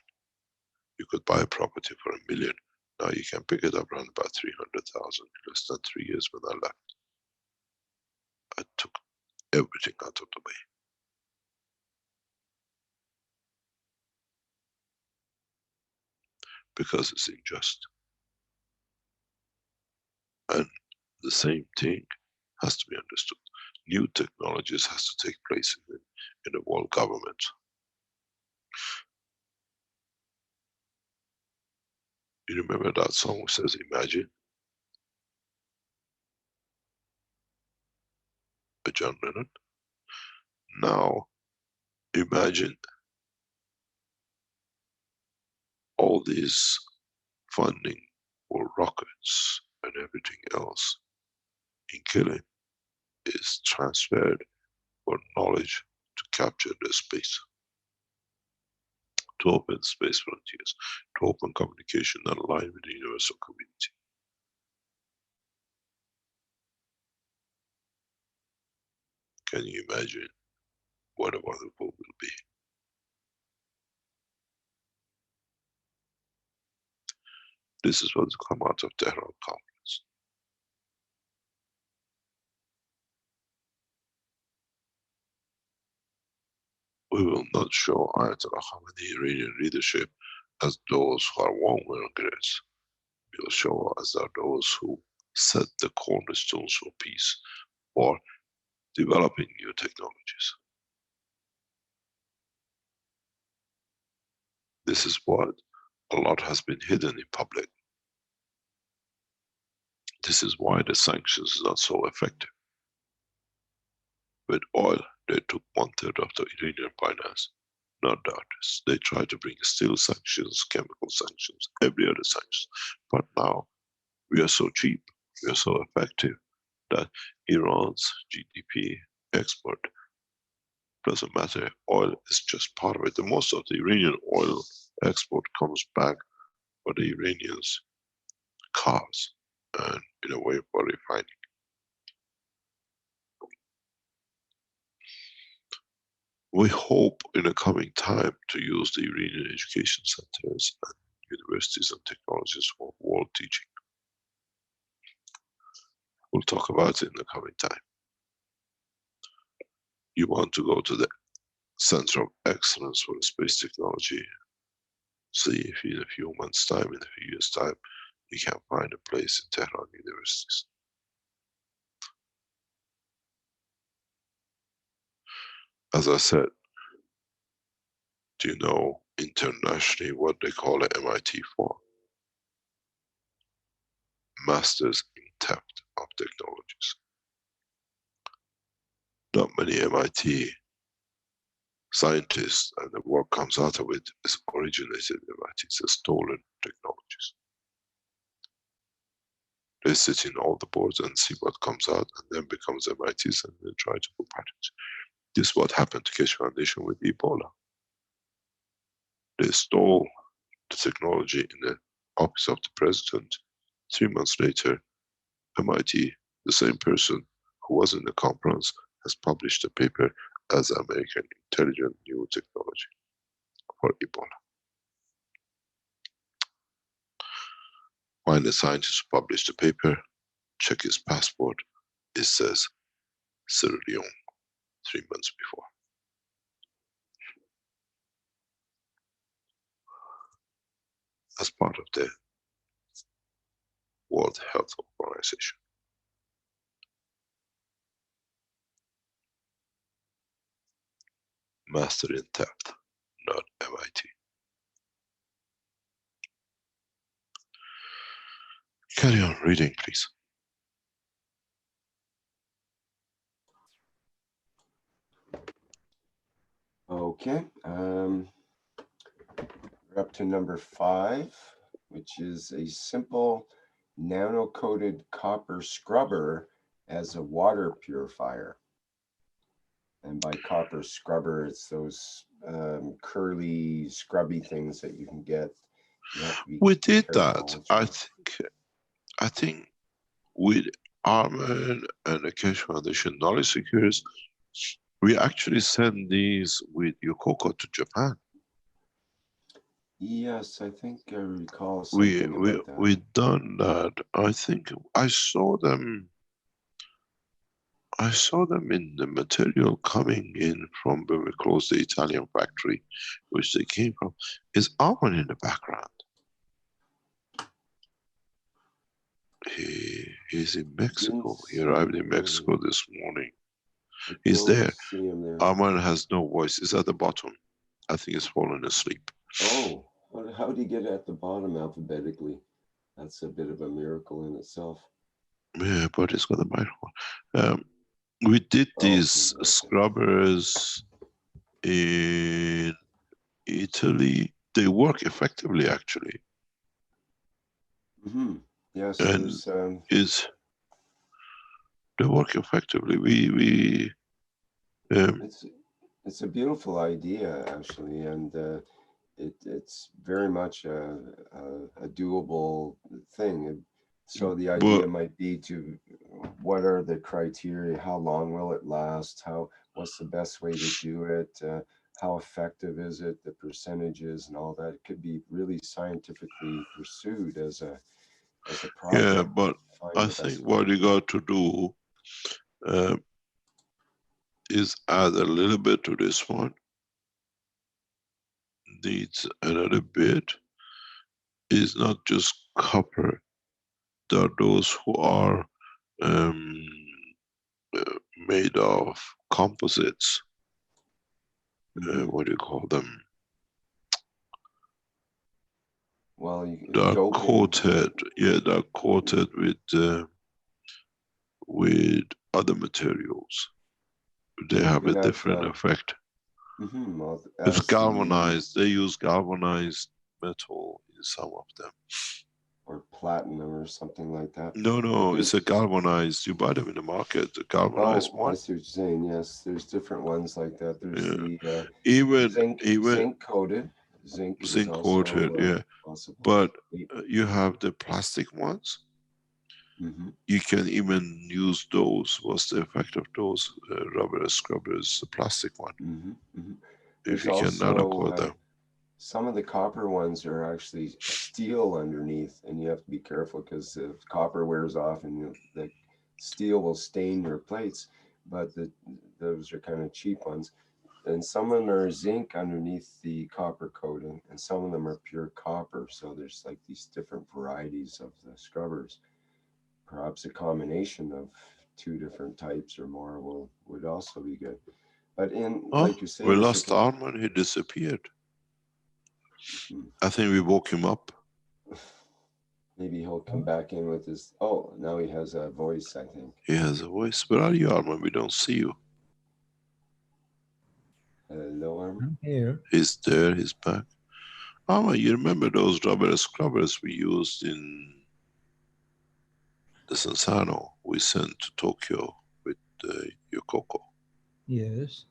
You could buy a property for $1 million. Now you can pick it up around about 300,000 in less than 3 years. When I left, I took everything out of Dubai. Because it's unjust. And the same thing has to be understood. New technologies has to take place in the world government. You remember that song which says, imagine? By John Lennon. Now, imagine all these funding for rockets and everything else in killing is transferred for knowledge to capture the space, to open space frontiers, to open communication and align with the universal community. Can you imagine what a wonderful will be? This is what has come out of Tehran conference. We will not show Ayatollah Khamenei Iranian leadership as those who are warmongers. We will show as are those who set the cornerstones for peace or developing new technologies. This is what a lot has been hidden in public. This is why the sanctions is not so effective. With oil, they took 1/3 of the Iranian finance, not the others. They tried to bring steel sanctions, chemical sanctions, every other sanctions. But now we are so cheap, we are so effective that Iran's GDP export doesn't matter. Oil is just part of it. The most of the Iranian oil export comes back for the Iranians' cars and in a way for refining. We hope in the coming time to use the Iranian education centers and universities and technologies for world teaching. We'll talk about it in the coming time. You want to go to the Center of Excellence for Space Technology, see if in a few months' time, in a few years' time, you can find a place in Tehran universities. As I said, do you know internationally what they call a MIT for, Masters in Theft of Technologies. Not many MIT scientists and the work comes out of it is originated in MIT, it's a stolen technologies. They sit in all the boards and see what comes out and then becomes MITs and they try to go patents. This is what happened to Keshe Foundation with Ebola. They stole the technology in the office of the president. 3 months later, MIT, the same person who was in the conference, has published a paper as American Intelligent New Technology for Ebola. Find the scientist who published the paper, check his passport, it says Sierra Leone 3 months before. As part of the World Health Organization. Master in theft, not MIT. Carry on reading, please. Okay, we're up to number 5, which is a simple nano-coated copper scrubber as a water purifier. And by copper scrubber, it's those curly, scrubby things that you can get. You have to be We did careful that. I think with Armen and the Keshe Foundation Knowledge Seekers, we actually send these with Yokoko to Japan. Yes, I think I recall something about that. We done that. I think I saw them. I saw them in the material coming in from when we closed the Italian factory, which they came from. Is Armen in the background? He's in Mexico. He arrived in Mexico this morning. He's there. Armen has no voice. He's at the bottom. I think he's fallen asleep. Oh, how did he get at the bottom alphabetically? That's a bit of a miracle in itself. Yeah, but he's got a microphone. We did these scrubbers in Italy. They work effectively, actually. Mm-hmm. Yes, and they work effectively. It's a beautiful idea, actually, and it's very much a doable thing. So the idea might be to, what are the criteria? How long will it last? What's the best way to do it? How effective is it? The percentages and all that. It could be really scientifically pursued as a project. Yeah, but I think what you got to do is add a little bit to this one. Needs another bit. Is not just copper. There are those who are made of composites. What do you call them? Well, they're coated. Yeah, they're coated with other materials. They have a different effect. Well, it's galvanized. They use galvanized metal in some of them. Or platinum or something like that. No, it's a galvanized. You buy them in the market, the galvanized one. I see what you're saying. Yes, there's different ones like that. There's the even zinc coated. Zinc coated, yeah. Possible. But you have the plastic ones. You can even use those. What's the effect of those rubber scrubbers? The plastic one. If you can nano-coat them. Some of the copper ones are actually steel underneath, and you have to be careful because if copper wears off and the steel will stain your plates, but those are kind of cheap ones. And some of them are zinc underneath the copper coating, and some of them are pure copper. So there's like these different varieties of the scrubbers. Perhaps a combination of 2 different types or more would also be good. But like you say, we lost Armen, he disappeared. I think we woke him up. Maybe he'll come back in with his. Oh, now he has a voice, I think. He has a voice. Where are you, Arman? We don't see you. Hello, Arman. I'm here. He's there, he's back. Arman, you remember those rubber scrubbers we used in the Sensano we sent to Tokyo with Yokoko? Yes.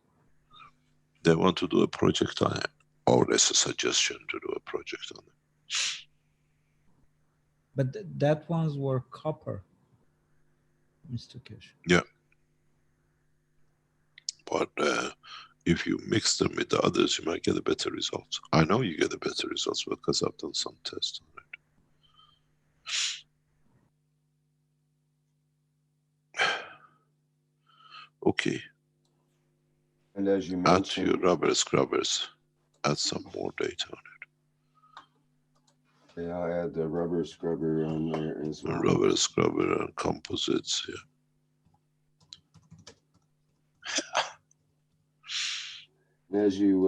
They want to do a project on it. Or there's a suggestion to do a project on it. But that ones were copper, Mr. Keshe. Yeah. But if you mix them with the others, you might get a better result. I know you get a better results because I've done some tests on it. Okay. And as you Add to your mentioned, rubber scrubbers. Add some more data on it. okay, I'll add the rubber scrubber on there as well. Rubber scrubber and composites, yeah. As you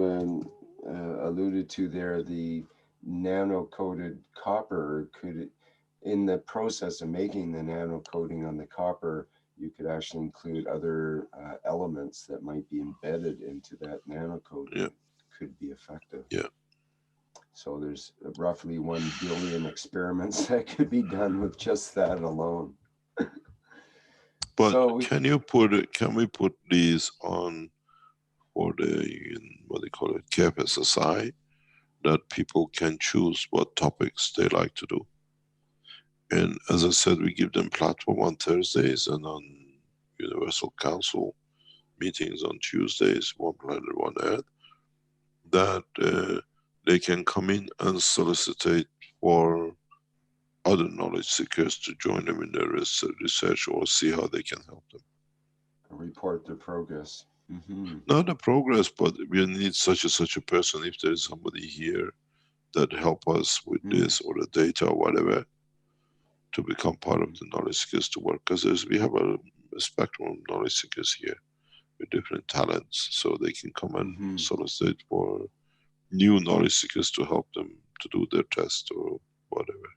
alluded to there, the nano-coated copper could, in the process of making the nano coating on the copper, you could actually include other elements that might be embedded into that nano coating. Yeah. Could be effective. Yeah. So there's roughly 1 billion experiments that could be done with just that alone. But So can we put these on for the, what they call it, KFSSI, that people can choose what topics they like to do. And as I said, we give them platform on Thursdays and on Universal Council meetings on Tuesdays, One Planet, One Earth, that they can come in and solicitate for other knowledge seekers to join them in their research or see how they can help them. report their progress. Mm-hmm. Not the progress, but we need such a person. If there is somebody here that help us with this or the data or whatever, to become part of the knowledge seekers to work. Because we have a spectrum of knowledge seekers here with different talents, so they can come and solicit for new knowledge seekers to help them to do their test or whatever.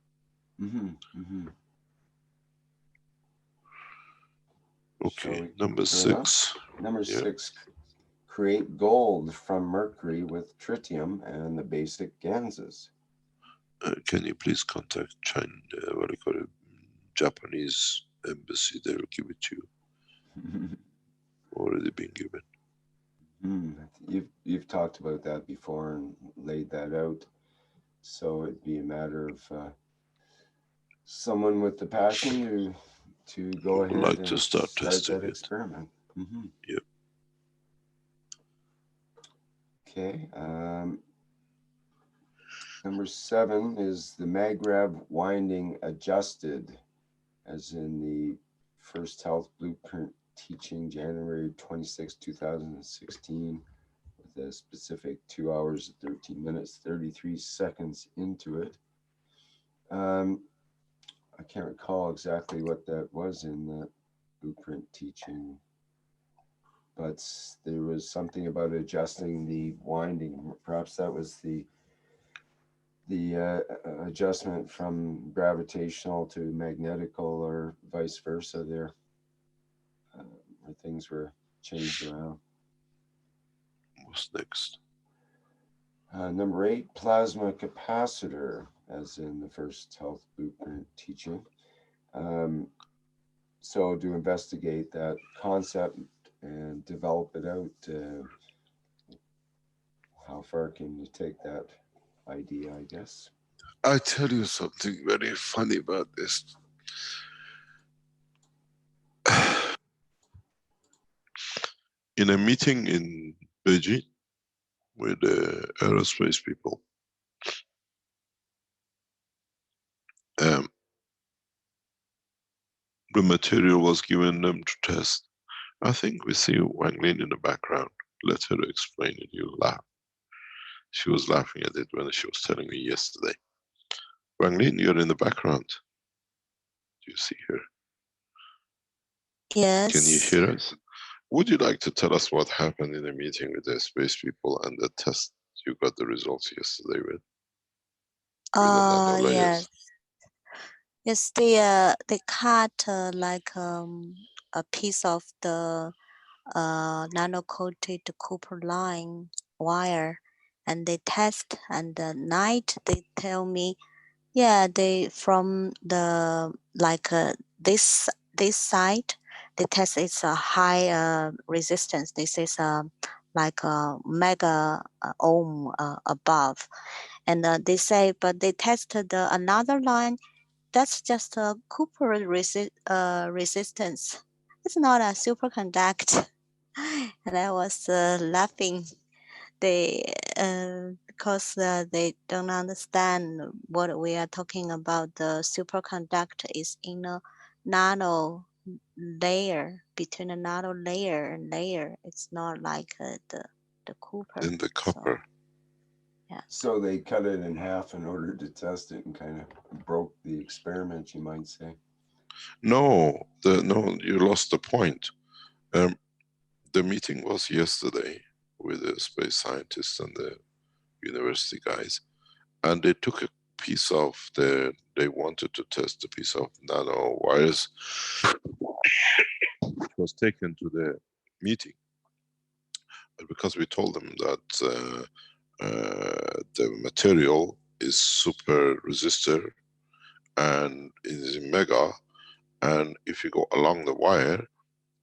Okay, number 6. Number 6, create gold from mercury with tritium and the basic ganses. Can you please contact China, what do you call it, Japanese embassy? They will give it to you. Already been given. You've talked about that before and laid that out. So it'd be a matter of someone with the passion to go ahead like and to start testing that it. experiment. Yep. Okay. Number 7 is the MagRav winding adjusted, as in the First Health Blueprint teaching, January 26, 2016, with a specific 2 hours, 13 minutes, 33 seconds into it. I can't recall exactly what that was in the blueprint teaching, but there was something about adjusting the winding. Perhaps that was the adjustment from gravitational to magnetical, or vice versa there, where things were changed around. What's next? Number 8, plasma capacitor, as in the First Health Blueprint teaching. So to investigate that concept and develop it out, how far can you take that idea, I guess? I tell you something very funny about this. In a meeting in Beijing with the aerospace people, the material was given them to test. I think we see Wang Lin in the background. Let her explain it, you'll laugh. She was laughing at it when she was telling me yesterday. Wang Lin, you're in the background. Do you see her? Yes. Can you hear us? Would you like to tell us what happened in the meeting with the space people and the test you got the results yesterday with? with the nano layers. Yes. Yes, they cut like a piece of the nano-coated copper line wire, and they test. And at night they tell me, yeah, they from the like this side, they test it's a high resistance. This is like a mega ohm above, and they say, but they tested another line. That's just a copper resistance. It's not a superconductor. And I was laughing. They because they don't understand what we are talking about. The superconductor is in a nano layer, between a nano layer and layer. It's not like the copper. In the copper. So they cut it in half in order to test it and kind of broke the experiment, you might say. No, you lost the point. The meeting was yesterday with the space scientists and the university guys, and they took a piece of they wanted to test a piece of nano wires. It was taken to the meeting, but because we told them that the material is super resistor and is in mega, and if you go along the wire,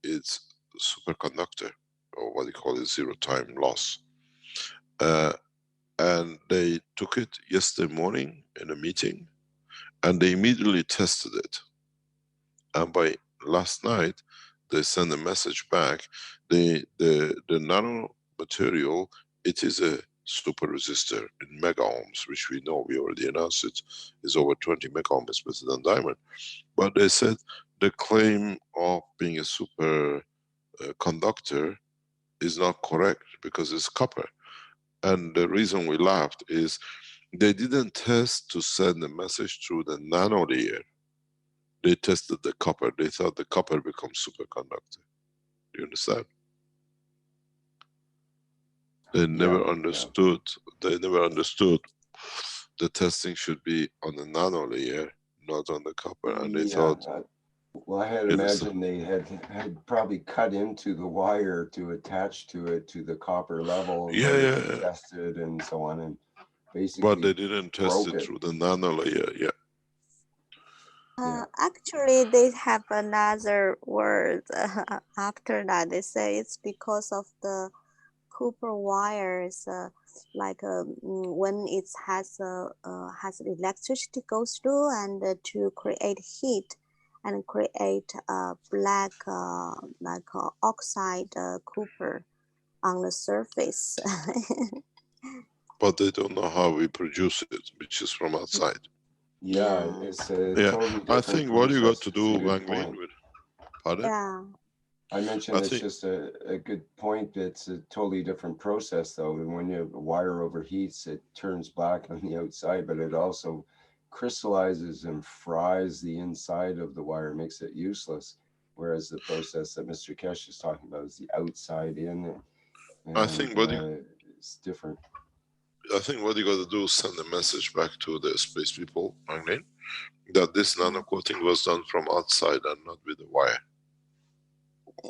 it's superconductor, or what you call it, zero time loss. And they took it yesterday morning in a meeting, and they immediately tested it. And by last night, they sent a message back. The nano material, it is a super resistor in mega ohms, which we know, we already announced it, is over 20 mega ohms better than diamond. But they said the claim of being a super conductor is not correct because it's copper. And the reason we laughed is they didn't test to send the message through the nano layer. They tested the copper. They thought the copper becomes superconductor. Do you understand? They never understood. They never understood the testing should be on the nano layer, not on the copper. And they thought. Well, I had imagined they had probably cut into the wire to attach to it to the copper level and tested and so on, and basically. But they didn't test it through the nano layer. Actually, they have another word after that. They say it's because of the copper wires, like when it has electricity goes through and to create heat and create black like oxide copper on the surface. But they don't know how we produce it, which is from outside. It's a totally different I think what you got to do, Wang Lin, pardon? I mentioned it's just a good point. It's a totally different process, though. And when the wire overheats, it turns black on the outside, but it also crystallizes and fries the inside of the wire, makes it useless. Whereas the process that Mr. Keshe is talking about is the outside in. And, I think it's different. I think what you got to do is send a message back to the space people, Wang, that this nano coating was done from outside and not with the wire.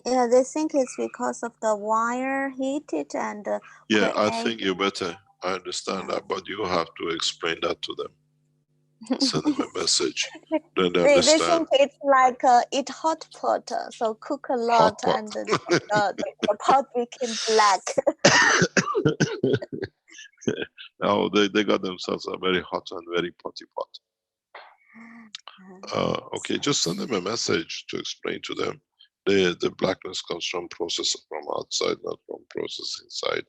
Yeah, they think it's because of the wire heated and I think you better. I understand that, but you have to explain that to them. Send them a message. Then they understand. They think it's like eat hot pot, so cook a lot and the pot became black. No, they got themselves a very hot and very potty pot. Okay, just send them a message to explain to them. The blackness comes from process from outside, not from process inside,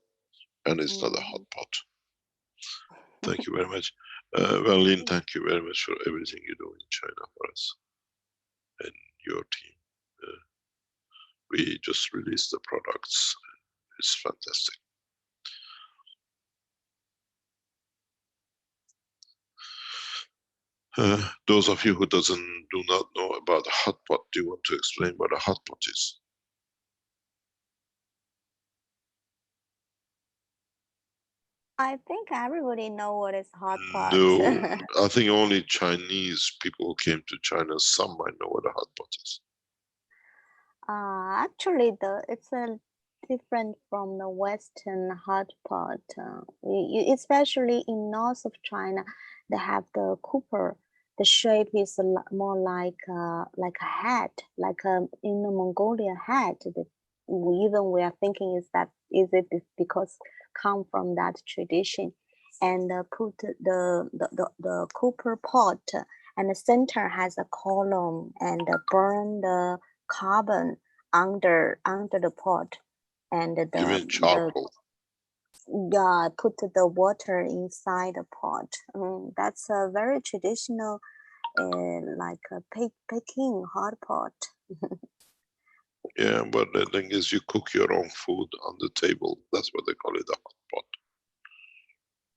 and it's not a hot pot. Thank you very much. Well, Lin, thank you very much for everything you do in China for us and your team. We just released the products. It's fantastic. Those of you who do not know about a hot pot, do you want to explain what a hot pot is? I think everybody know what is hot pot. No, I think only Chinese people who came to China, some might know what a hot pot is. Actually, it's a different from the Western hot pot. Especially in north of China, they have the cooper. The shape is more like a hat, like a in the Mongolia hat. We are thinking is it because come from that tradition, and put the cooper pot, and the center has a column and burn the carbon under the pot, and You mean charcoal? yeah, put the water inside the pot. That's a very traditional, like a Peking hot pot. Yeah, but the thing is, you cook your own food on the table. That's what they call it, a hot pot.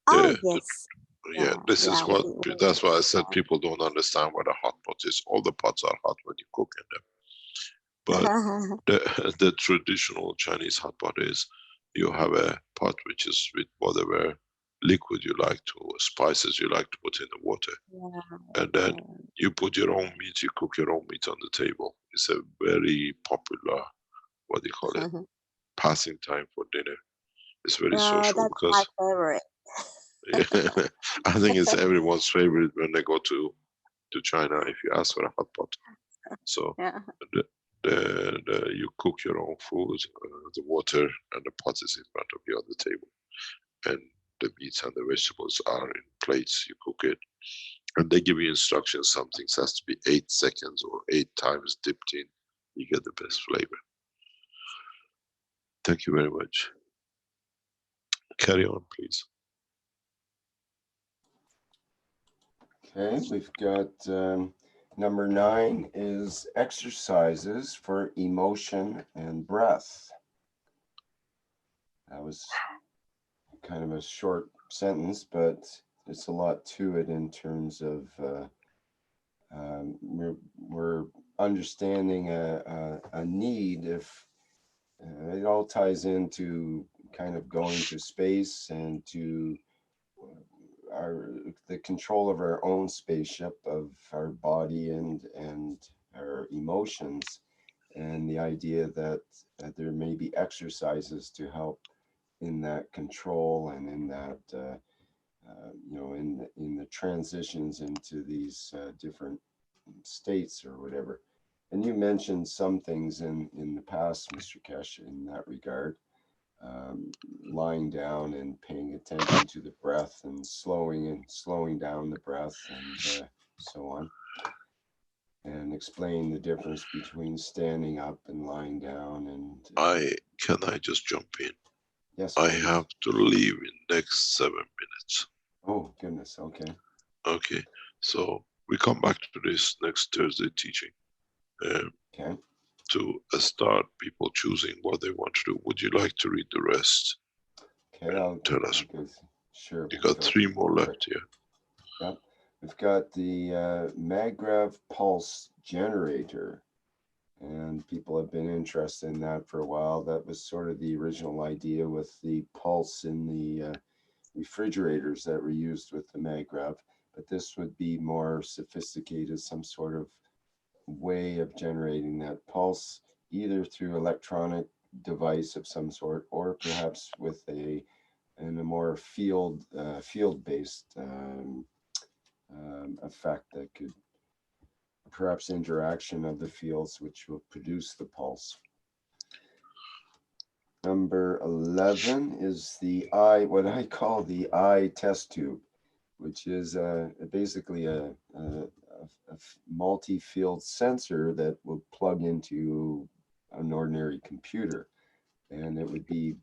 Oh The, yes, yeah, this is yeah. what. That's why I said Yeah. people don't understand what a hot pot is. All the pots are hot when you cook in them, but the traditional Chinese hot pot is you have a pot which is with whatever liquid you like to, spices you like to put in the water, and then you put your own meat, you cook your own meat on the table. It's a very popular, what do you call it, passing time for dinner. It's very social That's my because favorite. yeah, I think it's everyone's favorite when they go to China if you ask for a hot pot. So Yeah. the, you cook your own food, the water and the pot is in front of you on the table, and the meats and the vegetables are in plates. You cook it, and they give you instructions. Some things has to be 8 seconds or 8 times dipped in. You get the best flavor. Thank you very much. Carry on, please. Okay, we've got number 9 is exercises for emotion and breath. That was kind of a short sentence, but it's a lot to it in terms of we're understanding a need. If it all ties into kind of going to space and to the control of our own spaceship, of our body and our emotions, and the idea that there may be exercises to help in that control and in that in the transitions into these different states or whatever. And you mentioned some things in the past, Mr. Keshe, in that regard. Lying down and paying attention to the breath and slowing down the breath and so on, and explain the difference between standing up and lying down. And Can I just jump in? yes, I please. have to leave in next 7 minutes. Oh goodness. Okay. Okay, so we come back to this next Thursday teaching. Okay. To start people choosing what they want to do. Would you like to read the rest? Okay. Tell us. Sure. You got 3 more left here. Yep. We've got the Maglev pulse generator, and people have been interested in that for a while. That was sort of the original idea with the pulse in the refrigerators that were used with the Maglev, but this would be more sophisticated, some sort of way of generating that pulse, either through electronic device of some sort, or perhaps with a more field-based effect that could perhaps interaction of the fields which will produce the pulse. Number 11 is the what I call the eye test tube, which is basically a multi-field sensor that will plug into an ordinary computer. And it would be,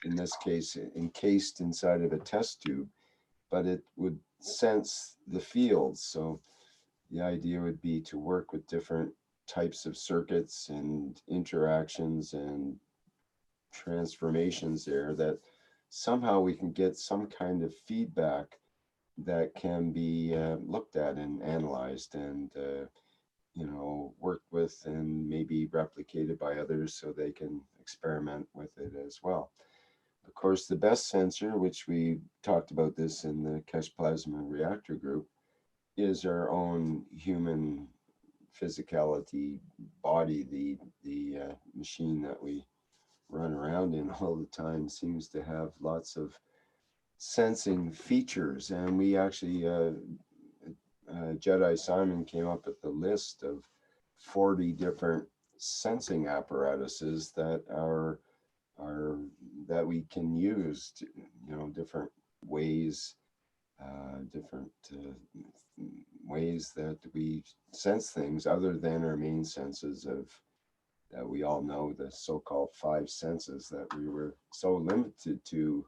in this case, encased inside of a test tube, but it would sense the fields. So the idea would be to work with different types of circuits and interactions and transformations there, that somehow we can get some kind of feedback that can be looked at and analyzed and worked with and maybe replicated by others so they can experiment with it as well. Of course, the best sensor, which we talked about this in the Keshe Plasma Reactor group, is our own human physicality body. The machine that we run around in all the time seems to have lots of sensing features, and we actually Jedi Simon came up with the list of 40 different sensing apparatuses that are that we can use to, different ways, different ways that we sense things other than our main senses of that we all know, the so-called five senses that we were so limited to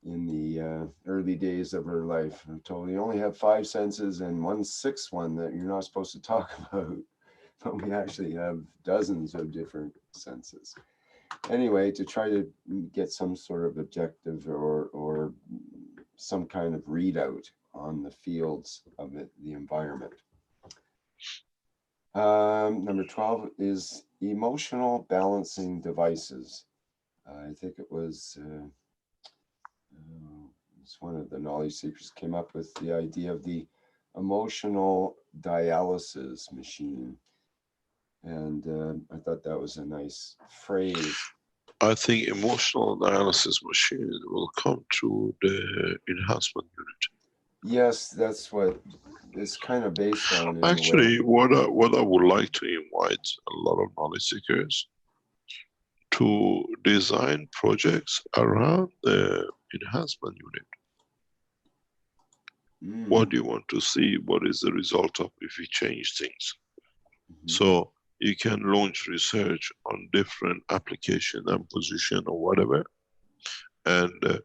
in the early days of our life. I'm told you only have five senses and one sixth one that you're not supposed to talk about, but we actually have dozens of different senses. Anyway, to try to get some sort of objective or some kind of readout on the fields of the environment. Number 12 is emotional balancing devices. I think it was it's one of the knowledge seekers came up with the idea of the emotional dialysis machine. And I thought that was a nice phrase. I think emotional dialysis machine will come to the enhancement unit. Yes, that's what it's kind of based on. In Actually, what I would like to invite a lot of knowledge seekers to design projects around the enhancement unit. What do you want to see? What is the result of if we change things? So you can launch research on different application and position or whatever. And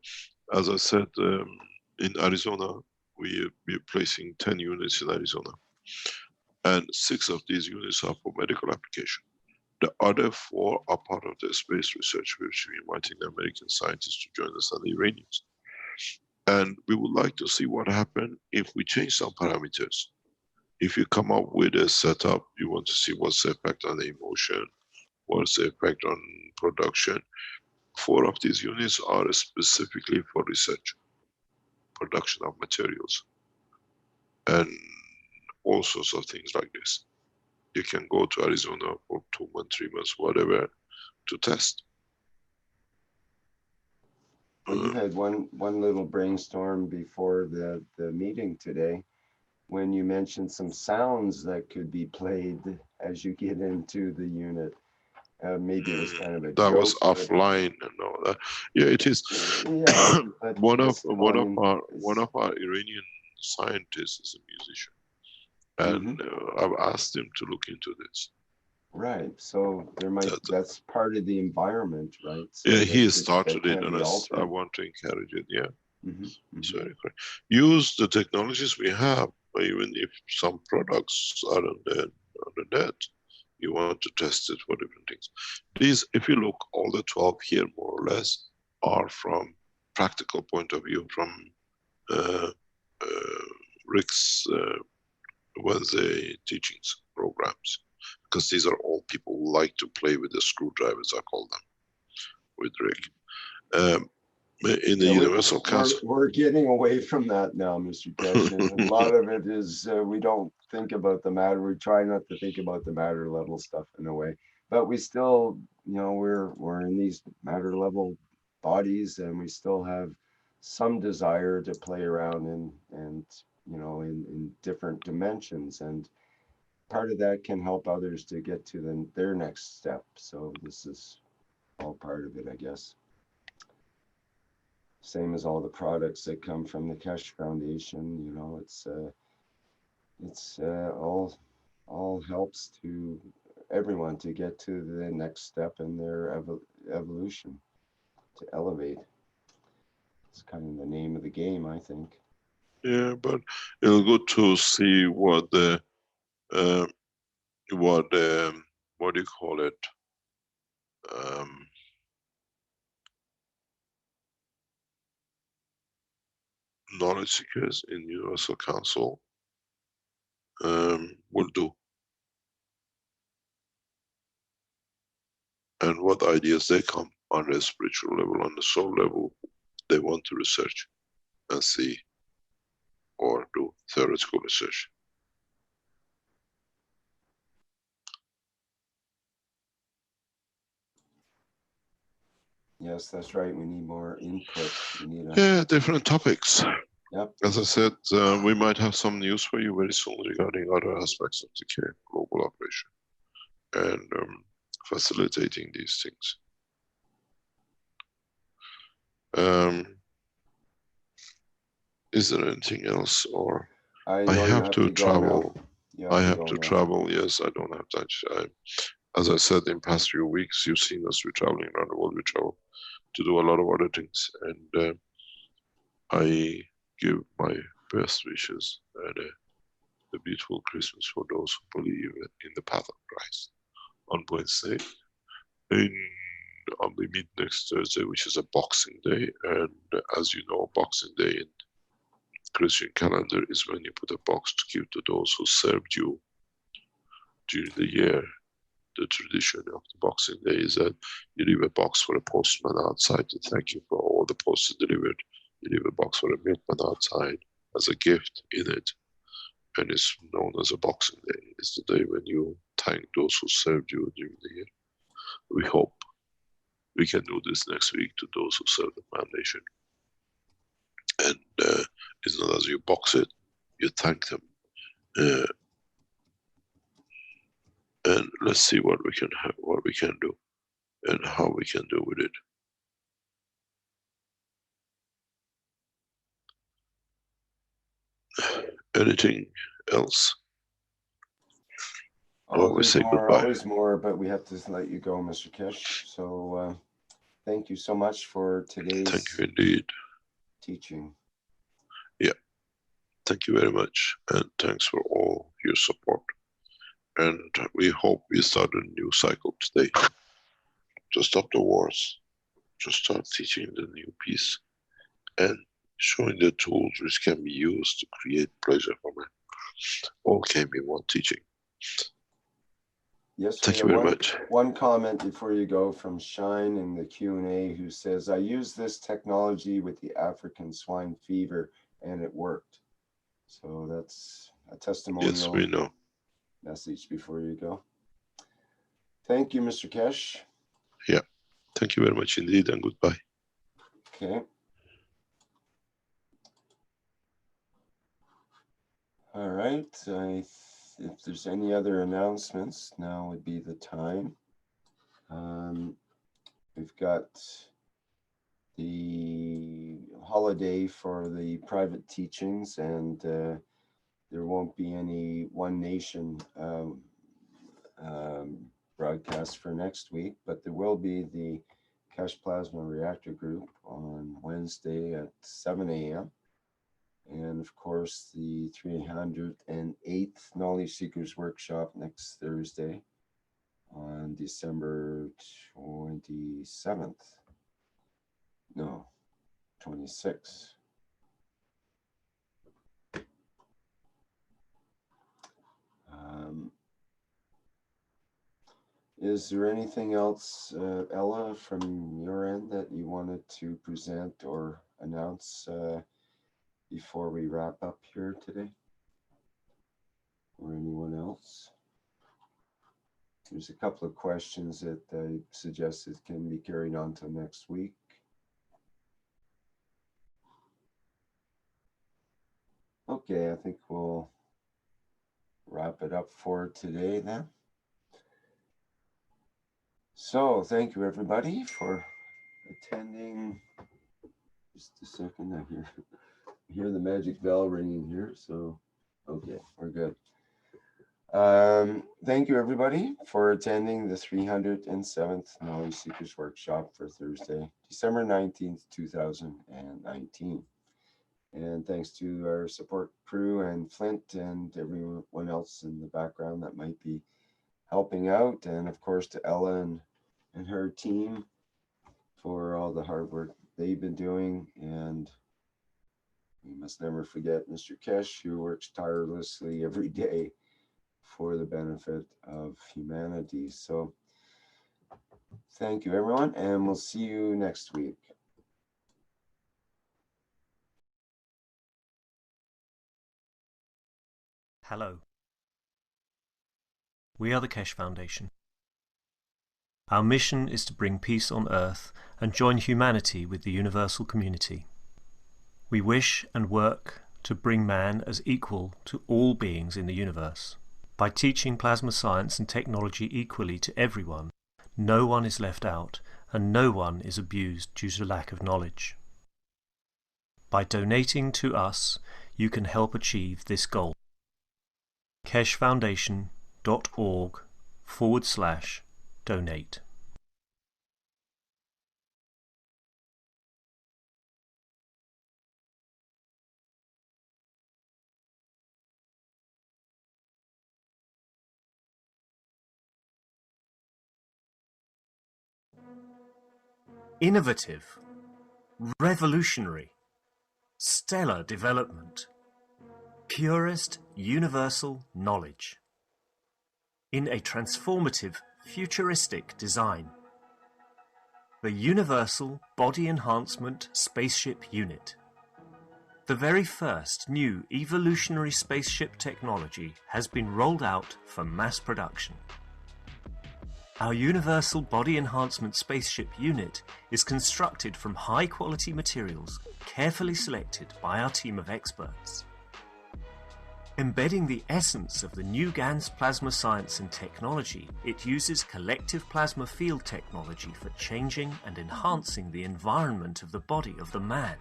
as I said, in Arizona, we're placing 10 units in Arizona. And 6 of these units are for medical application. The other 4 are part of the space research, which we're inviting the American scientists to join us and the Iranians. And we would like to see what happens if we change some parameters. If you come up with a setup, you want to see what's the effect on the emotion, what's the effect on production. 4 of these units are specifically for research, production of materials, and all sorts of things like this. You can go to Arizona for 2 months, 3 months, whatever, to test. Well, you had one little brainstorm before the meeting today when you mentioned some sounds that could be played as you get into the unit. Maybe it was kind of a that joke, was offline and all that. Yeah, it is. Yeah, one of our Iranian scientists is a musician, and I've asked him to look into this. Right. So there might that's part of the environment, right? So yeah, he started it, and I want to encourage it. Yeah, it's very correct. Use the technologies we have, even if some products are on the net. You want to test it for different things. These, if you look, all the 12 here, more or less, are from practical point of view, from Rick's Wednesday teachings programs, because these are all people who like to play with the screwdrivers, I call them, with Rick. In the Universal Council. We're getting away from that now, Mr. Keshe. A lot of it is we don't think about the matter. We try not to think about the matter level stuff in a way, but we still, we're in these matter level bodies, and we still have some desire to play around and in different dimensions, and part of that can help others to get to their next step. So this is all part of it, I guess. Same as all the products that come from the Keshe Foundation, it's all helps to everyone to get to the next step in their evolution, to elevate. It's kind of the name of the game, I think. Yeah, but it'll good to see what the what do you call it? Knowledge seekers in Universal Council will do, and what ideas they come on the spiritual level, on the soul level, they want to research and see or do theoretical research. Yes, that's right. We need more input. We need Yeah, different topics. Yep. As I said, we might have some news for you very soon regarding other aspects of the care global operation and facilitating these things. Is there anything else, or I I know you have to travel? I have to travel. Yes, I don't have time. As I said, in past few weeks, you've seen us. We're traveling around the world. We travel to do a lot of other things, and I give my best wishes and a beautiful Christmas for those who believe in the path of Christ on Wednesday, on the mid next Thursday, which is a Boxing Day, and as you know, Boxing Day in Christian calendar is when you put a box to give to those who served you during the year. The tradition of the Boxing Day is that you leave a box for a postman outside to thank you for all the posts delivered. You leave a box for a milkman outside as a gift in it, and it's known as a Boxing Day. It's the day when you thank those who served you during the year. We hope we can do this next week to those who serve the foundation. And it's not as you box it, you thank them. And let's see what we can have, what we can do, and how we can do with it. Anything else? Oh, We say more, goodbye. always more, but we have to let you go, Mr. Keshe. So thank you so much for today's Thank you indeed. Teaching. Yeah, thank you very much, and thanks for all your support. And we hope we start a new cycle today to stop the wars, to start teaching the new peace, and showing the tools which can be used to create pleasure for man. All came in one teaching. Yes, thank you very much. One comment before you go from Shine in the Q&A, who says, I used this technology with the African swine fever and it worked. So that's a testimonial. Yes, we know. Message before you go. Thank you, Mr. Keshe. Yeah, thank you very much indeed, and goodbye. Okay. All right. If there's any other announcements, now would be the time. We've got the holiday for the private teachings, and there won't be any One Nation broadcast for next week, but there will be the Keshe Plasma Reactor Group on Wednesday at 7 a.m. And of course, the 308th Knowledge Seekers Workshop next Thursday on December 27th. No, 26th. Is there anything else, Ella, from your end that you wanted to present or announce before we wrap up here today? Or anyone else? There's a couple of questions that I suggested can be carried on to next week. Okay, I think we'll wrap it up for today then. So thank you everybody for attending. Just a second, I hear the magic bell ringing here, so okay, we're good. Thank you everybody for attending the 307th Knowledge Seekers Workshop for Thursday, December 19th, 2019. And thanks to our support crew and Flint and everyone else in the background that might be helping out. And of course to Ella and her team for all the hard work they've been doing. And we must never forget Mr. Keshe, who works tirelessly every day for the benefit of humanity. So Thank you, everyone, and we'll see you next week. Hello. We are the Keshe Foundation. Our mission is to bring peace on Earth and join humanity with the universal community. We wish and work to bring man as equal to all beings in the universe. By teaching plasma science and technology equally to everyone, no one is left out and no one is abused due to lack of knowledge. By donating to us, you can help achieve this goal. keshefoundation.org/donate. Innovative, revolutionary, stellar development, purest universal knowledge. In a transformative, futuristic design. The Universal Body Enhancement Spaceship Unit. The very first new evolutionary spaceship technology has been rolled out for mass production. Our Universal Body Enhancement Spaceship Unit is constructed from high-quality materials carefully selected by our team of experts. Embedding the essence of the new GANS plasma science and technology, it uses collective plasma field technology for changing and enhancing the environment of the body of the man.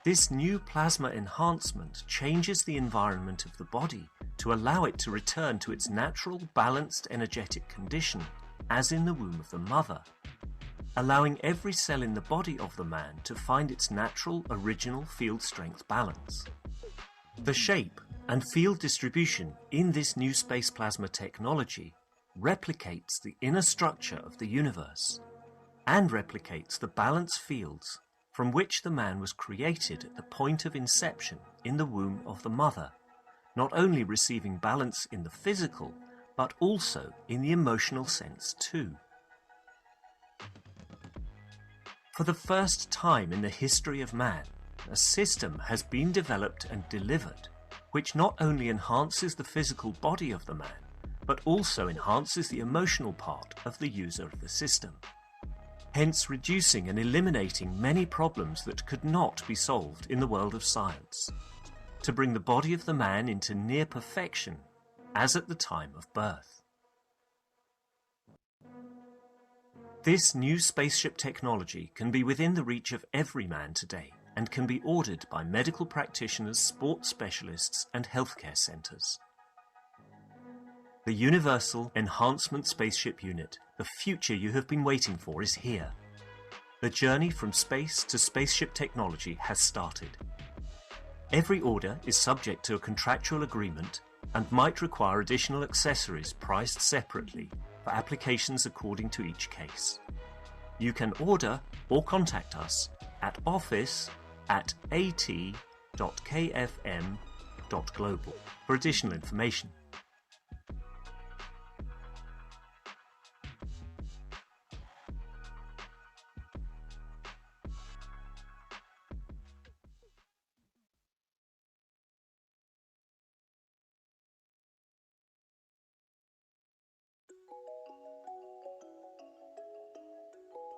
This new plasma enhancement changes the environment of the body to allow it to return to its natural, balanced energetic condition, as in the womb of the mother, allowing every cell in the body of the man to find its natural, original field strength balance. The shape and field distribution in this new space plasma technology replicates the inner structure of the universe and replicates the balance fields from which the man was created at the point of inception in the womb of the mother, not only receiving balance in the physical, but also in the emotional sense too. For the first time in the history of man, a system has been developed and delivered which not only enhances the physical body of the man, but also enhances the emotional part of the user of the system, hence reducing and eliminating many problems that could not be solved in the world of science, to bring the body of the man into near perfection, as at the time of birth. This new spaceship technology can be within the reach of every man today and can be ordered by medical practitioners, sports specialists and healthcare centres. The Universal Enhancement Spaceship Unit, the future you have been waiting for, is here. The journey from space to spaceship technology has started. Every order is subject to a contractual agreement and might require additional accessories priced separately for applications according to each case. You can order or contact us at office@at.kfm.global for additional information.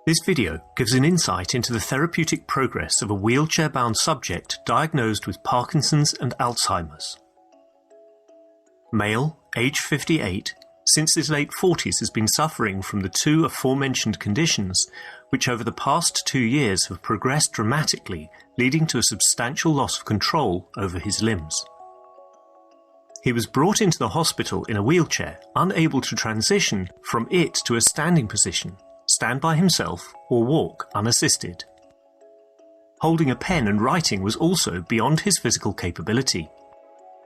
This video gives an insight into the therapeutic progress of a wheelchair-bound subject diagnosed with Parkinson's and Alzheimer's. Male, age 58, since his late 40s has been suffering from the two aforementioned conditions, which over the past 2 years have progressed dramatically, leading to a substantial loss of control over his limbs. He was brought into the hospital in a wheelchair, unable to transition from it to a standing position, stand by himself, or walk unassisted. Holding a pen and writing was also beyond his physical capability.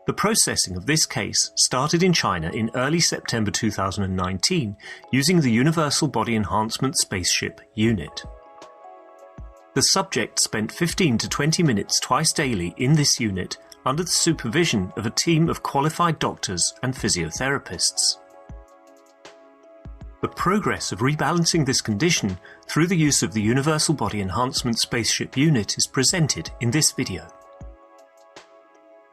The processing of this case started in China in early September 2019 using the Universal Body Enhancement Spaceship Unit. The subject spent 15 to 20 minutes twice daily in this unit under the supervision of a team of qualified doctors and physiotherapists. The progress of rebalancing this condition through the use of the Universal Body Enhancement Spaceship Unit is presented in this video.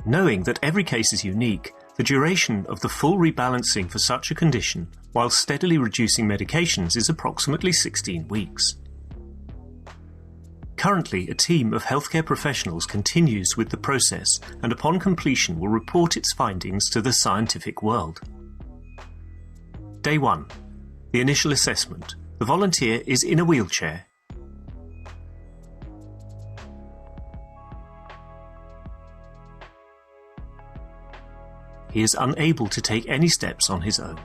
Knowing that every case is unique, the duration of the full rebalancing for such a condition while steadily reducing medications is approximately 16 weeks. Currently, a team of healthcare professionals continues with the process and upon completion will report its findings to the scientific world. Day 1. The initial assessment. The volunteer is in a wheelchair. He is unable to take any steps on his own.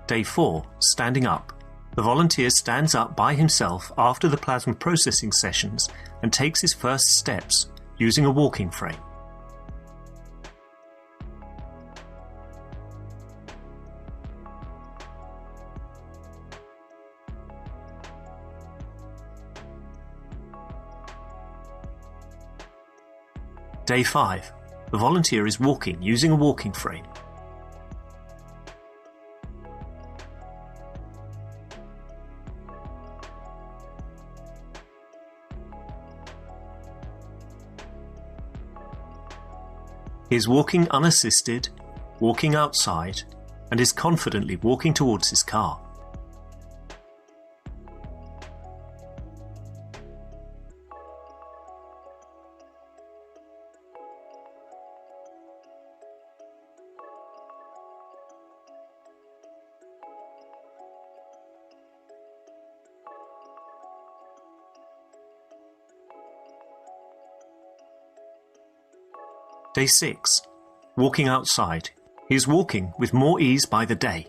Day 4. Standing up. The volunteer stands up by himself after the plasma processing sessions and takes his first steps using a walking frame. Day 5. The volunteer is walking using a walking frame. He is walking unassisted, walking outside, and is confidently walking towards his car. Day 6. Walking outside. He is walking with more ease by the day.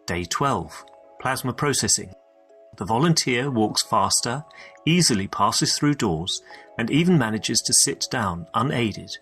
Day 12. Plasma processing. The volunteer walks faster, easily passes through doors, and even manages to sit down unaided.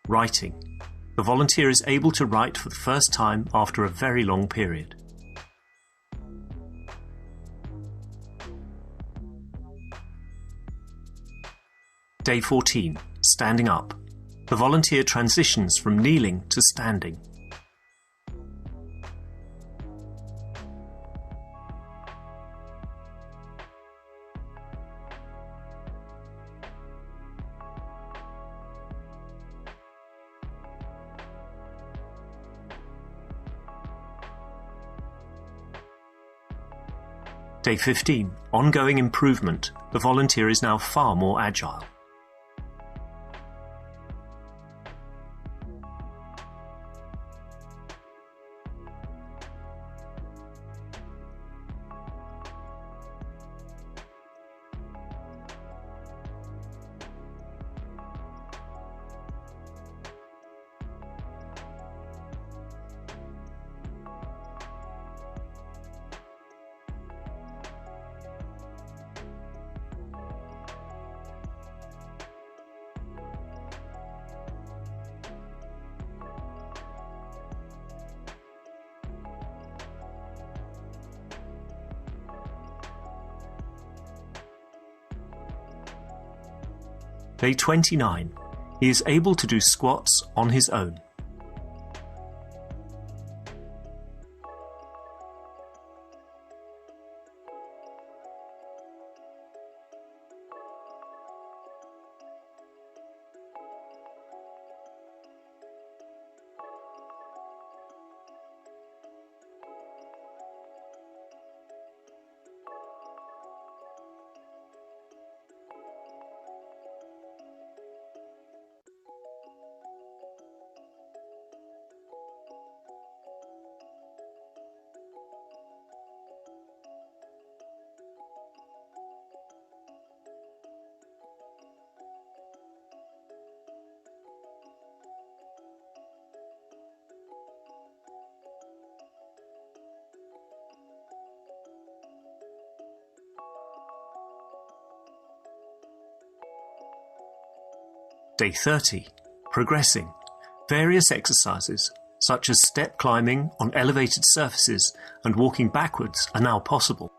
Writing. The volunteer is able to write for the first time after a very long period. Day 14. Standing up. The volunteer transitions from kneeling to standing. Day 15. Ongoing improvement. The volunteer is now far more agile. Day 29. He is able to do squats on his own. Day 30. Progressing. Various exercises, such as step climbing on elevated surfaces and walking backwards, are now possible.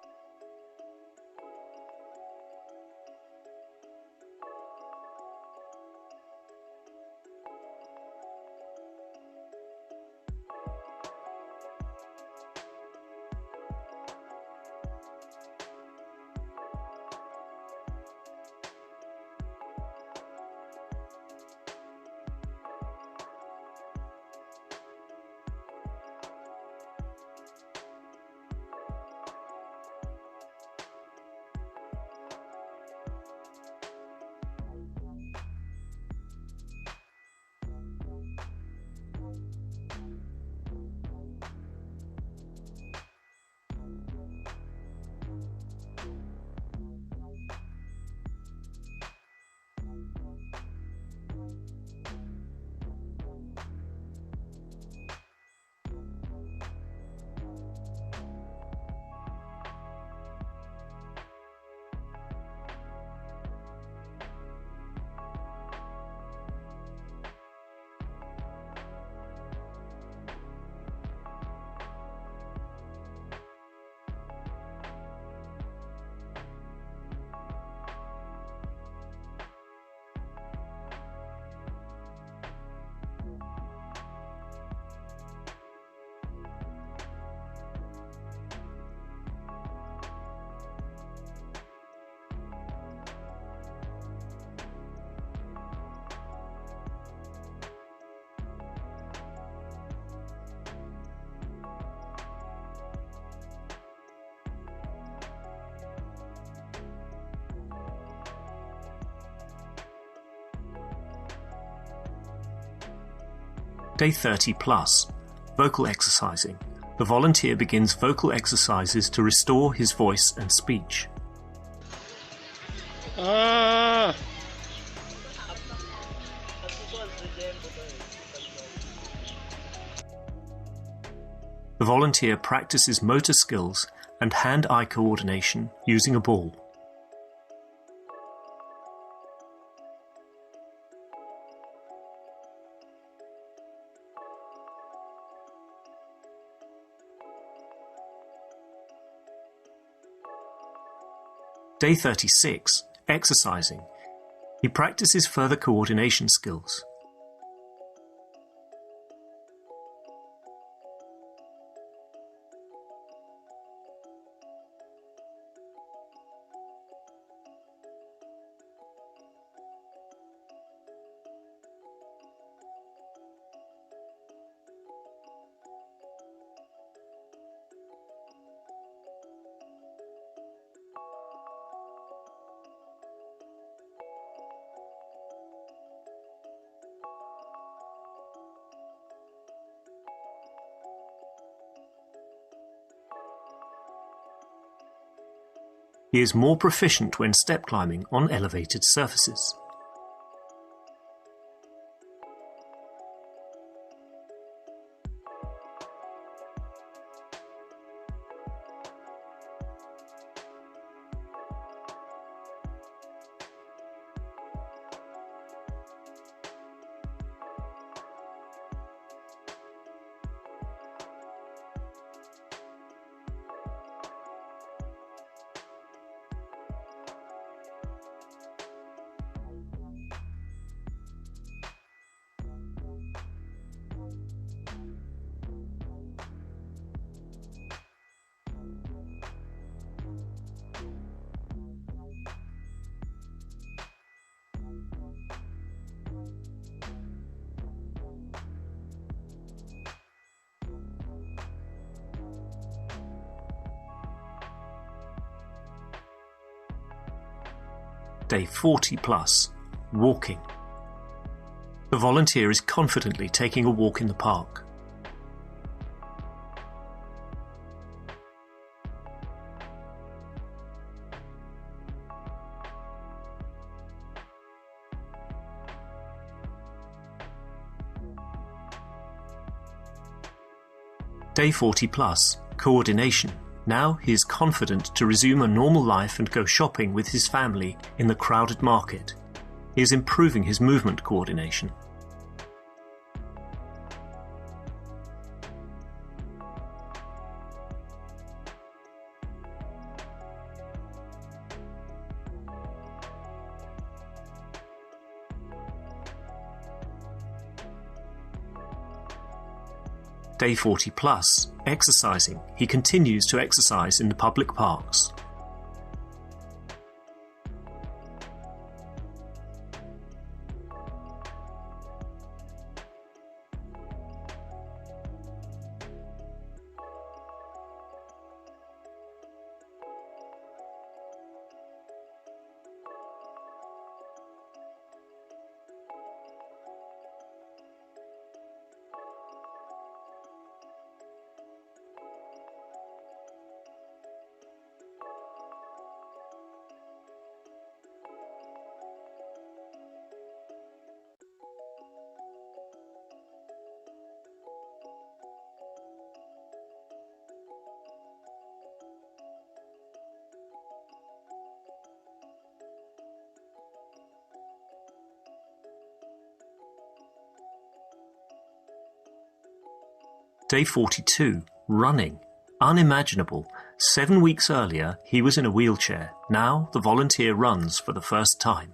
Day 30 plus. Vocal exercising. The volunteer begins vocal exercises to restore his voice and speech. The volunteer practices motor skills and hand-eye coordination using a ball. Day 36. Exercising. He practices further coordination skills. He is more proficient when step climbing on elevated surfaces. Day 40 plus, walking. The volunteer is confidently taking a walk in the park. Day 40 plus, coordination. Now he is confident to resume a normal life and go shopping with his family in the crowded market. He is improving his movement coordination. Day 40 plus, exercising. He continues to exercise in the public parks. Day 42, running. Unimaginable. 7 weeks earlier, he was in a wheelchair. Now, the volunteer runs for the first time.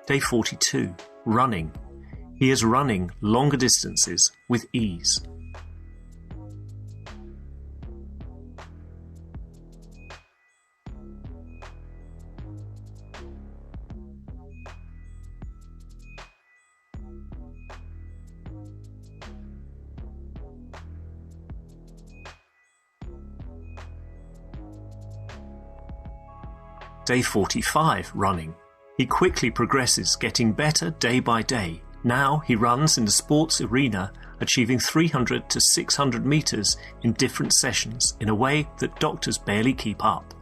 Day 42, running. He is running longer distances with ease. Day 45, running. He quickly progresses, getting better day by day. Now he runs in the sports arena, achieving 300 to 600 meters in different sessions in a way that doctors barely keep up.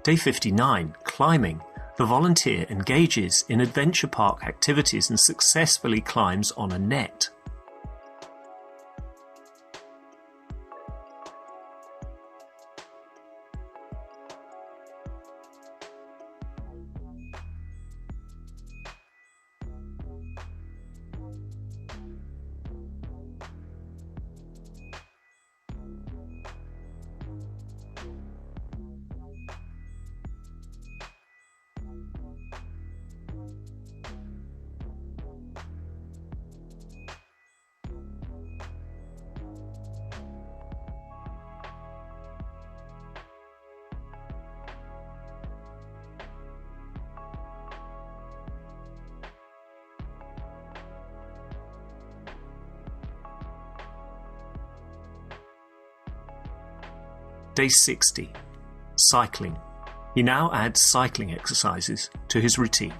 Day 59, climbing. The volunteer engages in adventure park activities and successfully climbs on a net. Day 60, cycling. He now adds cycling exercises to his routine.